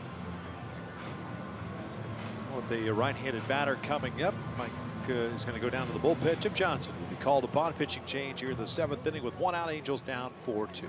With the right-handed batter coming up, Mike is going to go down to the bullpen. Jim Johnson will be called upon. Pitching change here in the 7th inning with 1 out. Angels down 4-2.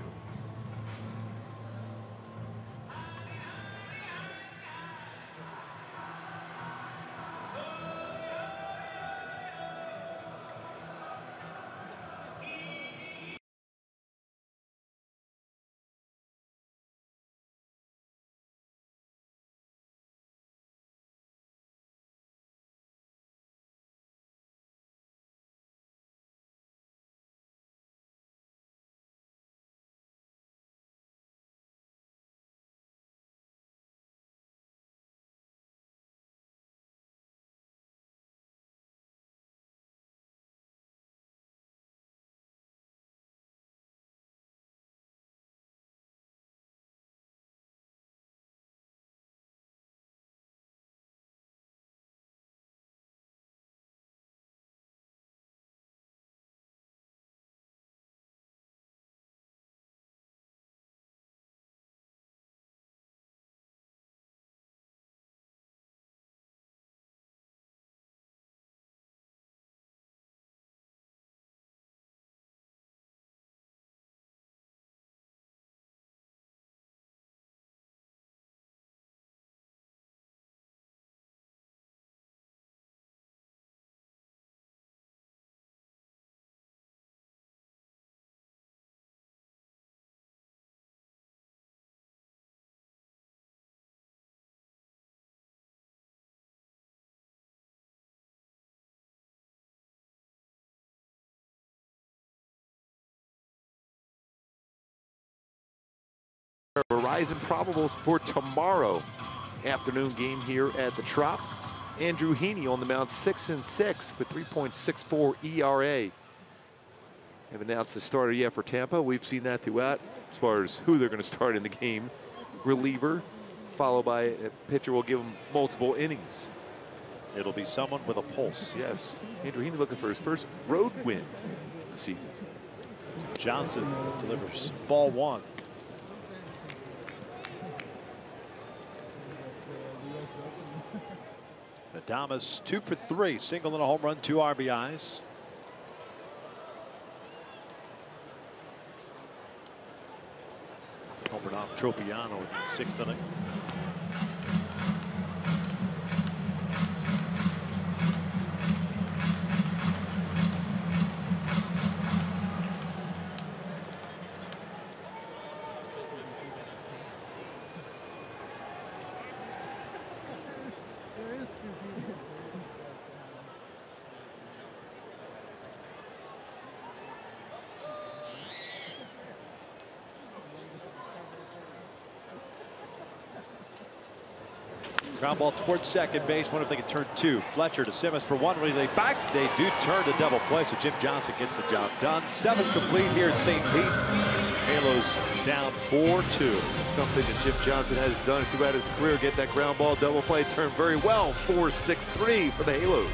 Verizon probables for tomorrow afternoon game here at the Trop. Andrew Heaney on the mound, 6-6 with 3.64 ERA. Haven't announced the starter yet for Tampa. We've seen that throughout as far as who they're going to start in the game. Reliever, followed by a pitcher will give them multiple innings.
It'll be someone with a pulse.
Yes, Andrew Heaney looking for his first road win this season.
Johnson delivers ball 1. Adames 2 for 3, single and a home run, 2 RBIs. Homered off Tropiano in the 6th inning. Ground ball towards second base. Wonder if they can turn 2. Fletcher to Simmons for 1. Relay back. They do turn to double play, so Jim Johnson gets the job done. 7 complete here at St. Pete. Halos down 4-2.
Something that Jim Johnson has done throughout his career. Get that ground ball double play turned very well. 4-6-3 for the Halos.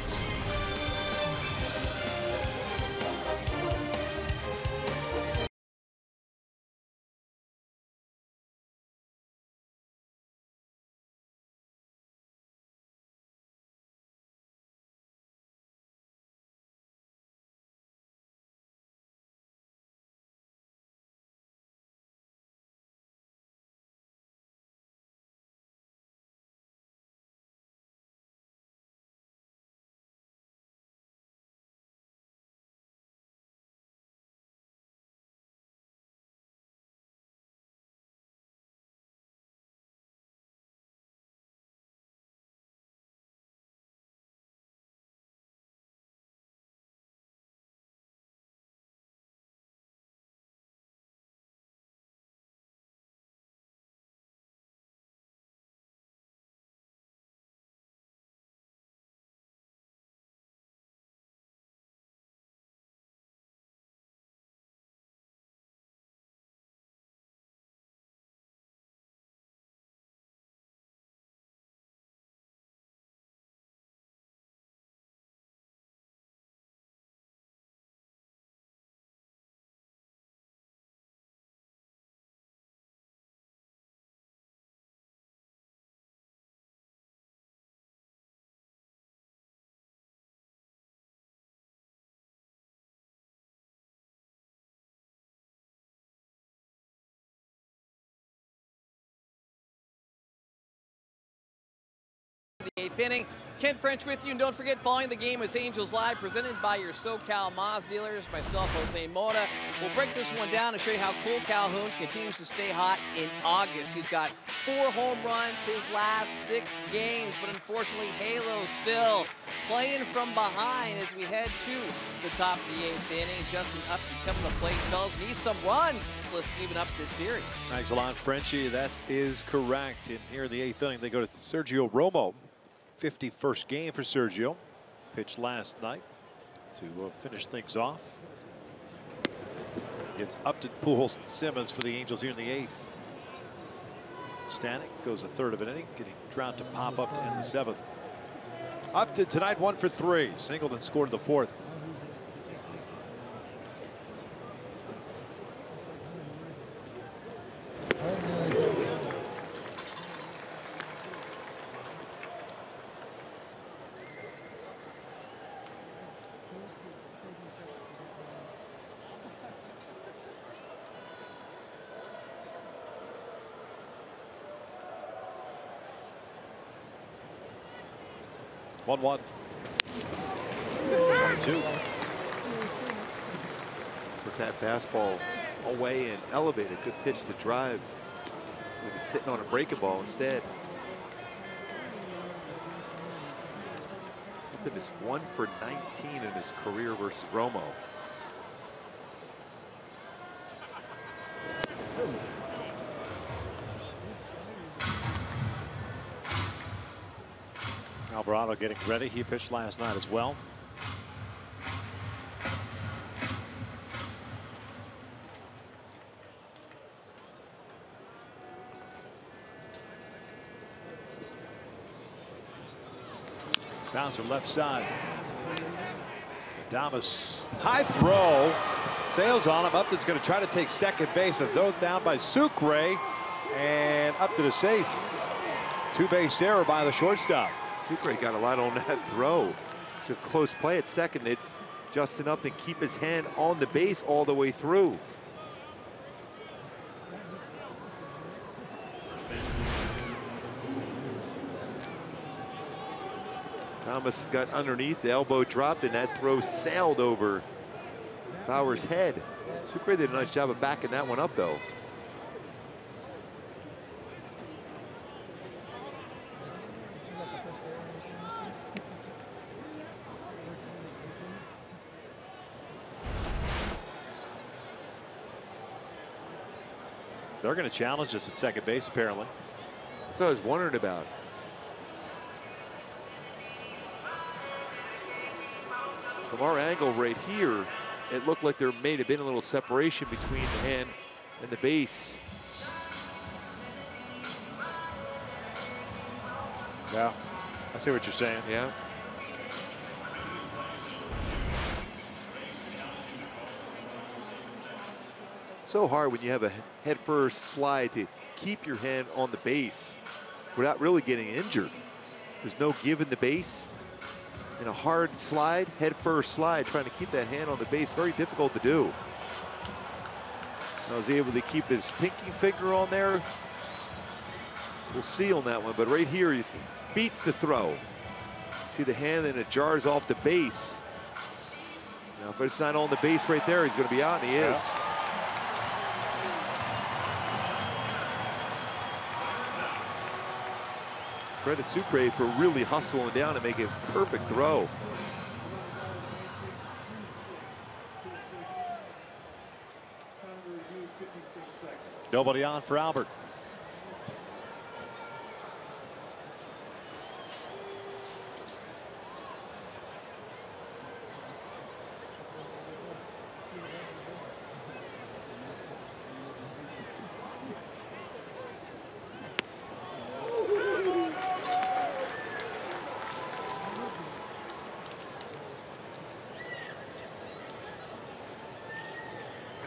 8th inning. Ken French with you, and don't forget, following the game is Angels Live, presented by your SoCal Moz dealers, myself, Jose Mota. We'll break this one down and show you how Cole Calhoun continues to stay hot in August. He's got 4 home runs his last 6 games, but unfortunately, Halo still playing from behind as we head to the top of the 8th inning. Justin Upton coming to the plate, fellas, needs some runs. Let's even up this series.
Thanks a lot, Frenchie. That is correct. And here in the 8th inning, they go to Sergio Romo. 51st game for Sergio. Pitched last night to finish things off. It's Upton, Pujols, and Simmons for the Angels here in the 8th. Stanek goes a third of an inning, getting Trout to pop up to end the 7th. Upton tonight 1 for 3. Singled and scored in the 4th. One. 2.
Put that fastball away and elevated. Good pitch to drive. He was sitting on a breaking ball instead. Upton is 1 for 19 in his career versus Romo.
Alvarado getting ready. He pitched last night as well. Bouncer left side. Adames, high throw. Sails on him. Upton's going to try to take second base and throw it down by Sucre. And Upton is safe. 2-base error by the shortstop.
Sucre got a lot on that throw. It's a close play at second. It Justin Upton keep his hand on the base all the way through. Thomas got underneath, the elbow dropped, and that throw sailed over Bauer's head. Sucre did a nice job of backing that one up, though.
They're going to challenge us at second base, apparently.
That's what I was wondering about. From our angle right here, it looked like there may have been a little separation between the hand and the base.
Yeah, I see what you're saying.
Yeah. So hard when you have a head first slide to keep your hand on the base without really getting injured. There's no give in the base. In a hard slide, head first slide, trying to keep that hand on the base, very difficult to do. I was able to keep his pinky finger on there. We'll see on that one, but right here, he beats the throw. See the hand and it jars off the base. Now, if it's not on the base right there, he's going to be out, and he is. Credit Sucre for really hustling down and making a perfect throw.
Nobody on for Albert.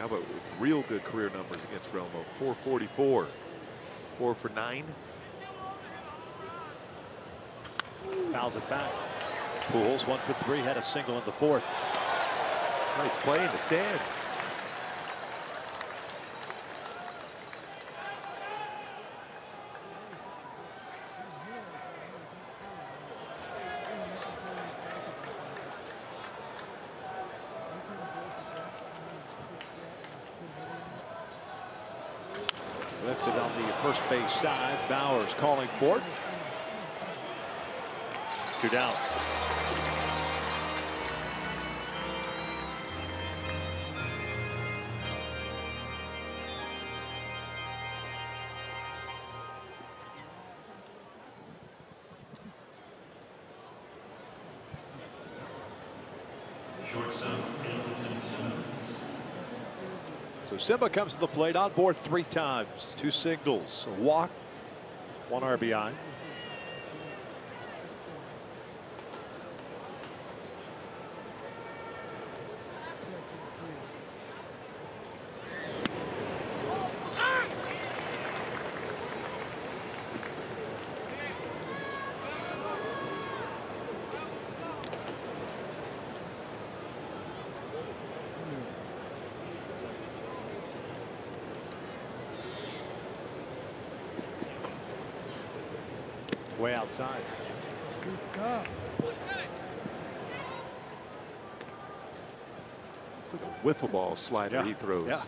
Albert with real good career numbers against Romo. 444, 4 for 9.
Fouls it back. Pujols 1 for 3, had a single in the 4th.
Nice play in the stands.
lifted on the first base side. Bowers calling for it. 2 down. So Simba comes to the plate, on board 3 times, 2 singles, a walk, 1 RBI. Way outside.
Good stuff.
It's like a wiffle ball slider he throws.
Yeah.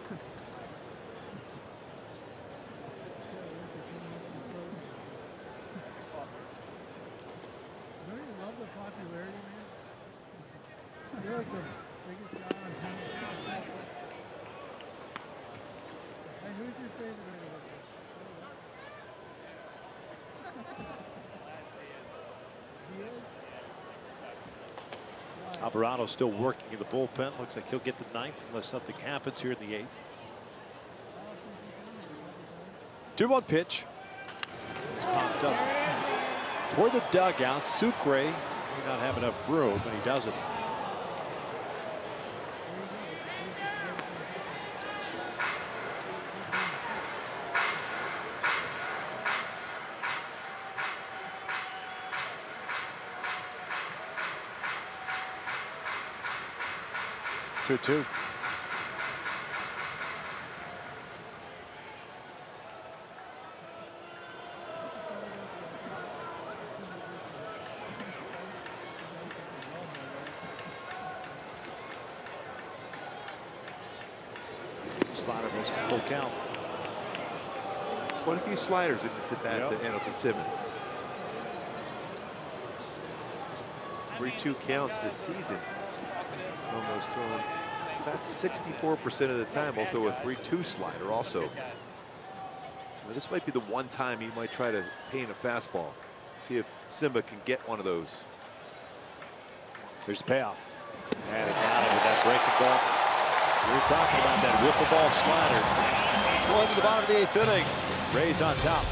Don't you love the popularity, man? You're like the biggest guy on town. Hey, who's your favorite?
Alvarado still working in the bullpen. Looks like he'll get the 9th unless something happens here in the 8th. 2-1 pitch. It's popped up toward the dugout. Sucre may not have enough room, but he doesn't. Two. Slider misses full count.
What a few sliders in this at bat to Andrelton Simmons. 3-2 counts this season. Almost thrown about 64% of the time. He'll throw a 3-2 slider also. Now, this might be the one time he might try to paint a fastball. See if Simba can get one of those.
There's the payoff. And it got him with that breaking ball. We were talking about that wiffle ball slider. Going to the bottom of the 8th inning. Rays on top.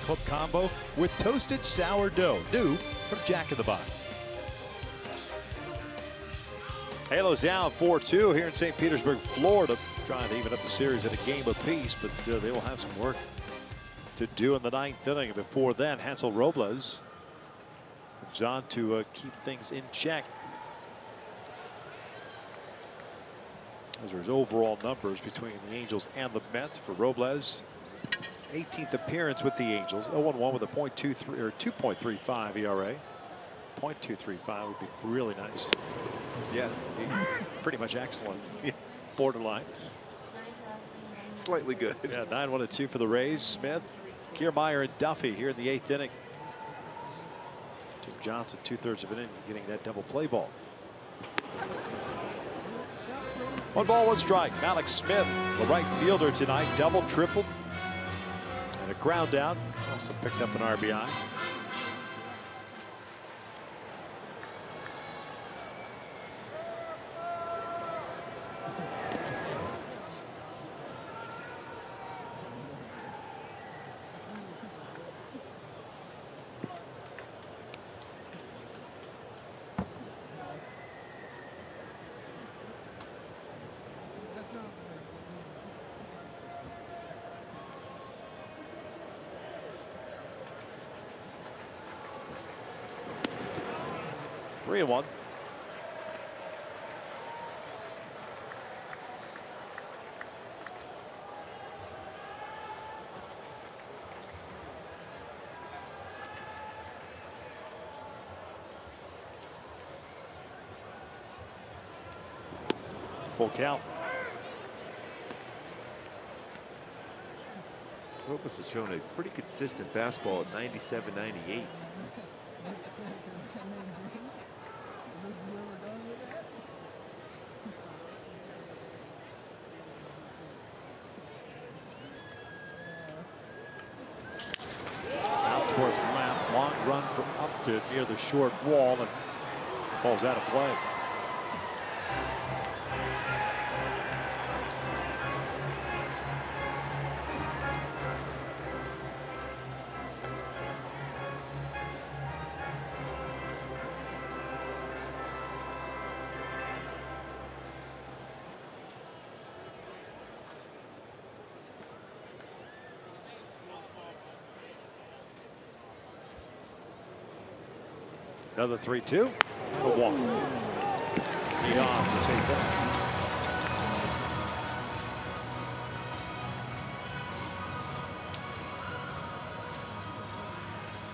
Club combo with toasted sourdough, new from Jack in the Box.
Halos down 4-2 here in St. Petersburg, Florida, trying to even up the series at a game apiece, but they will have some work to do in the ninth inning. Before then, Hansel Robles comes on to keep things in check. Those are his overall numbers between the Angels and the Mets for Robles. 18th appearance with the Angels, 0-1 with a .23 or 2.35 ERA. .235 would be really nice.
Yes.
Pretty much excellent. Borderline.
Slightly good.
Yeah, 9-1-2 for the Rays. Smith, Kiermaier, and Duffy here in the 8th inning. Jim Johnson, 2/3 of an inning, getting that double play ball. 1 ball, 1 strike. Malik Smith, the right fielder tonight, double, triple, and a ground out. Also picked up an RBI. Three and 1. Full count.
Robles has shown a pretty consistent fastball at 97, 98.
Out toward left, long run from Upton near the short wall and falls out of play. Another 3-2 for 1. Beyond the safe ball.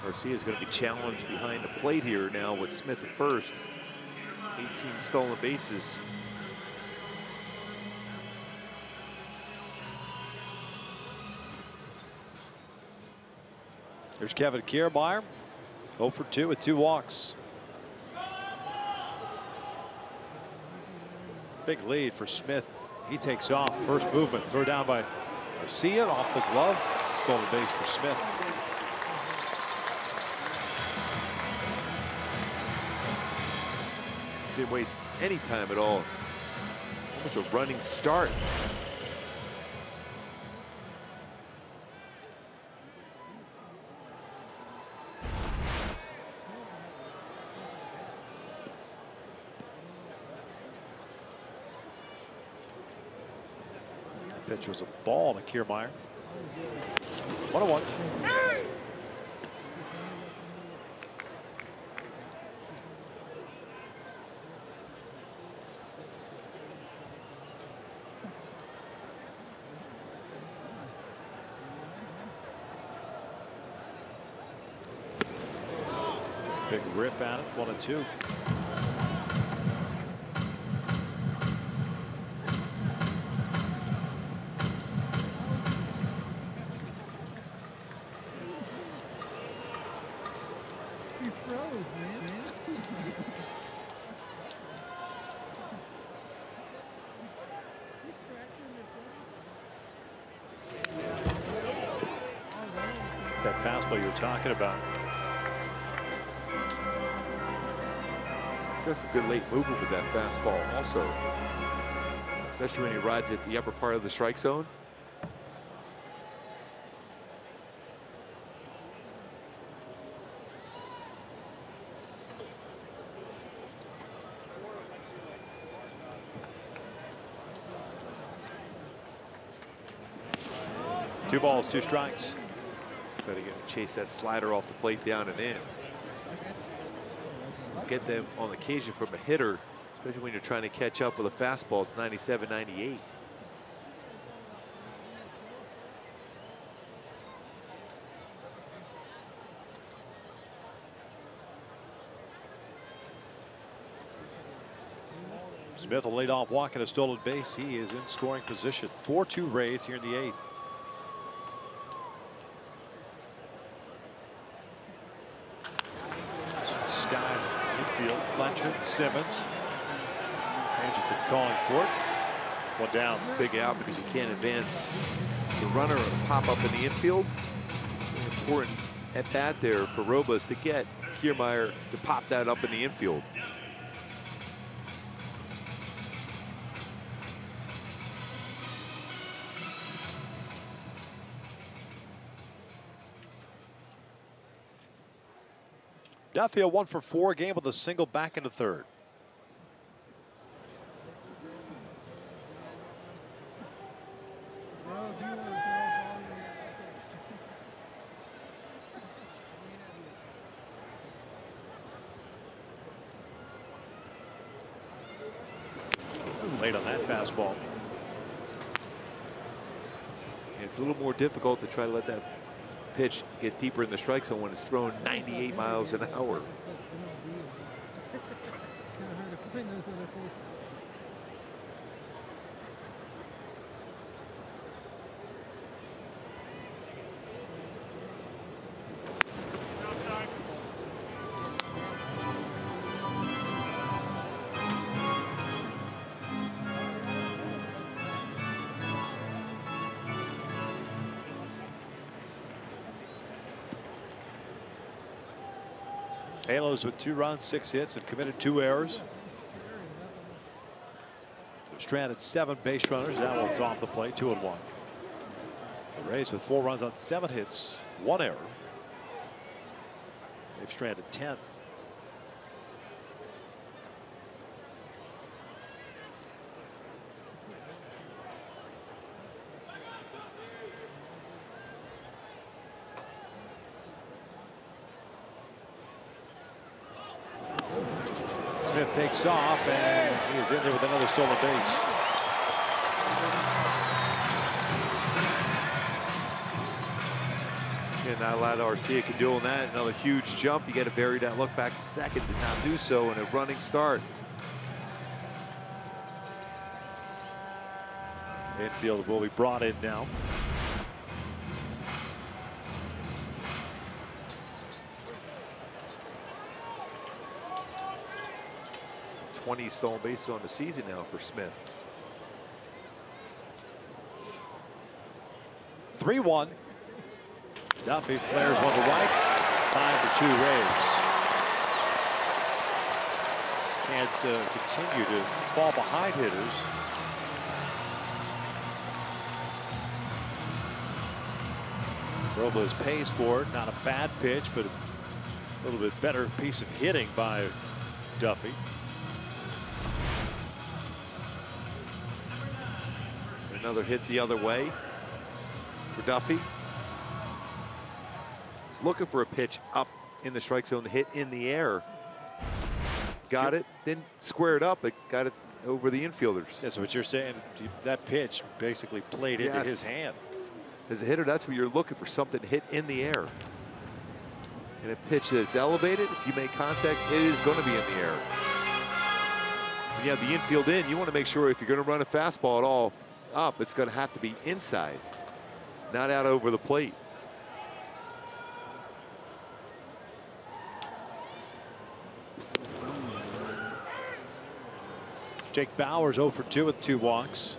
Garcia is going to be challenged behind the plate here now with Smith at first. 18 stolen bases.
There's Kevin Kiermaier. 0 for 2 with 2 walks. Big lead for Smith. He takes off. First movement. Throw down by Garcia off the glove. Stolen base for Smith.
Didn't waste any time at all. Almost a running start.
Pitch was a ball to Kiermaier. 1-1. Big rip at it. 1-2. That fastball you were talking about.
He's got some good late movement with that fastball also. Especially when he rides at the upper part of the strike zone.
2 balls, 2 strikes.
Got to chase that slider off the plate down and in. Get them on occasion from a hitter, especially when you're trying to catch up with a fastball. It's 97, 98.
Smith will lead off walk and a stolen base. He is in scoring position. 4-2 Rays here in the 8th. Sky infield. Fletcher, Simmons. Anderson calling for it. 1 down.
It's big out because you can't advance the runner or pop up in the infield. Important at bat there for Robles to get Kiermaier to pop that up in the infield.
Duffy a 1 for 4 game with a single back into 3rd. Late on that fastball.
It's a little more difficult to try to let that pitch get deeper in the strike zone when it's thrown 98 miles an hour.
Halos with 2 runs, 6 hits, have committed 2 errors. They've stranded 7 base runners. That one's off the plate, 2-1. The Rays with 4 runs on 7 hits, 1 error. They've stranded 10. Smith takes off, and he is in there with another stolen base.
And not allowed Arcia can do on that. Another huge jump. You got to bury that look back to second. Did not do so in a running start.
Infield will be brought in now.
Twenty stolen bases on the season now for Smith.
3-1. Duffy flares one to right. 5-2 Rays. Can't continue to fall behind hitters. Robles pays for it. Not a bad pitch, but a little bit better piece of hitting by Duffy.
Another hit the other way for Duffy. He's looking for a pitch up in the strike zone to hit in the air. Got it, didn't square it up, but got it over the infielders.
That's what you're saying. That pitch basically played into his hand.
As a hitter, that's what you're looking for, something to hit in the air. And a pitch that's elevated, if you make contact, it is going to be in the air. When you have the infield in, you want to make sure if you're going to run a fastball at all up, it's going to have to be inside, not out over the plate.
Jake Bauers 0 for 2 with 2 walks.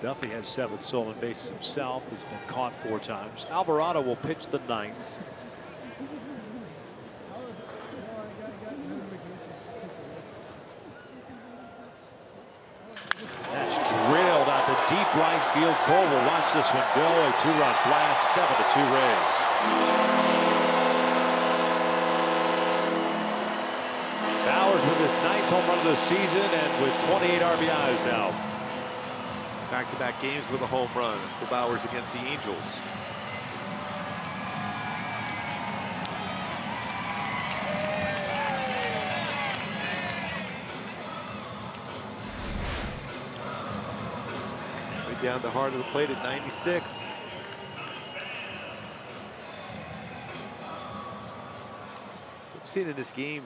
Duffy has 7 stolen bases himself. Has been caught 4 times. Alvarado will pitch the 9th. That's drilled out to deep right field. Cole will watch this one go. A 2-run blast. 7-2 Rays. Bauers with his 9th home run of the season and with 28 RBIs now.
Back-to-back games with a home run for Bowers against the Angels. Right down the heart of the plate at 96. We've seen in this game,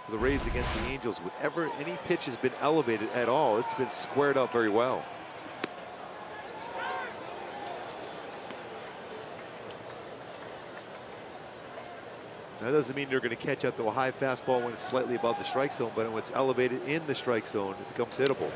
the Rays against the Angels, whenever any pitch has been elevated at all, it's been squared up very well. That doesn't mean they're going to catch up to a high fastball when it's slightly above the strike zone, but when it's elevated in the strike zone, it becomes hittable.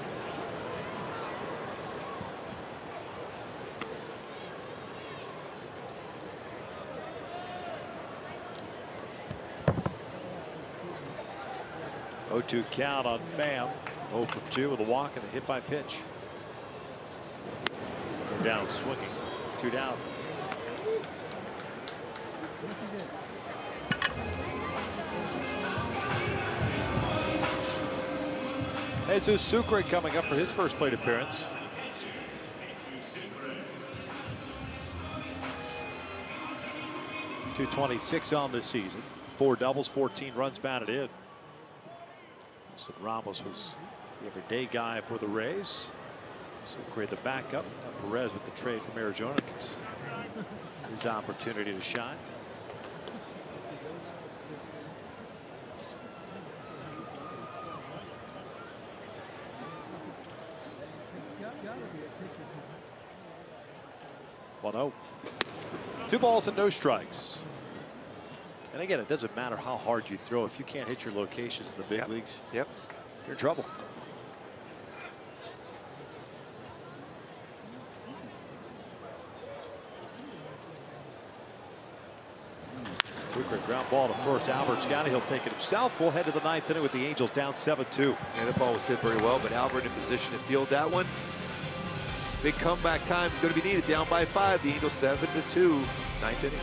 Oh, 2 count on Pham. 0 for 2 with a walk and a hit by pitch. Go down swinging. 2 down. Jesus Sucre coming up for his first plate appearance. .226 on this season. 4 doubles, 14 runs batted in. So Ramos was the everyday guy for the Rays. Sucre the backup. Perez with the trade from Arizona gets his opportunity to shine. Well, no. 2 balls and no strikes. And again, it doesn't matter how hard you throw. If you can't hit your locations in the big leagues, you're in trouble. Sucre ground ball to first. Albert's got it. He'll take it himself. We'll head to the 9th inning with the Angels down 7-2.
And the ball was hit very well, but Albert in position to field that one. Big comeback time is going to be needed. Down by 5. The Angels 7-2. 9th inning.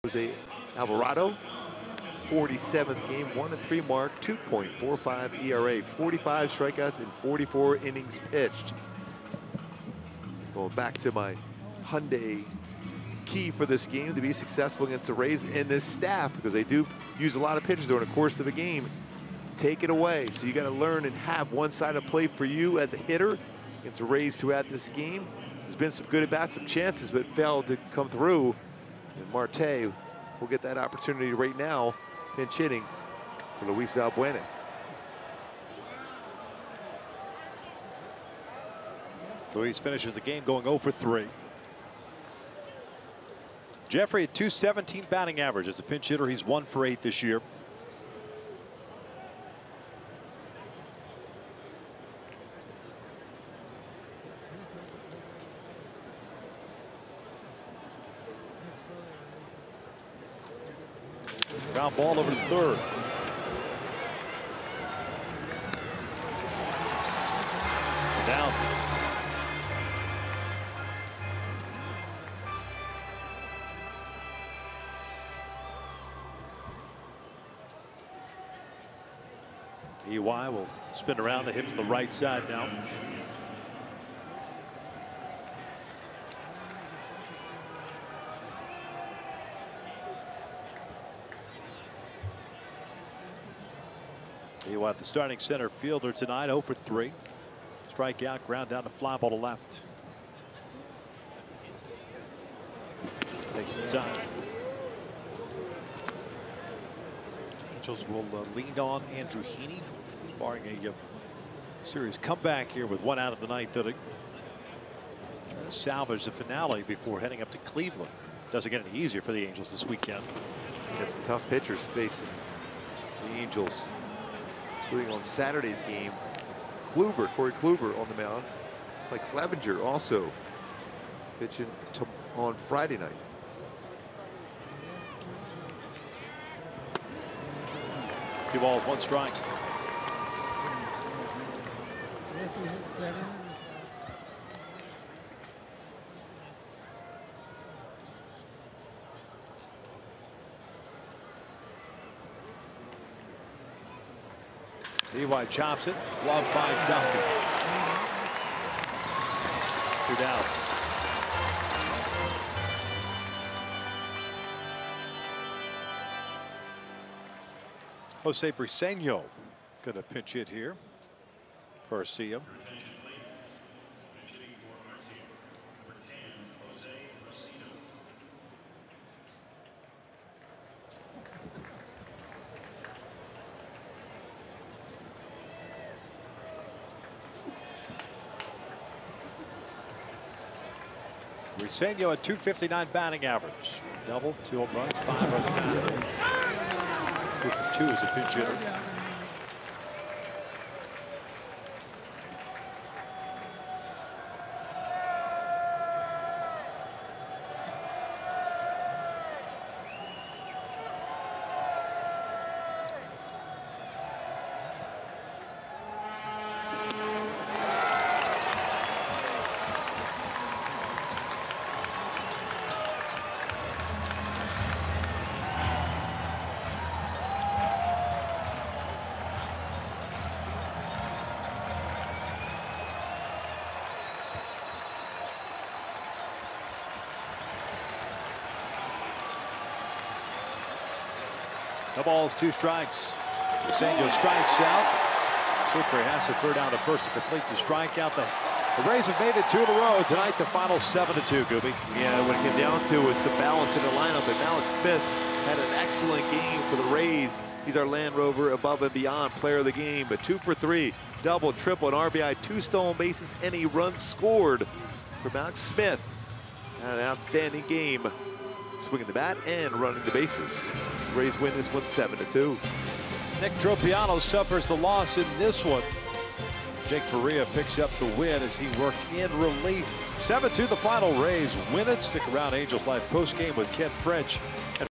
Jose Alvarado, 47th game, 1-3 mark, 2.45 ERA, 45 strikeouts in 44 innings pitched. Going back to my Hyundai key for this game to be successful against the Rays and this staff, because they do use a lot of pitchers during the course of a game. Take it away. So you got to learn and have one side of play for you as a hitter against the Rays throughout this game. There's been some good at-bats, some chances, but failed to come through. And Marte will get that opportunity right now, pinch hitting for Luis Valbuena.
Luis finishes the game going 0 for 3. Jeffrey at .217 batting average as a pinch hitter. He's 1 for 8 this year. Ground ball over to third. Down. EY will spin around to hit from the right side now. EY, the starting center fielder tonight, 0 for 3. Strikeout, ground down to fly ball to left. Takes some time. Angels will lean on Andrew Heaney, barring a series comeback here with 1 out of the 9th inning. Trying to salvage the finale before heading up to Cleveland. Doesn't get any easier for the Angels this weekend.
Got some tough pitchers facing the Angels, including on Saturday's game. Corey Kluber on the mound. Like Clevenger also pitching on Friday night.
Two balls, 1 strike.
Yes, he hit 7.
EY chops it, glove by Duffy. 2 down. Jose Briseño going to pinch hit here for Arcia. Briseño at .259 batting average. Double, 2 home runs, 5 on the mound. 2 for 2 as a pinch hitter. No balls, 2 strikes. Briseño strikes out. Super has to throw down the first to complete the strikeout. The Rays have made it 2 in a row tonight. The final 7-2. Gooby.
Yeah, what it came down to was some balance in the lineup, and Alex Smith had an excellent game for the Rays. He's our Land Rover above and beyond player of the game. But 2 for 3, double, triple, and RBI, 2 stolen bases, and a run scored from Alex Smith. Had an outstanding game, swinging the bat and running the bases. The Rays win this one 7-2.
Nick Tropiano suffers the loss in this one. Jake Faria picks up the win as he worked in relief. 7-2 the final. Rays win it. Stick around. Angels Live post game with Ken French.